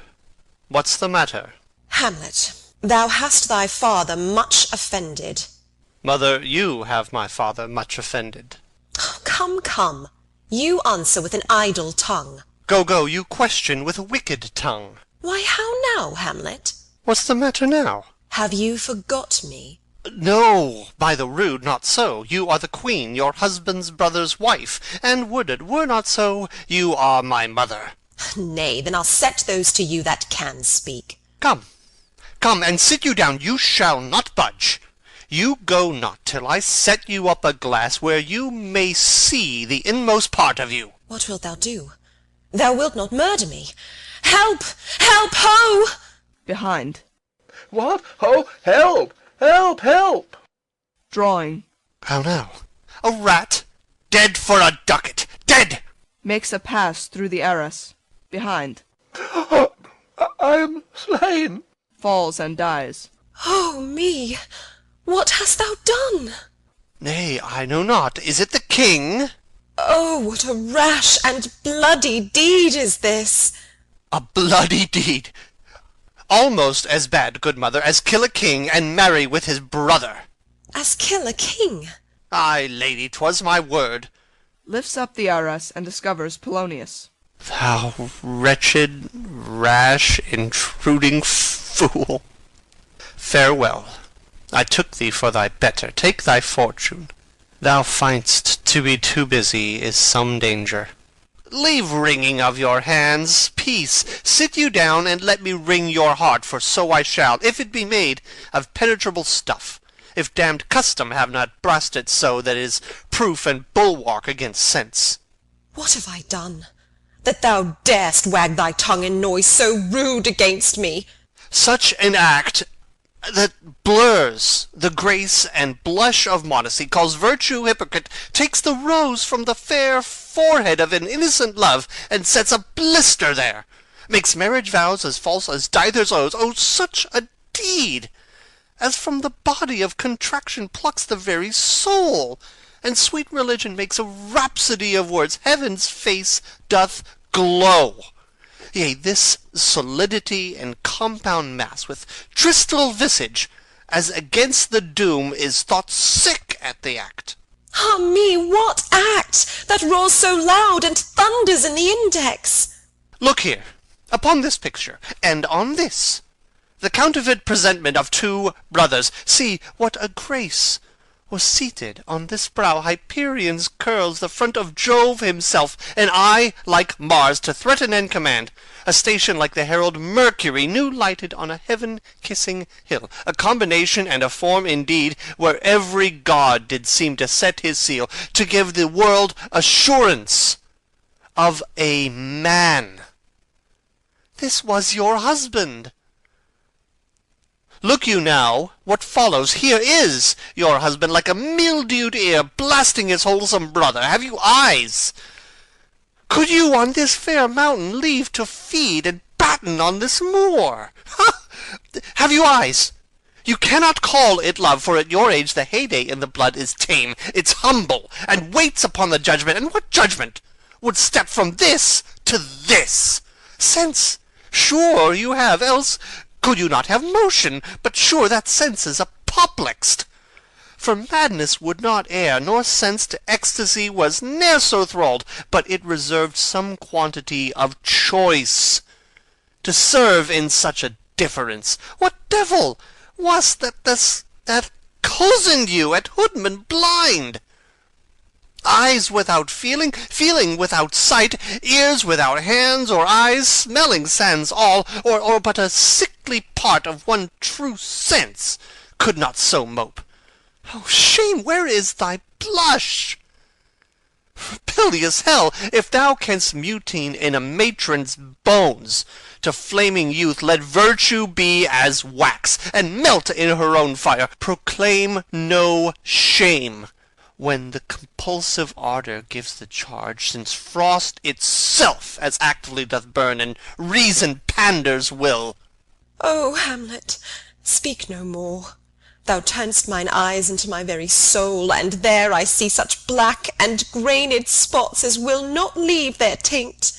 what's the matter? Hamlet, thou hast thy father much offended. Mother, you have my father much offended. Come, come, you answer with an idle tongue. Go, go, you question with a wicked tongue. Why, how now, Hamlet? What's the matter now? Have you forgot me? No, by the rood, not so. You are the queen, your husband's brother's wife, and would it were not so, you are my mother. Nay, then I'll set those to you that can speak. Come, come, and sit you down, you shall not budge. You go not till I set you up a glass where you may see the inmost part of you. What wilt thou do? Thou wilt not murder me. Help! Help, ho! Behind. What? Ho! Help! Help! Help! Drawing. How now? A rat? Dead for a ducat! Dead! Makes a pass through the arras. Behind. I am slain. Falls and dies. Oh me! What hast thou done? Nay, I know not. Is it the king? Oh, what a rash and bloody deed is this! A bloody deed! Almost as bad, good mother, as kill a king and marry with his brother. As kill a king? Ay, lady, 'twas my word. Lifts up the arras and discovers Polonius. Thou wretched, rash, intruding fool! Farewell. I took thee for thy better. Take thy fortune. Thou find'st to be too busy is some danger. Leave wringing of your hands. Peace. Sit you down, and let me wring your heart, for so I shall, if it be made of penetrable stuff, if damned custom have not brusted it so that it is proof and bulwark against sense. What have I done, that thou darest wag thy tongue in noise so rude against me? Such an act that blurs the grace and blush of modesty, calls virtue hypocrite, takes the rose from the fair forehead of an innocent love, and sets a blister there, makes marriage vows as false as divers oaths. Oh, such a deed as from the body of contraction plucks the very soul, and sweet religion makes a rhapsody of words. Heaven's face doth glow. Yea, this solidity and compound mass, with tristal visage, as against the doom, is thought sick at the act. Ah me, what act, that roars so loud and thunders in the index? Look here, upon this picture, and on this, the counterfeit presentment of two brothers. See what a grace was seated on this brow. Hyperion's curls, the front of Jove himself, an eye like Mars to threaten and command, a station like the herald Mercury new lighted on a heaven-kissing hill, a combination and a form indeed, where every god did seem to set his seal, to give the world assurance of a man. This was your husband. Look you now, what follows. Here is your husband, like a mildewed ear, blasting his wholesome brother. Have you eyes? Could you on this fair mountain leave to feed and batten on this moor? Ha! Have you eyes? You cannot call it love, for at your age the heyday in the blood is tame. It's humble, and waits upon the judgment. And what judgment would step from this to this? Sense, sure you have, else could you not have motion. But sure that sense is apoplexed. For madness would not err, nor sense to ecstasy was ne'er so thralled, but it reserved some quantity of choice to serve in such a difference. What devil was that cozened you at Hoodman blind? Eyes without feeling, feeling without sight, ears without hands or eyes, smelling sans all, or but a sickly part of one true sense, could not so mope. Oh, shame, where is thy blush? Bilious hell, if thou canst mutine in a matron's bones to flaming youth, let virtue be as wax, and melt in her own fire. Proclaim no shame when the compulsive ardour gives the charge, since frost itself as actively doth burn, and reason panders will. O Hamlet, speak no more. Thou turn'st mine eyes into my very soul, and there I see such black and grained spots as will not leave their taint.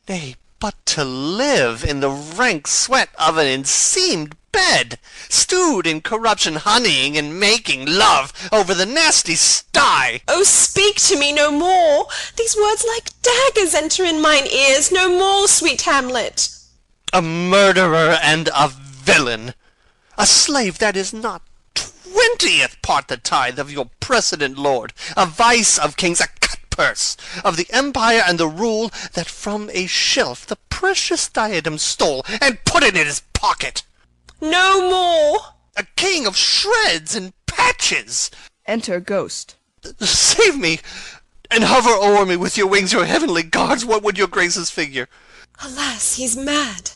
Nay, but to live in the rank sweat of an enseamed bed, stewed in corruption, honeying and making love over the nasty sty. Oh, speak to me no more. These words like daggers enter in mine ears. No more, sweet Hamlet. A murderer and a villain, a slave that is not 20th part the tithe of your precedent lord, a vice of kings, a cut-purse of the empire and the rule, that from a shelf the precious diadem stole and put it in his pocket. No more. A king of shreds and patches. Enter Ghost. Save me, and hover o'er me with your wings, your heavenly guards. What would your graces figure? Alas, he's mad.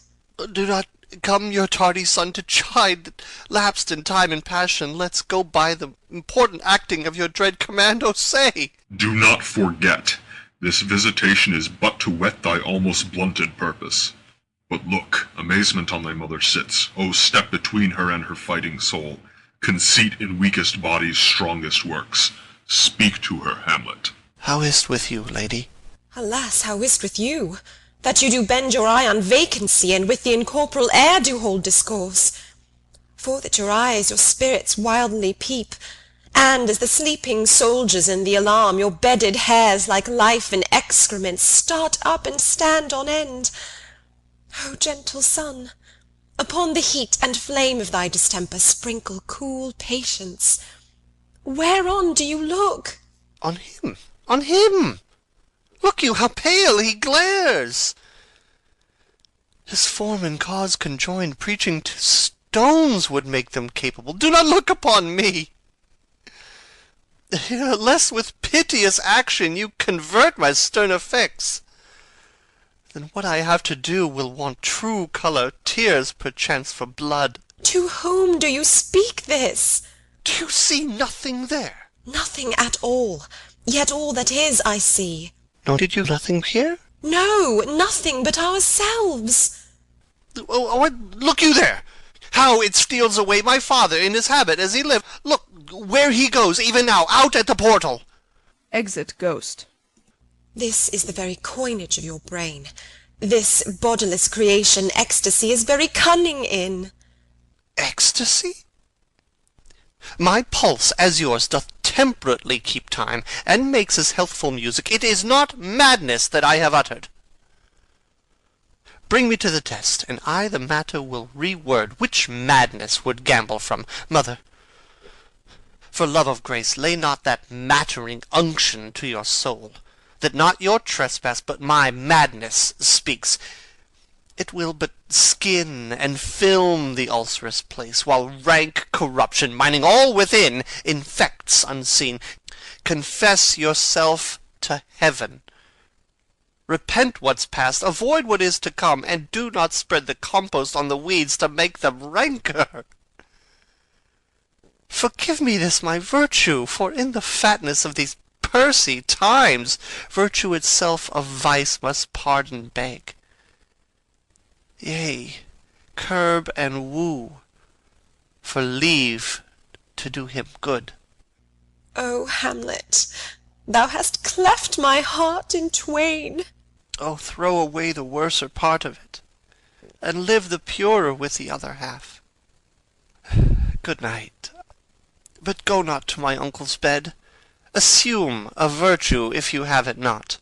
Do not come your tardy son to chide, lapsed in time and passion. Let's go by the important acting of your dread command. O say! Do not forget, this visitation is but to whet thy almost blunted purpose. But look, amazement on thy mother sits. O step between her and her fighting soul. Conceit in weakest bodies strongest works. Speak to her, Hamlet. How is't with you, lady? Alas, how is't with you? That you do bend your eye on vacancy, and with the incorporeal air do hold discourse. For that your eyes your spirits wildly peep, and, as the sleeping soldiers in the alarm, your bedded hairs, like life and excrement, start up and stand on end. O gentle sun, upon the heat and flame of thy distemper sprinkle cool patience. Whereon do you look? On him, on him! Look you, how pale he glares! His form and cause conjoined, preaching to stones would make them capable. Do not look upon me! Lest with piteous action you convert my stern effects, then what I have to do will want true colour, tears perchance for blood. To whom do you speak this? Do you see nothing there? Nothing at all, yet all that is I see. Nor did you nothing hear? No, nothing but ourselves. Look you there! How it steals away my father in his habit as he lived. Look where he goes, even now, out at the portal. Exit Ghost. This is the very coinage of your brain. This bodiless creation ecstasy is very cunning in. Ecstasy? My pulse, as yours, doth temperately keep time, and makes as healthful music. It is not madness that I have uttered. Bring me to the test, and I the matter will reword. Which madness would gamble from? Mother, for love of grace, lay not that mattering unction to your soul, that not your trespass, but my madness speaks. It will but skin and film the ulcerous place, while rank corruption, mining all within, infects unseen. Confess yourself to heaven. Repent what's past, avoid what is to come, and do not spread the compost on the weeds to make them ranker. Forgive me this my virtue, for in the fatness of these pursy times, virtue itself of vice must pardon beg. Yea, curb and woo, for leave to do him good. O Hamlet, thou hast cleft my heart in twain. Oh, throw away the worser part of it, and live the purer with the other half. Good night. But go not to my uncle's bed. Assume a virtue, if you have it not.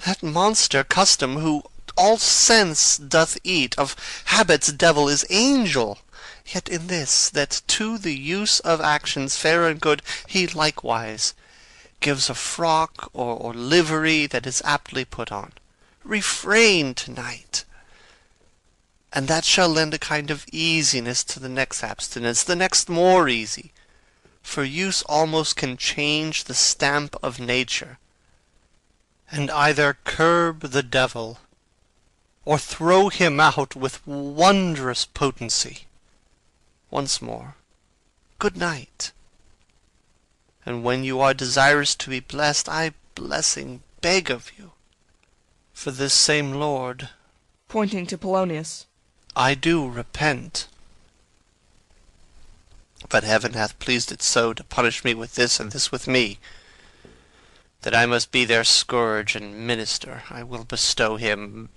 That monster custom, who all sense doth eat, of habit's devil is angel. Yet in this, that to the use of actions fair and good he likewise gives a frock or livery that is aptly put on. Refrain to-night, and that shall lend a kind of easiness to the next abstinence, the next more easy. For use almost can change the stamp of nature, and either curb the devil, or throw him out with wondrous potency. Once more, good night. And when you are desirous to be blessed, I blessing beg of you. For this same Lord, pointing to Polonius, I do repent. But heaven hath pleased it so to punish me with this, and this with me, that I must be their scourge and minister. I will bestow him,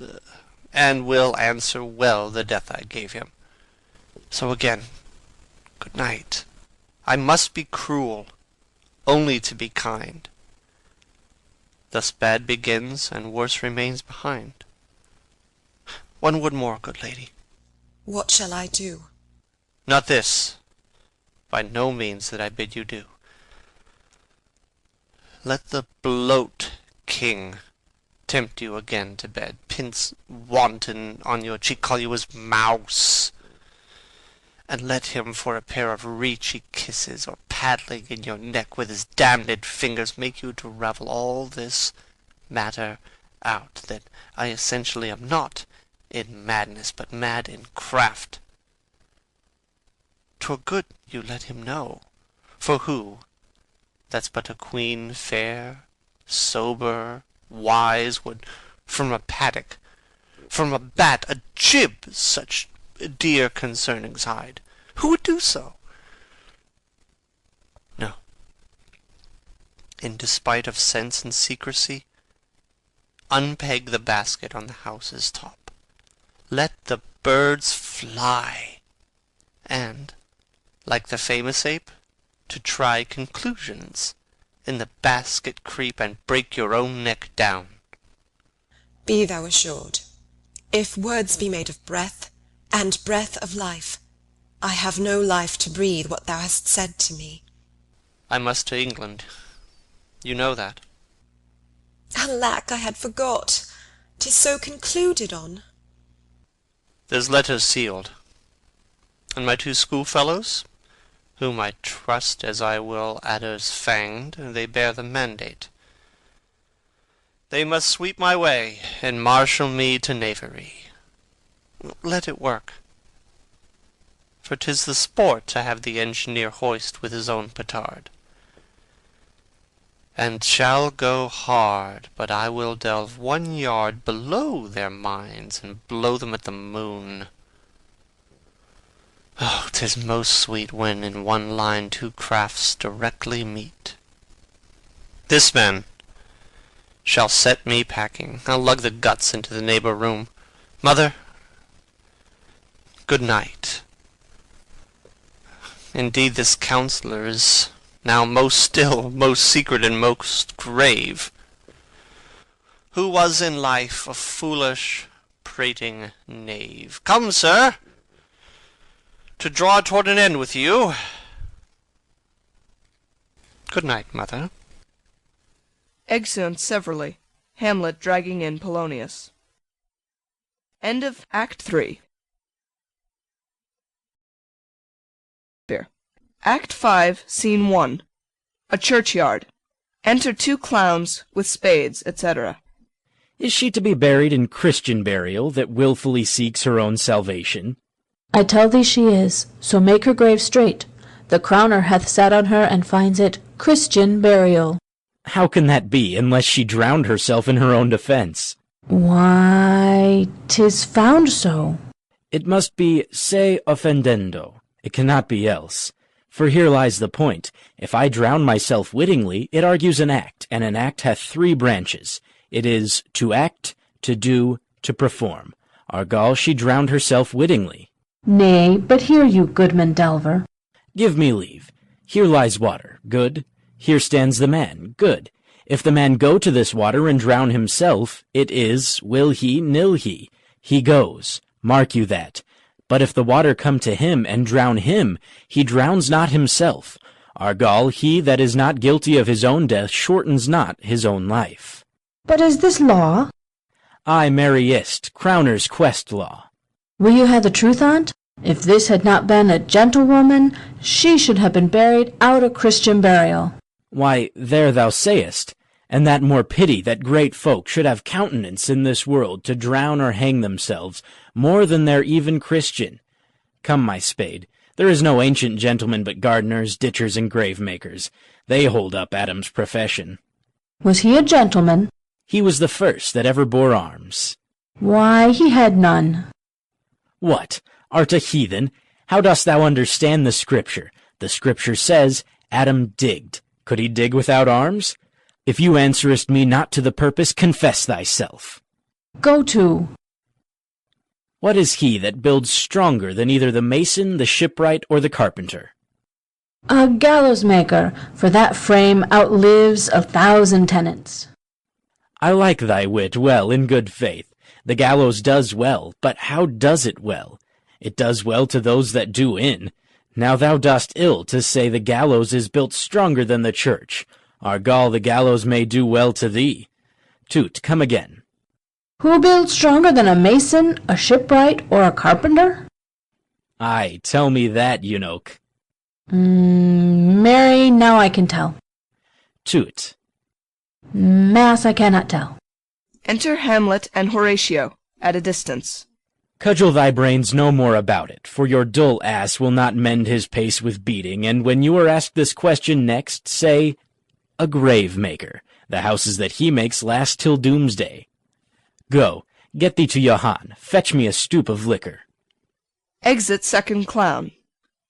and will answer well the death I gave him. So again, good night. I must be cruel, only to be kind. Thus bad begins, and worse remains behind. One word more, good lady. What shall I do? Not this, by no means that I bid you do. Let the bloat king tempt you again to bed, pince wanton on your cheek, call you his mouse, and let him for a pair of reechy kisses, or paddling in your neck with his damned fingers, make you to ravel all this matter out, that I essentially am not in madness, but mad in craft. 'Twere good you let him know, for who that's but a queen fair, sober, wise, would from a paddock, from a bat, a jib, such dear concernings hide? Who would do so? No. In despite of sense and secrecy, unpeg the basket on the house's top. Let the birds fly, and, like the famous ape, to try conclusions, in the basket creep, and break your own neck down. Be thou assured, if words be made of breath, and breath of life, I have no life to breathe what thou hast said to me. I must to England. You know that. Alack, I had forgot. 'Tis so concluded on. There's letters sealed, and my two schoolfellows, whom I trust as I will adders fanged, they bear the mandate. They must sweep my way, and marshal me to knavery. Let it work, for 'tis the sport to have the engineer hoist with his own petard. And shall go hard, but I will delve 1 yard below their minds, and blow them at the moon. Oh, 'tis most sweet when in one line two crafts directly meet. This man shall set me packing. I'll lug the guts into the neighbor room. Mother, good night. Indeed, this counselor is now most still, most secret, and most grave, who was in life a foolish, prating knave. Come, sir, to draw toward an end with you. Good night, mother. Exeunt severally, Hamlet dragging in Polonius. End of Act 3. Act 5, Scene 1. A churchyard. Enter two clowns with spades, etc. Is she to be buried in Christian burial that wilfully seeks her own salvation? I tell thee she is, so make her grave straight. The crowner hath sat on her and finds it Christian burial. How can that be, unless she drowned herself in her own defense? Why, 'tis found so. It must be se offendendo. It cannot be else. For here lies the point. If I drown myself wittingly, it argues an act, and an act hath 3 branches. It is to act, to do, to perform. Argal, she drowned herself wittingly. Nay, but hear you, goodman Delver. Give me leave. Here lies water. Good. Here stands the man. Good. If the man go to this water and drown himself, it is, will he, nil he. He goes. Mark you that. But if the water come to him and drown him, he drowns not himself. Argal, he that is not guilty of his own death shortens not his own life. But is this law? Ay, marry ist, Crowner's quest law. Will you have the truth on't? If this had not been a gentlewoman, she should have been buried out of Christian burial. Why, there thou sayest, and that more pity that great folk should have countenance in this world to drown or hang themselves, more than they're even Christian. Come, my spade, there is no ancient gentleman but gardeners, ditchers, and grave-makers. They hold up Adam's profession. Was he a gentleman? He was the first that ever bore arms. Why, he had none. What? Art a heathen? How dost thou understand the Scripture? The Scripture says, Adam digged. Could he dig without arms? If you answerest me not to the purpose, confess thyself. Go to. What is he that builds stronger than either the mason, the shipwright, or the carpenter? A gallows-maker, for that frame outlives 1,000 tenants. I like thy wit well, in good faith. The gallows does well, but how does it well? It does well to those that do in. Now thou dost ill to say the gallows is built stronger than the church. Argal, the gallows may do well to thee. Toot, come again. Who builds stronger than a mason, a shipwright, or a carpenter? Ay, tell me that, eunuch. Marry, now I can tell. Toot. Mass, I cannot tell. Enter Hamlet and Horatio, at a distance. Cudgel thy brains no more about it, for your dull ass will not mend his pace with beating, and when you are asked this question next, say, a grave-maker. The houses that he makes last till doomsday. Go, get thee to Johann, fetch me a stoup of liquor. Exit second clown.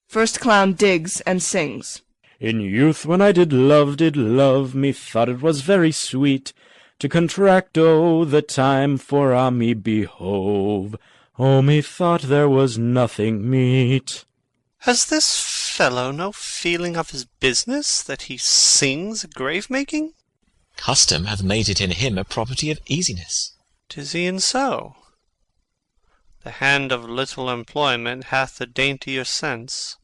First clown digs and sings. In youth when I did love, methought it was very sweet to contract, the time for me behove. Oh, methought there was nothing meet. Has this fellow no feeling of his business, that he sings grave-making? Custom hath made it in him a property of easiness. 'Tis e'en so. The hand of little employment hath a daintier sense.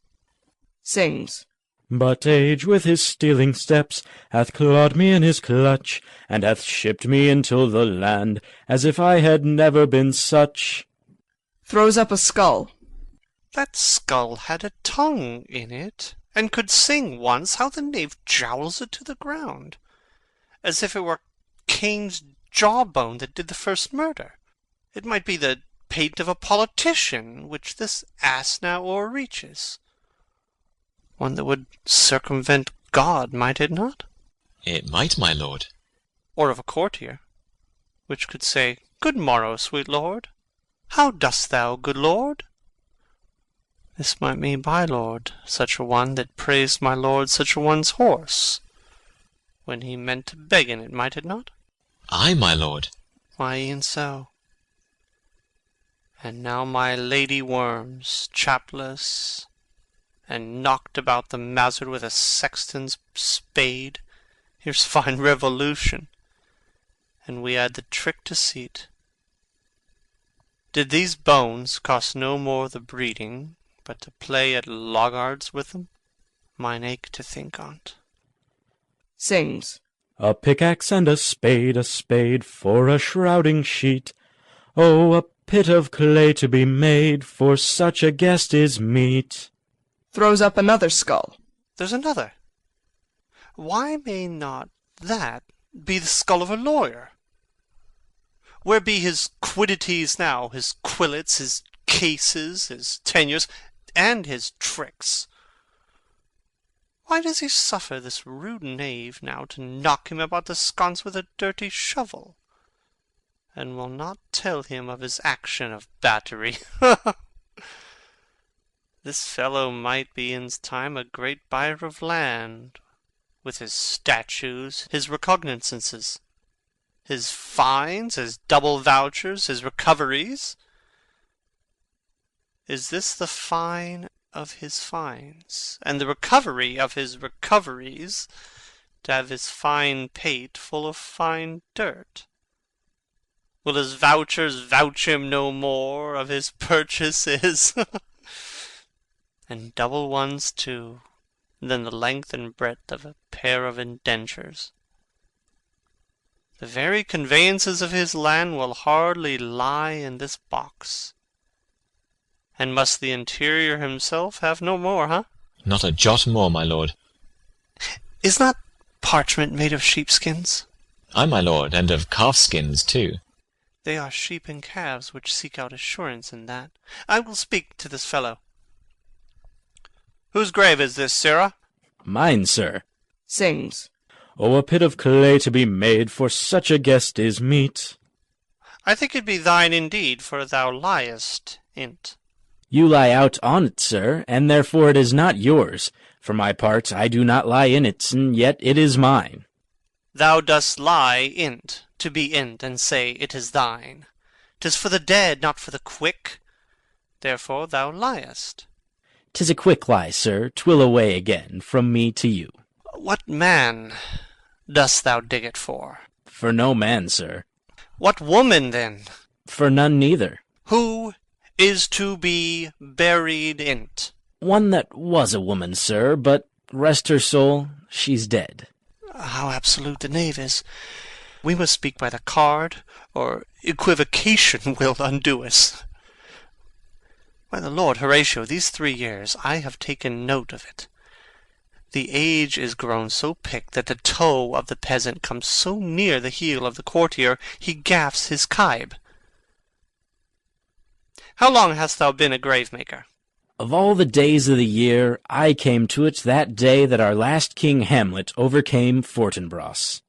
Sings. But age with his stealing steps hath clawed me in his clutch, and hath shipped me into the land, as if I had never been such. Throws up a skull. That skull had a tongue in it, and could sing once. How the knave jowls it to the ground, as if it were Cain's jawbone that did the first murder. It might be the pate of a politician, which this ass now o'erreaches. One that would circumvent God, might it not? It might, my lord. Or of a courtier, which could say, Good morrow, sweet lord. How dost thou, good lord? This might mean by lord, such a one that praised my lord such a one's horse, when he meant to beg in it, might it not? Ay, my lord. Why, e'en so. And now my lady worms, chapless, and knocked about the mazzard with a sexton's spade. Here's fine revolution, and we add the trick deceit. Did these bones cost no more the breeding, but to play at loggards with them? Mine ache to think on't. Sings. A pickaxe and a spade for a shrouding sheet. Oh, a pit of clay to be made for such a guest is meet. Throws up another skull. There's another. Why may not that be the skull of a lawyer? Where be his quiddities now, his quillets, his cases, his tenures, and his tricks? Why does he suffer this rude knave now to knock him about the sconce with a dirty shovel, and will not tell him of his action of battery? This fellow might be in time a great buyer of land, with his statues, his recognizances, his fines, his double vouchers, his recoveries. Is this the fine of his fines, and the recovery of his recoveries, to have his fine pate full of fine dirt? Will his vouchers vouch him no more of his purchases? And double ones too, than the length and breadth of a pair of indentures. The very conveyances of his land will hardly lie in this box. And must the interior himself have no more, huh? Not a jot more, my lord. Is not parchment made of sheepskins? Ay, my lord, and of calfskins too. They are sheep and calves which seek out assurance in that. I will speak to this fellow. Whose grave is this, sirrah? Mine, sir. Sings. Oh, a pit of clay to be made for such a guest is meet. I think it be thine indeed, for thou liest in't. You lie out on't, sir, and therefore it is not yours. For my part, I do not lie in it, and yet it is mine. Thou dost lie in't, to be in't, and say it is thine. 'Tis for the dead, not for the quick. Therefore thou liest. 'Tis a quick lie, sir, 'twill away again from me to you. What man dost thou dig it for? For no man, sir. What woman, then? For none neither. Who is to be buried in't? One that was a woman, sir, but, rest her soul, she's dead. How absolute the knave is! We must speak by the card, or equivocation will undo us. By the Lord, Horatio, these 3 years I have taken note of it. The age is grown so picked that the toe of the peasant comes so near the heel of the courtier he gaffs his kibe. How long hast thou been a grave-maker? Of all the days of the year, I came to it that day that our last king Hamlet overcame Fortinbras.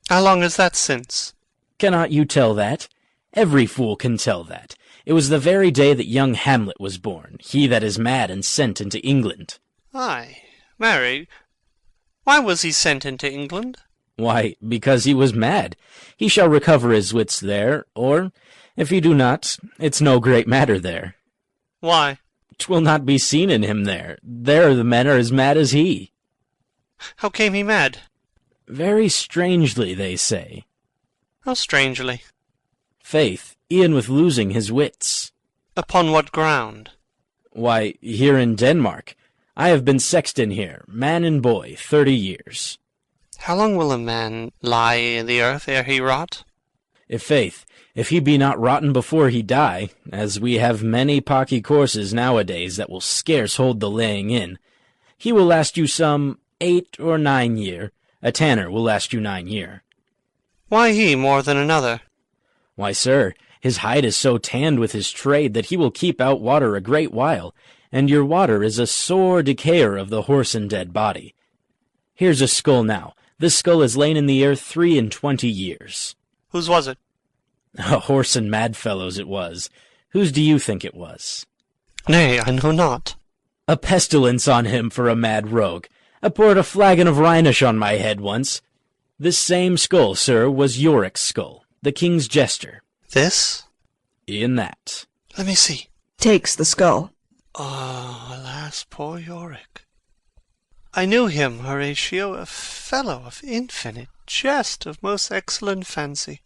How long is that since? Cannot you tell that? Every fool can tell that. It was the very day that young Hamlet was born, he that is mad and sent into England. Ay, marry, why was he sent into England? Why, because he was mad. He shall recover his wits there, or, if he do not, it's no great matter there. Why? 'Twill not be seen in him there. There the men are as mad as he. How came he mad? Very strangely, they say. How strangely? Faith, e'en with losing his wits. Upon what ground? Why, here in Denmark. I have been sexton here, man and boy, 30 years. How long will a man lie in the earth ere he rot? If he be not rotten before he die, as we have many pocky courses nowadays that will scarce hold the laying in, he will last you some 8 or 9 year. A tanner will last you 9 year. Why he more than another? Why, sir, his hide is so tanned with his trade that he will keep out water a great while, and your water is a sore decayer of the horse and dead body. Here's a skull now. This skull has lain in the earth 23 years. Whose was it? A horse and mad fellow's it was. Whose do you think it was? Nay, I know not. A pestilence on him for a mad rogue. I poured a flagon of Rhenish on my head once. This same skull, sir, was Yorick's skull, the king's jester. This? In that. Let me see. Takes the skull. Oh, alas, poor Yorick. I knew him, Horatio, a fellow of infinite jest, of most excellent fancy.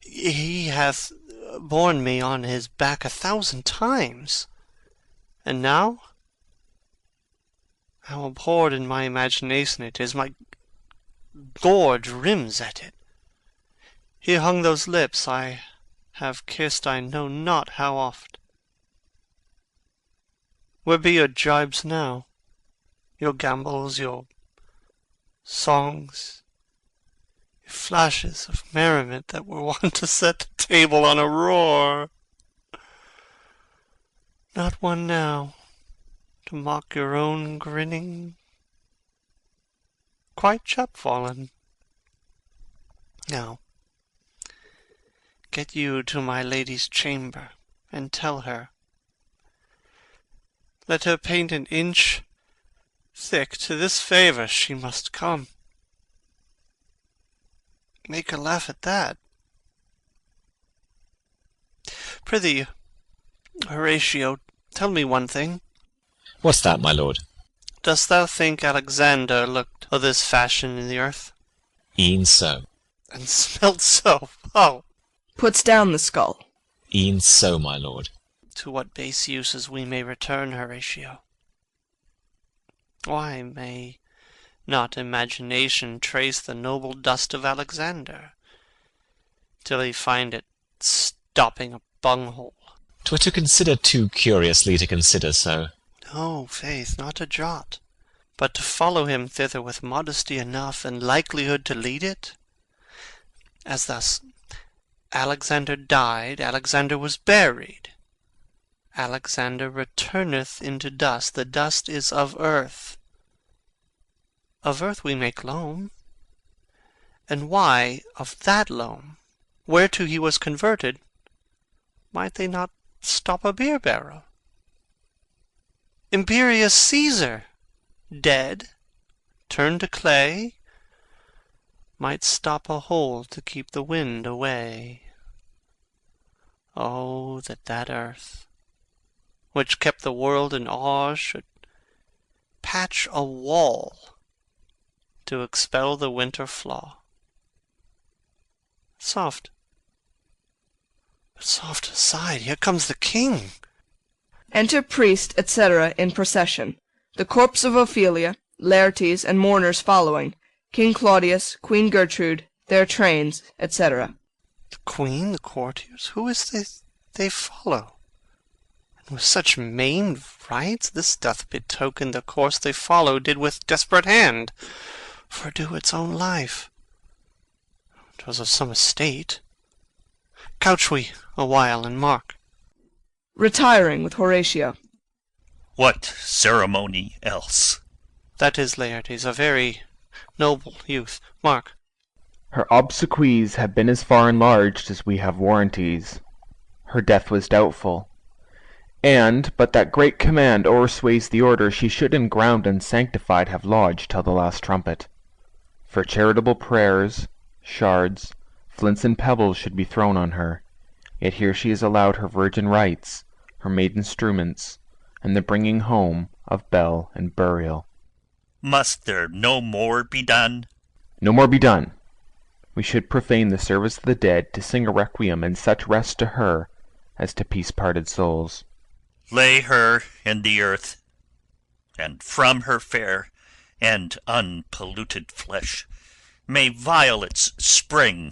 He hath borne me on his back 1,000 times. And now? How abhorred in my imagination it is, my gorge rims at it. He hung those lips I have kissed I know not how oft. Where be your jibes now? Your gambols, your songs, your flashes of merriment that were wont to set the table on a roar? Not one now, to mock your own grinning. Quite chapfallen. Now, get you to my lady's chamber, and tell her, Let her paint an inch thick, to this favour she must come. Make her laugh at that. Prithee, Horatio, tell me one thing. What's that, my lord? Dost thou think Alexander looked o' this fashion in the earth? E'en so. And smelt so? Oh! Puts down the skull. E'en so, my lord. To what base uses we may return, Horatio? Why may not imagination trace the noble dust of Alexander, till he find it stopping a bunghole? 'Twere to consider too curiously to consider so. No, faith, not a jot, but to follow him thither with modesty enough, and likelihood to lead it. As thus, Alexander died, Alexander was buried. Alexander returneth into dust, the dust is of earth. Of earth we make loam. And why of that loam, whereto he was converted, might they not stop a beer barrel? Imperious Caesar, dead, turned to clay, might stop a hole to keep the wind away. Oh, that that earth, which kept the world in awe, should patch a wall to expel the winter flaw. Soft, but soft aside, here comes the king. Enter priest, etc. in procession. The corpse of Ophelia, Laertes, and mourners following. King Claudius, Queen Gertrude, their trains, etc. The queen, the courtiers, who is this they follow? And with such maimed rites, this doth betoken the course they follow did with desperate hand fordo its own life. 'Twas of some estate. Couch we a while and mark. Retiring with Horatio. What ceremony else? That is Laertes, a very noble youth. Mark. Her obsequies have been as far enlarged as we have warranties. Her death was doubtful. And, but that great command o'ersways the order, she should in ground unsanctified have lodged till the last trumpet. For charitable prayers, shards, flints and pebbles should be thrown on her. Yet here she is allowed her virgin rites, her maiden struments, and the bringing home of bell and burial. Must there no more be done? No more be done. We should profane the service of the dead to sing a requiem and such rest to her as to peace-parted souls. Lay her in the earth, and from her fair and unpolluted flesh may violets spring.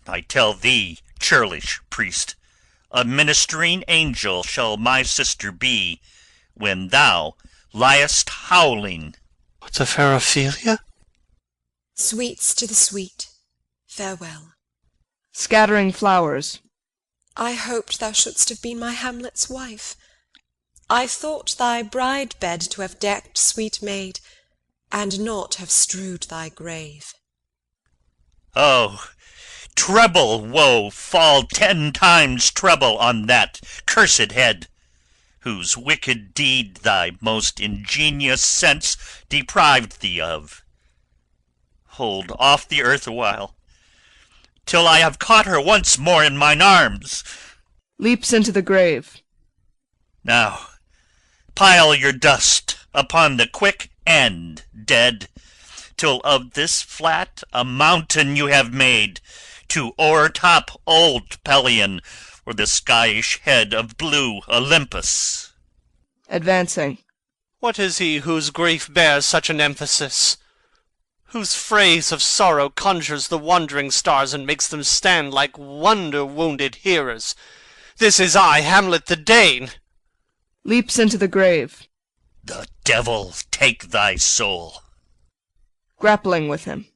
I tell thee, churlish priest, a ministering angel shall my sister be when thou liest howling. The fair Ophelia? Sweets to the sweet, farewell. Scattering flowers. I hoped thou shouldst have been my Hamlet's wife. I thought thy bride bed to have decked, sweet maid, and not have strewed thy grave. Oh, treble woe fall 10 times treble on that cursed head, whose wicked deed thy most ingenious sense deprived thee of. Hold off the earth awhile, till I have caught her once more in mine arms. Leaps into the grave. Now pile your dust upon the quick end, dead, till of this flat a mountain you have made, to o'ertop old Pelion, or the skyish head of blue Olympus. Advancing. What is he whose grief bears such an emphasis? Whose phrase of sorrow conjures the wandering stars and makes them stand like wonder-wounded hearers? This is I, Hamlet the Dane. Leaps into the grave. The devil take thy soul. Grappling with him.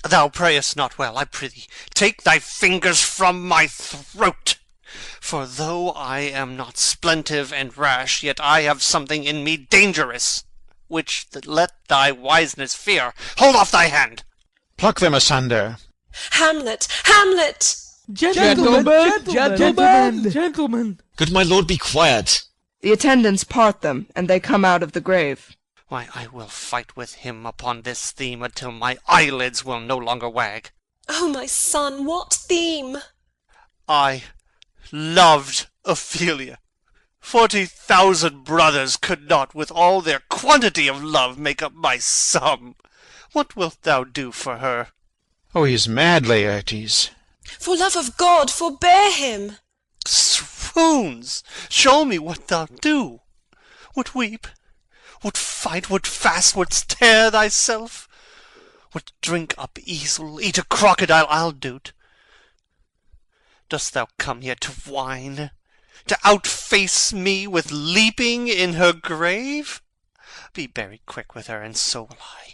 Thou prayest not well, I prithee. Take thy fingers from my throat. For though I am not splentive and rash, yet I have something in me dangerous, which let thy wiseness fear. Hold off thy hand. Pluck them asunder. Hamlet! Hamlet! Gentlemen! Good my lord, be quiet. The attendants part them, and they come out of the grave. Why, I will fight with him upon this theme until my eyelids will no longer wag. Oh, my son, what theme? I loved Ophelia. 40,000 brothers could not, with all their quantity of love, make up my sum. What wilt thou do for her? Oh, he is mad, Laertes. For love of God, forbear him. Swoons! Show me what thou do. Would weep, would fight, would fast, wouldst tear thyself, would drink up easel, eat a crocodile, I'll do't. Dost thou come here to whine, to outface me with leaping in her grave? Be buried quick with her, and so will I.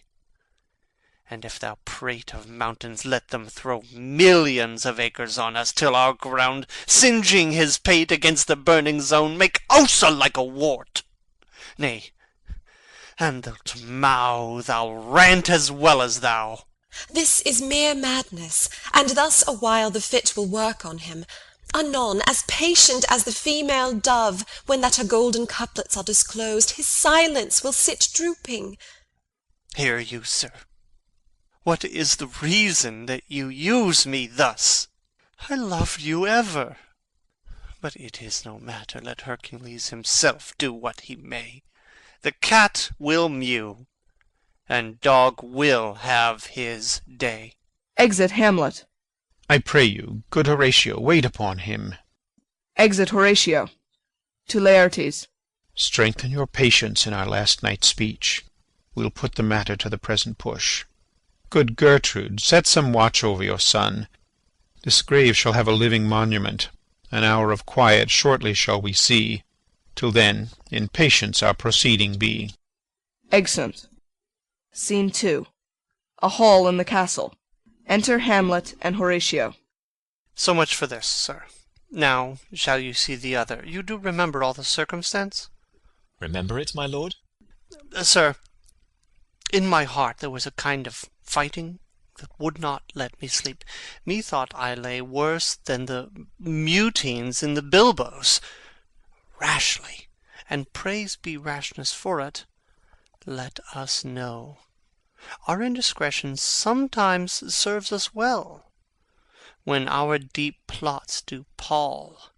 And if thou prate of mountains, let them throw millions of acres on us, till our ground, singeing his pate against the burning zone, make Ossa like a wart. Nay, and thou'lt mouth, I'll rant as well as thou. This is mere madness, and thus a while the fit will work on him. Anon, as patient as the female dove, when that her golden couplets are disclosed, his silence will sit drooping. Hear you, sir. What is the reason that you use me thus? I loved you ever. But it is no matter, let Hercules himself do what he may. The cat will mew, and dog will have his day. Exit Hamlet. I pray you, good Horatio, wait upon him. Exit Horatio. To Laertes. Strengthen your patience in our last night's speech. We'll put the matter to the present push. Good Gertrude, set some watch over your son. This grave shall have a living monument. An hour of quiet shortly shall we see. Till then, in patience our proceeding be. Exeunt. Scene 2. A hall in the castle. Enter Hamlet and Horatio. So much for this, sir. Now shall you see the other. You do remember all the circumstance? Remember it, my lord? Sir, in my heart there was a kind of fighting that would not let me sleep. Methought I lay worse than the mutines in the bilboes. Rashly, and praise be rashness for it, let us know. Our indiscretion sometimes serves us well, when our deep plots do pall.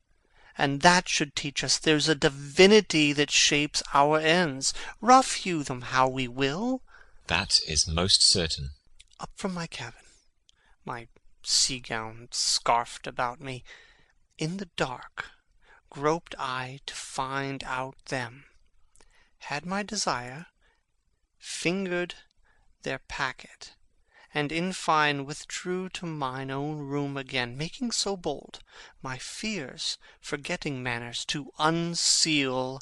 And that should teach us there's a divinity that shapes our ends. Rough hew them how we will. That is most certain. Up from my cabin, my sea-gown scarfed about me, in the dark groped I to find out them. Had my desire, fingered their packet, and in fine withdrew to mine own room again, making so bold, my fears forgetting manners, to unseal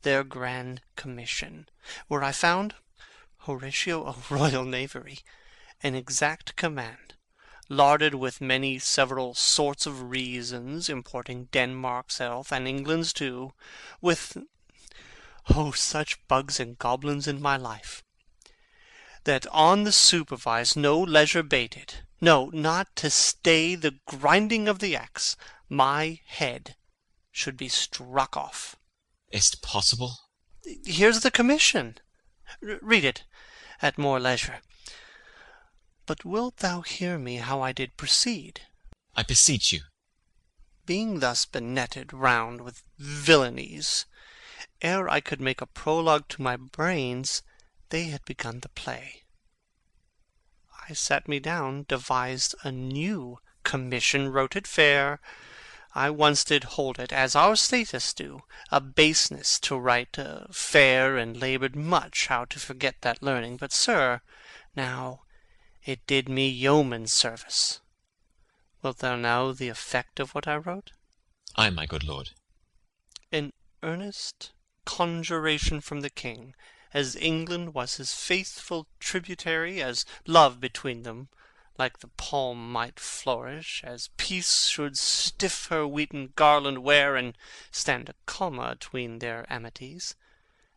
their grand commission, where I found, Horatio, a royal knavery, an exact command, larded with many several sorts of reasons, importing Denmark's health, and England's too, with, such bugs and goblins in my life, that on the supervised no leisure bated, no, not to stay the grinding of the axe, my head should be struck off. Is't possible? Here's the commission. Read it at more leisure. But wilt thou hear me how I did proceed? I beseech you. Being thus benetted round with villainies, ere I could make a prologue to my brains, they had begun the play. I sat me down, devised a new commission, wrote it fair. I once did hold it, as our statists do, a baseness to write fair, and laboured much how to forget that learning. But, sir, now it did me yeoman's service. Wilt thou know the effect of what I wrote? Ay, my good lord. An earnest conjuration from the king, as England was his faithful tributary, as love between them like the palm might flourish, as peace should stiff her wheaten garland wear, and stand a comma atween their amities,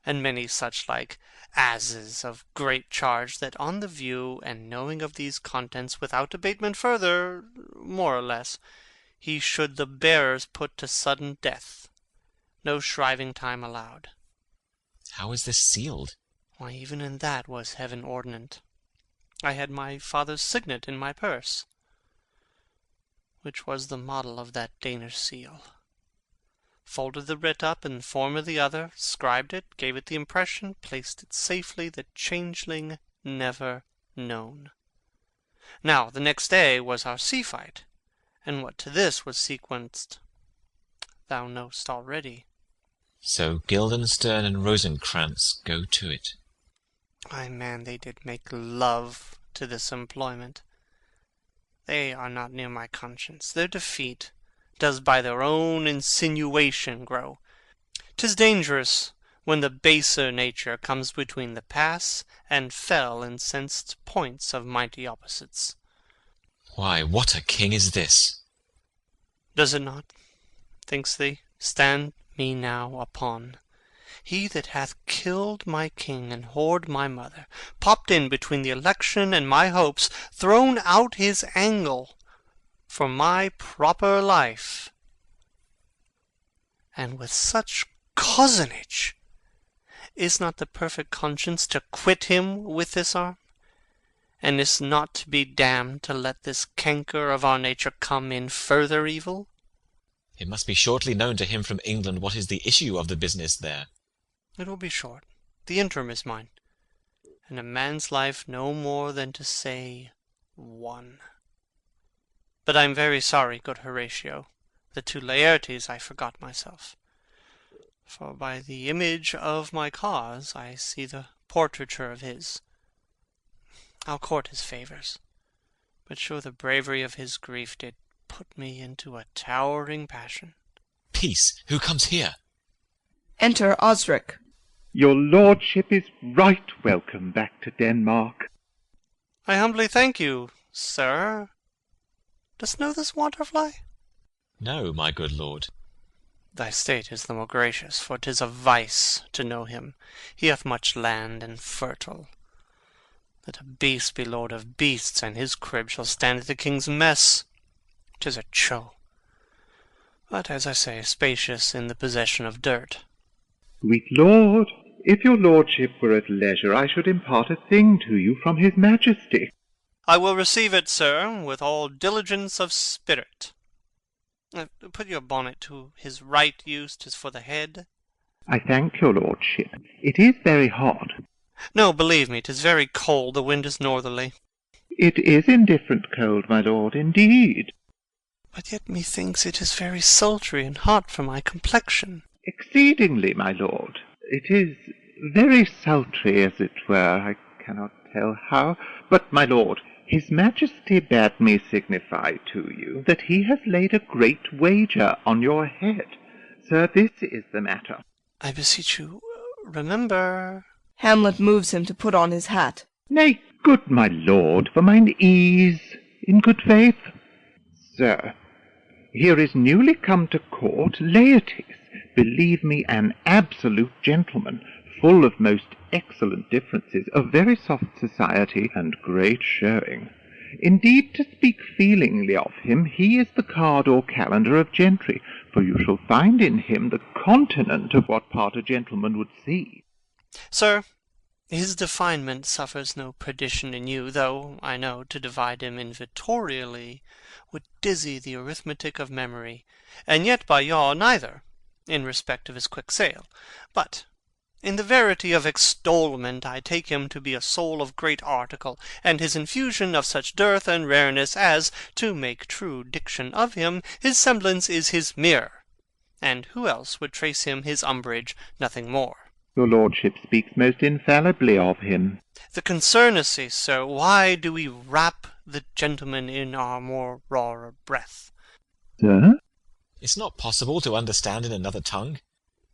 and many such like asses of great charge, that on the view and knowing of these contents, without abatement further, more or less, he should the bearers put to sudden death, no shriving time allowed. How is this sealed? Why, even in that was heaven ordinant. I had my father's signet in my purse, which was the model of that Danish seal. Folded the writ up in the form of the other, scribed it, gave it the impression, placed it safely, the changeling never known. Now, the next day was our sea fight, and what to this was sequenced, thou knowst already. So Guildenstern and Rosencrantz go to it. Ay, man, they did make love to this employment. They are not near my conscience. Their defeat does by their own insinuation grow. 'Tis dangerous when the baser nature comes between the pass and fell incensed points of mighty opposites. Why, what a king is this? Does it not, thinks thee, stand me now upon? He that hath killed my king and whored my mother, popped in between the election and my hopes, thrown out his angle for my proper life, and with such cozenage, is not the perfect conscience to quit him with this arm? And is not to be damned to let this canker of our nature come in further evil? It must be shortly known to him from England what is the issue of the business there. It will be short. The interim is mine, and a man's life no more than to say one. But I am very sorry, good Horatio, that to Laertes I forgot myself. For by the image of my cause I see the portraiture of his. I'll court his favours, but sure the bravery of his grief did put me into a towering passion. Peace! Who comes here? Enter Osric. Your lordship is right welcome back to Denmark. I humbly thank you, sir. Dost know this waterfly? No, my good lord. Thy state is the more gracious, for 'tis a vice to know him. He hath much land and fertile. Let a beast be lord of beasts, and his crib shall stand at the king's mess. 'Tis a show, but, as I say, spacious in the possession of dirt. Sweet lord, if your lordship were at leisure, I should impart a thing to you from his majesty. I will receive it, sir, with all diligence of spirit. Put your bonnet to his right use, 'tis for the head. I thank your lordship. It is very hot. No, believe me, 'tis very cold, the wind is northerly. It is indifferent cold, my lord, indeed. But yet methinks it is very sultry and hot for my complexion. Exceedingly, my lord. It is very sultry, as it were. I cannot tell how. But, my lord, his majesty bade me signify to you that he has laid a great wager on your head. Sir, this is the matter. I beseech you, remember... Hamlet moves him to put on his hat. Nay, good my lord, for mine ease, in good faith. Sir, here is newly come to court Laertes, believe me, an absolute gentleman, full of most excellent differences, of very soft society, and great showing. Indeed, to speak feelingly of him, he is the card or calendar of gentry, for you shall find in him the continent of what part a gentleman would see. Sir, his definement suffers no perdition in you, though, I know, to divide him inventorially would dizzy the arithmetic of memory, and yet by yaw neither, in respect of his quick sale. But in the verity of extolment I take him to be a soul of great article, and his infusion of such dearth and rareness as, to make true diction of him, his semblance is his mirror, and who else would trace him his umbrage, nothing more. Your lordship speaks most infallibly of him. The concernacy, sir, why do we wrap the gentleman in our more rawer breath? Sir? It's not possible to understand in another tongue.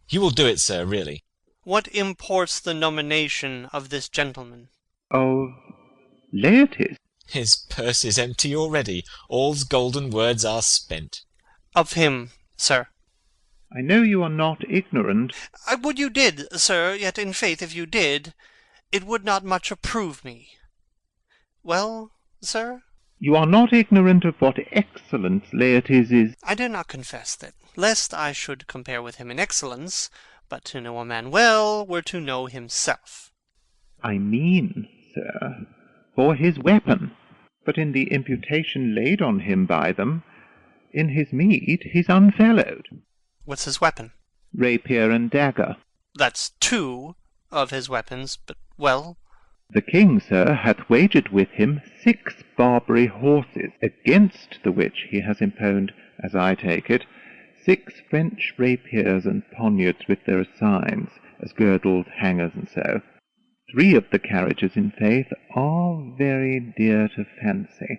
You will do it, sir, really. What imports the nomination of this gentleman? Of Laertes. His purse is empty already. All's golden words are spent. Of him, sir. I know you are not ignorant. I would you did, sir, yet in faith if you did, it would not much approve me. Well, sir? You are not ignorant of what excellence Laertes is. I dare not confess that, lest I should compare with him in excellence, but to know a man well were to know himself. I mean, sir, for his weapon, but in the imputation laid on him by them, in his meed he's unfellowed. What's his weapon? Rapier and dagger. That's two of his weapons, but, well... The king, sir, hath wagered with him 6 Barbary horses, against the which he has imponed, as I take it, 6 French rapiers and poniards with their assigns, as girdles, hangers, and so. 3 of the carriages, in faith, are very dear to fancy,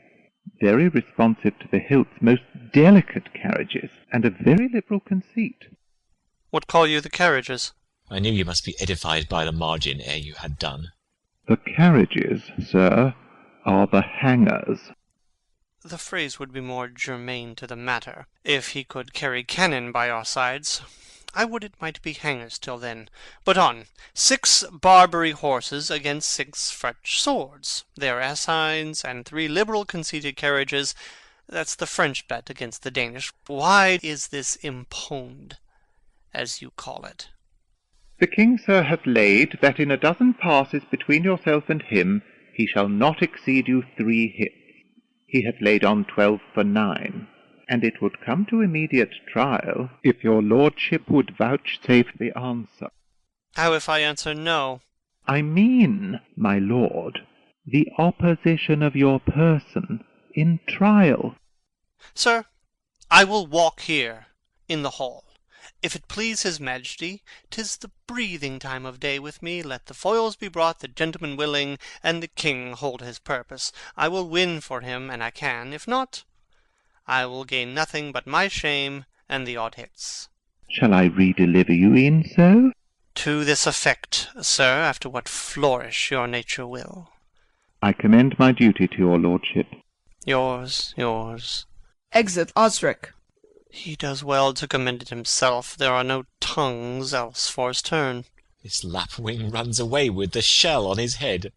very responsive to the hilts, most delicate carriages, and of very liberal conceit. What call you the carriages? I knew you must be edified by the margin ere you had done. The carriages, sir, are the hangers. The phrase would be more germane to the matter. If he could carry cannon by our sides, I would it might be hangers till then. But on, 6 Barbary horses against 6 French swords, their assigns, and 3 liberal conceited carriages. That's the French bet against the Danish. Why is this imponed, as you call it? The king, sir, hath laid that in a dozen passes between yourself and him he shall not exceed you 3 hits. He hath laid on 12 for 9, and it would come to immediate trial if your lordship would vouchsafe the answer. How if I answer no? I mean, my lord, the opposition of your person in trial. Sir, I will walk here in the hall. If it please his majesty, 'tis the breathing time of day with me. Let the foils be brought, the gentleman willing, and the king hold his purpose. I will win for him, and I can. If not, I will gain nothing but my shame and the odd hits. Shall I redeliver you in so? To this effect, sir, after what flourish your nature will. I commend my duty to your lordship. Yours, yours. Exit Osric. He does well to commend it himself. There are no tongues else for his turn. This lapwing runs away with the shell on his head.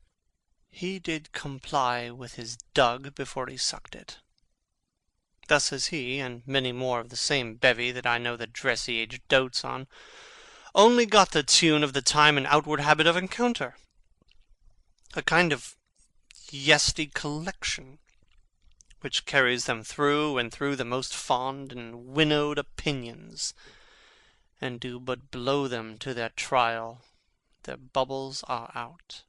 He did comply with his dug before he sucked it. Thus has he, and many more of the same bevy that I know the dressy age dotes on, only got the tune of the time and outward habit of encounter. A kind of yesty collection, which carries them through and through the most fond and winnowed opinions, and do but blow them to their trial. Their bubbles are out.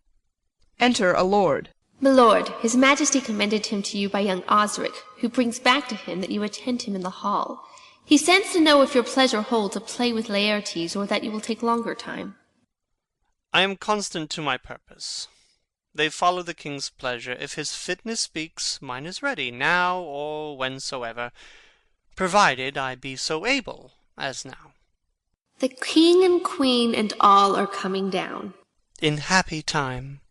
Enter a lord. My lord, his majesty commended him to you by young Osric, who brings back to him that you attend him in the hall. He sends to know if your pleasure hold to play with Laertes, or that you will take longer time. I am constant to my purpose. They follow the king's pleasure. If his fitness speaks, mine is ready, now or whensoever, provided I be so able as now. The king and queen and all are coming down. In happy time.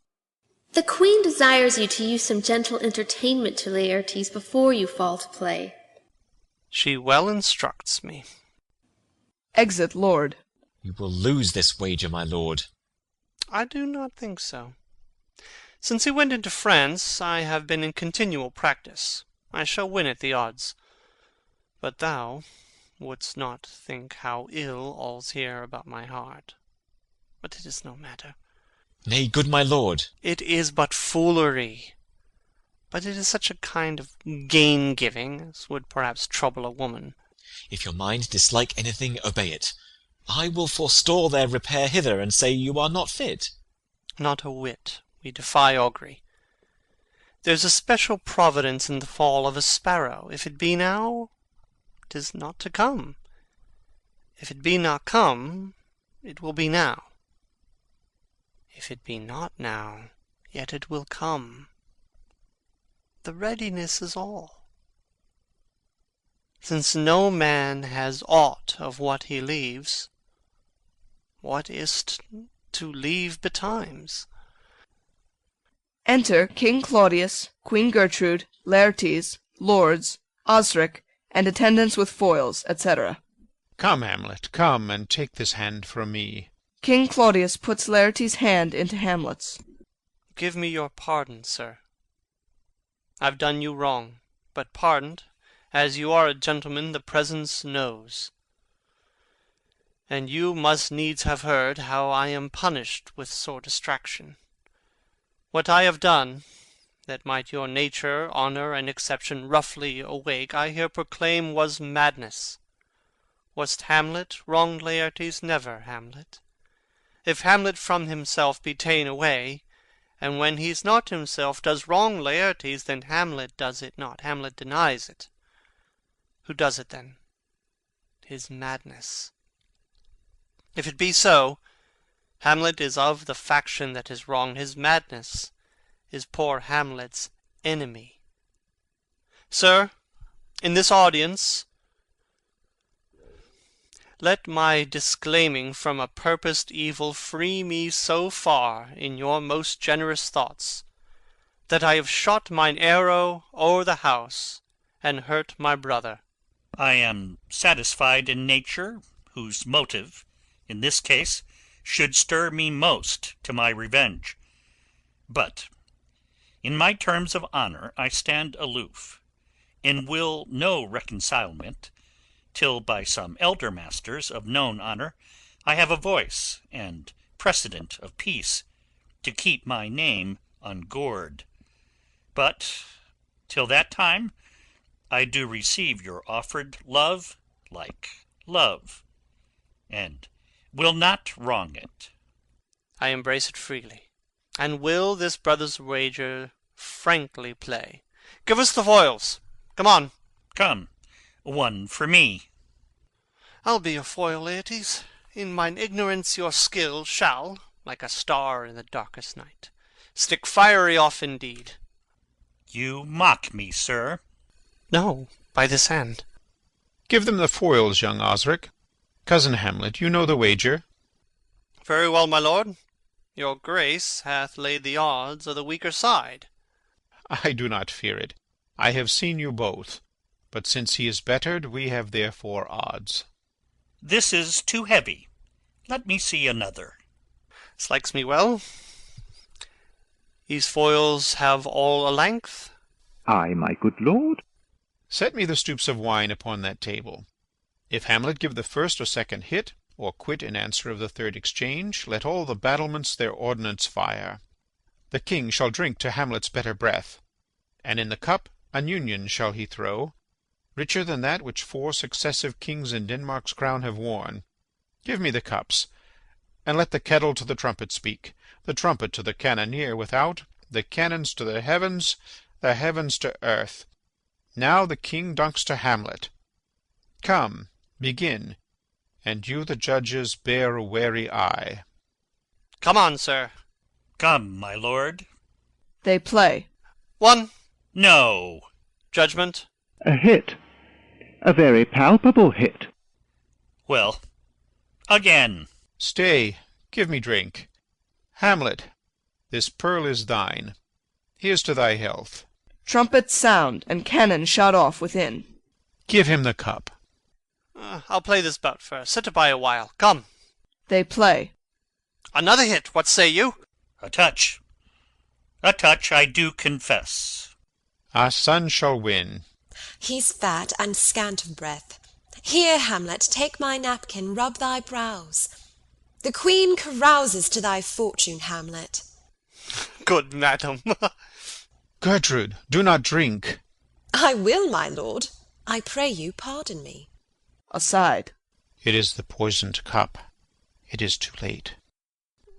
The queen desires you to use some gentle entertainment to Laertes before you fall to play. She well instructs me. Exit lord. You will lose this wager, my lord. I do not think so. Since he went into France, I have been in continual practice. I shall win at the odds. But thou wouldst not think how ill all's here about my heart. But it is no matter. Nay, good my lord. It is but foolery. But it is such a kind of gain-giving as would perhaps trouble a woman. If your mind dislike anything, obey it. I will forestall their repair hither, and say you are not fit. Not a whit. We defy augury. There's a special providence in the fall of a sparrow. If it be now, 'tis not to come. If it be not come, it will be now. If it be not now, yet it will come. The readiness is all. Since no man has aught of what he leaves, what is't to leave betimes? Enter King Claudius, Queen Gertrude, Laertes, lords, Osric, and attendants with foils, etc. Come, Hamlet, come and take this hand from me. King Claudius puts Laertes' hand into Hamlet's. Give me your pardon, sir. I've done you wrong, but pardoned, as you are a gentleman the presence knows. And you must needs have heard how I am punished with sore distraction. What I have done, that might your nature, honour, and exception roughly awake, I here proclaim was madness. Was't Hamlet wronged Laertes? Never, Hamlet. If Hamlet from himself be ta'en away, and when he's not himself does wrong Laertes, then Hamlet does it not. Hamlet denies it. Who does it then? 'Tis madness. If it be so, Hamlet is of the faction that is wronged. His madness is poor Hamlet's enemy. Sir, in this audience, let my disclaiming from a purposed evil free me so far in your most generous thoughts, that I have shot mine arrow o'er the house, and hurt my brother. I am satisfied in nature, whose motive, in this case, should stir me most to my revenge. But in my terms of honour I stand aloof, and will no reconcilement, till by some elder masters of known honour I have a voice and precedent of peace, to keep my name ungored. But till that time I do receive your offered love like love, and will not wrong it. I embrace it freely, and will this brother's wager frankly play. Give us the foils. Come on. Come, one for me. I'll be your foil, Laertes. In mine ignorance your skill shall, like a star in the darkest night, stick fiery off indeed. You mock me, sir. No, by this hand. Give them the foils, young Osric. Cousin Hamlet, you know the wager. Very well, my lord. Your grace hath laid the odds o' the weaker side. I do not fear it. I have seen you both. But since he is bettered, we have therefore odds. This is too heavy. Let me see another. Slikes me well. These foils have all a length. Ay, my good lord. Set me the stoups of wine upon that table. If Hamlet give the first or second hit, or quit in answer of the third exchange, let all the battlements their ordnance fire. The king shall drink to Hamlet's better breath, and in the cup an union shall he throw, richer than that which 4 successive kings in Denmark's crown have worn. Give me the cups, and let the kettle to the trumpet speak, the trumpet to the cannoneer without, the cannons to the heavens to earth. Now the king dunks to Hamlet. Come, begin, and you the judges bear a wary eye. Come on, sir. Come, my lord. They play. 1. No. Judgment. A hit. A very palpable hit. Well, again. Stay, give me drink. Hamlet, this pearl is thine. Here's to thy health. Trumpets sound, and cannon shot off within. Give him the cup. I'll play this bout first. Sit by a while. Come. They play. Another hit. What say you? A touch. A touch, I do confess. Our son shall win. He's fat and scant of breath. Here, Hamlet, take my napkin, rub thy brows. The queen carouses to thy fortune, Hamlet. Good madam. Gertrude, do not drink. I will, my lord. I pray you pardon me. Aside. It is the poisoned cup. It is too late.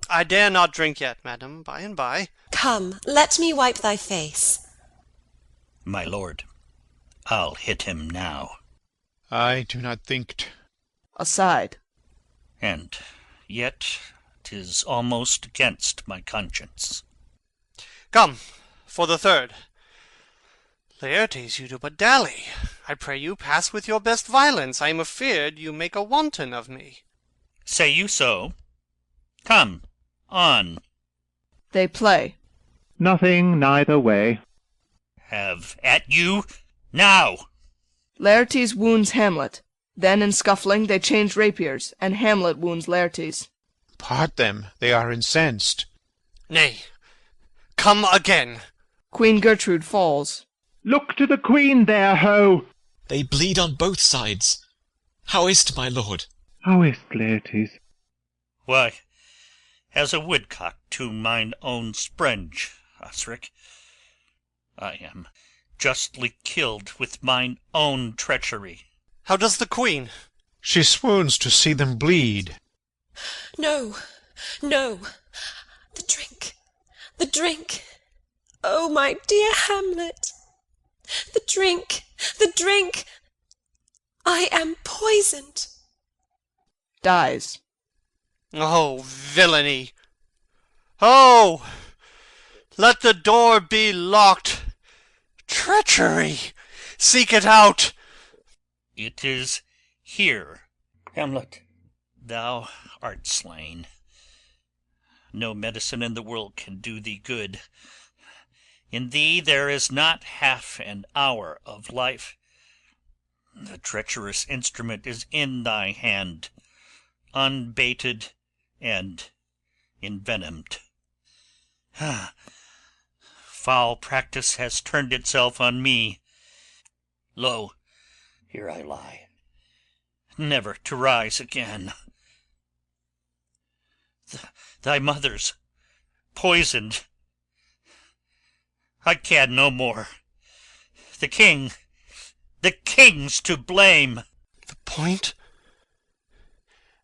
I dare not drink yet, madam. By and by. Come, let me wipe thy face. My lord, I'll hit him now. I do not think't. Aside. And yet 'tis almost against my conscience. Come, for the third. Laertes, you do but dally. I pray you pass with your best violence. I am afeard you make a wanton of me. Say you so? Come, on. They play. Nothing neither way. Have at you now. Laertes wounds Hamlet. Then in scuffling they change rapiers, and Hamlet wounds Laertes. Part them, they are incensed. Nay, come again. Queen Gertrude falls. Look to the queen there, ho! They bleed on both sides. How is't, my lord? How is't, Laertes? Why, as a woodcock to mine own sprenge, Osric. I am justly killed with mine own treachery. How does the queen? She swoons to see them bleed. No, no. The drink, the drink. Oh, my dear Hamlet. The drink, the drink. I am poisoned. Dies. Oh, villainy! Oh! Let the door be locked! Treachery! Seek it out! It is here, Hamlet. Thou art slain. No medicine in the world can do thee good. In thee there is not half an hour of life. The treacherous instrument is in thy hand, unbaited and envenomed. Foul practice has turned itself on me. Lo, here I lie, never to rise again. Thy mother's poisoned. I can no more. The king's to blame. The point?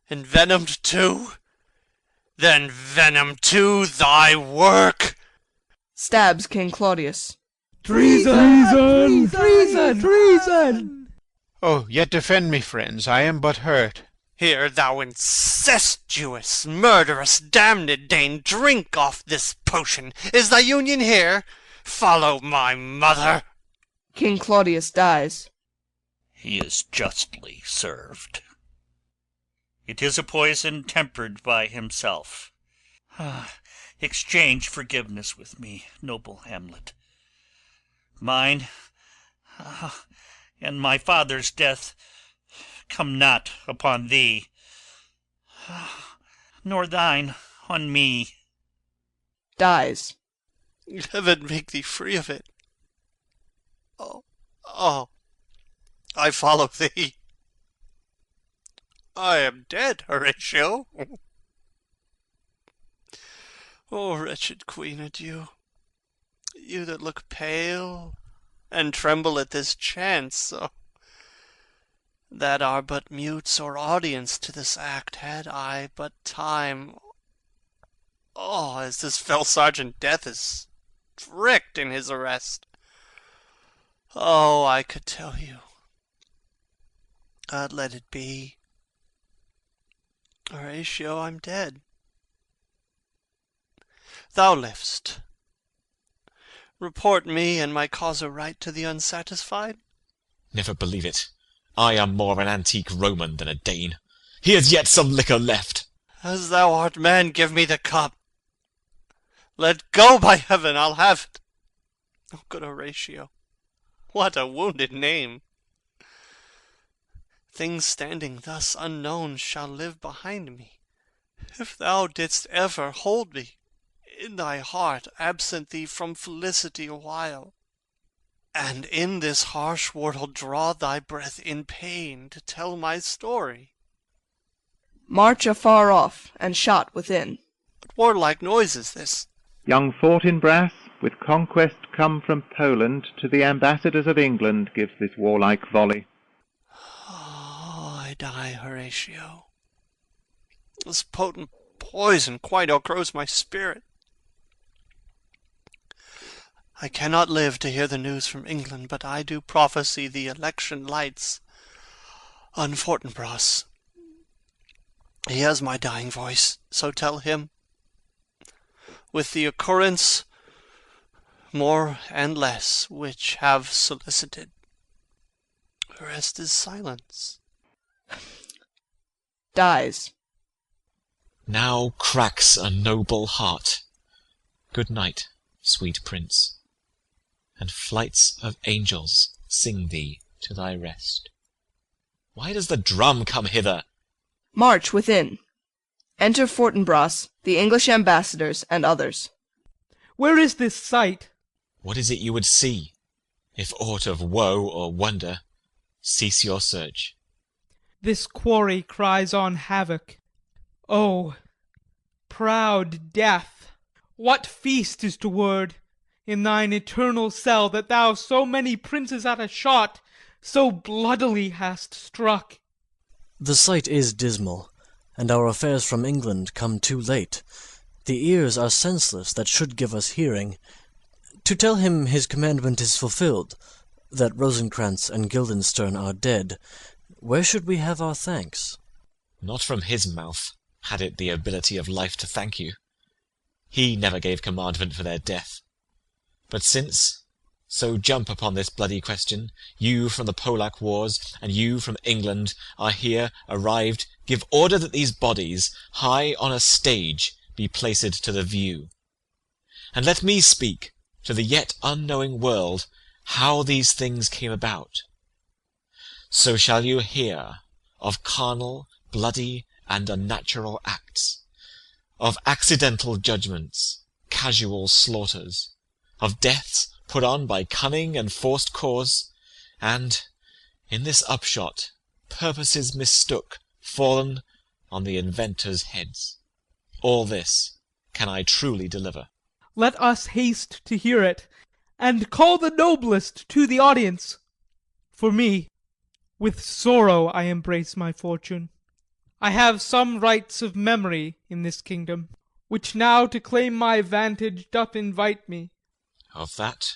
Envenomed too? Then venom to thy work! Stabs King Claudius. Treason! Treason! Treason! Oh, yet defend me, friends, I am but hurt. Here, thou incestuous, murderous, damned Dane, drink off this potion. Is thy union here? Follow my mother. King Claudius dies. He is justly served. It is a poison tempered by himself. Exchange forgiveness with me, noble Hamlet. Mine and my father's death come not upon thee, nor thine on me. Dies. Heaven make thee free of it. Oh, I follow thee. I am dead, Horatio. Oh, wretched queen, adieu. You that look pale and tremble at this chance, that are but mutes or audience to this act, had I but time. Oh, as this fell Sergeant Death is strict in his arrest. Oh, I could tell you. I'd let it be. Horatio, I'm dead. Thou livest. Report me and my cause aright to the unsatisfied. Never believe it. I am more an antique Roman than a Dane. Here's yet some liquor left. As thou art man, give me the cup. Let go, by heaven, I'll have it. Oh, good Horatio, what a wounded name. Things standing thus unknown shall live behind me. If thou didst ever hold me in thy heart, absent thee from felicity a while, and in this harsh world draw thy breath in pain to tell my story. March afar off, and shot within. What warlike noise is this? Young Fortinbras, with conquest come from Poland, to the ambassadors of England gives this warlike volley. Oh, I die, Horatio. This potent poison quite outgrows my spirit. I cannot live to hear the news from England, but I do prophesy the election lights on Fortinbras. He has my dying voice, so tell him. With the occurrence, more and less, which have solicited, the rest is silence. Dies. Now cracks a noble heart. Good night, sweet prince, and flights of angels sing thee to thy rest. Why does the drum come hither? March within. Enter Fortinbras, the English ambassadors, and others. Where is this sight? What is it you would see? If aught of woe or wonder, cease your search. This quarry cries on havoc. Oh, proud death, what feast is toward in thine eternal cell, that thou so many princes at a shot so bloodily hast struck? The sight is dismal, and our affairs from England come too late. The ears are senseless that should give us hearing. To tell him his commandment is fulfilled, that Rosencrantz and Guildenstern are dead, where should we have our thanks? Not from his mouth, had it the ability of life to thank you. He never gave commandment for their death. But since, so jump upon this bloody question, you from the Polack wars, and you from England, are here arrived, give order that these bodies, high on a stage, be placed to the view. And let me speak to the yet unknowing world how these things came about. So shall you hear of carnal, bloody, and unnatural acts, of accidental judgments, casual slaughters, of deaths put on by cunning and forced cause, and, in this upshot, purposes mistook, fallen on the inventors' heads. All this can I truly deliver. Let us haste to hear it, and call the noblest to the audience. For me, with sorrow I embrace my fortune. I have some rights of memory in this kingdom, which now to claim my vantage doth invite me. Of that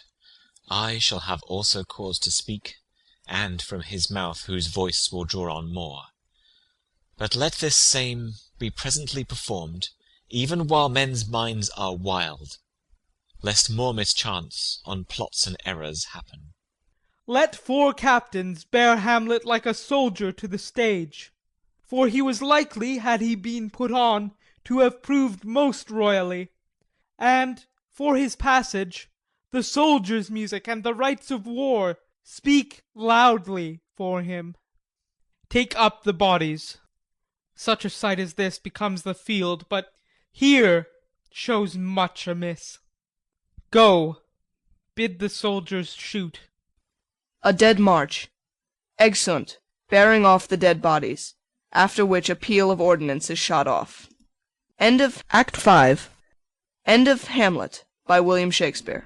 I shall have also cause to speak, and from his mouth whose voice will draw on more. But let this same be presently performed, even while men's minds are wild, lest more mischance on plots and errors happen. Let 4 captains bear Hamlet like a soldier to the stage. For he was likely, had he been put on, to have proved most royally. And, for his passage, the soldiers' music and the rites of war speak loudly for him. Take up the bodies. Such a sight as this becomes the field, but here shows much amiss. Go, bid the soldiers shoot. A dead march. Exeunt, bearing off the dead bodies, after which a peal of ordnance is shot off. End of Act 5. End of Hamlet by William Shakespeare.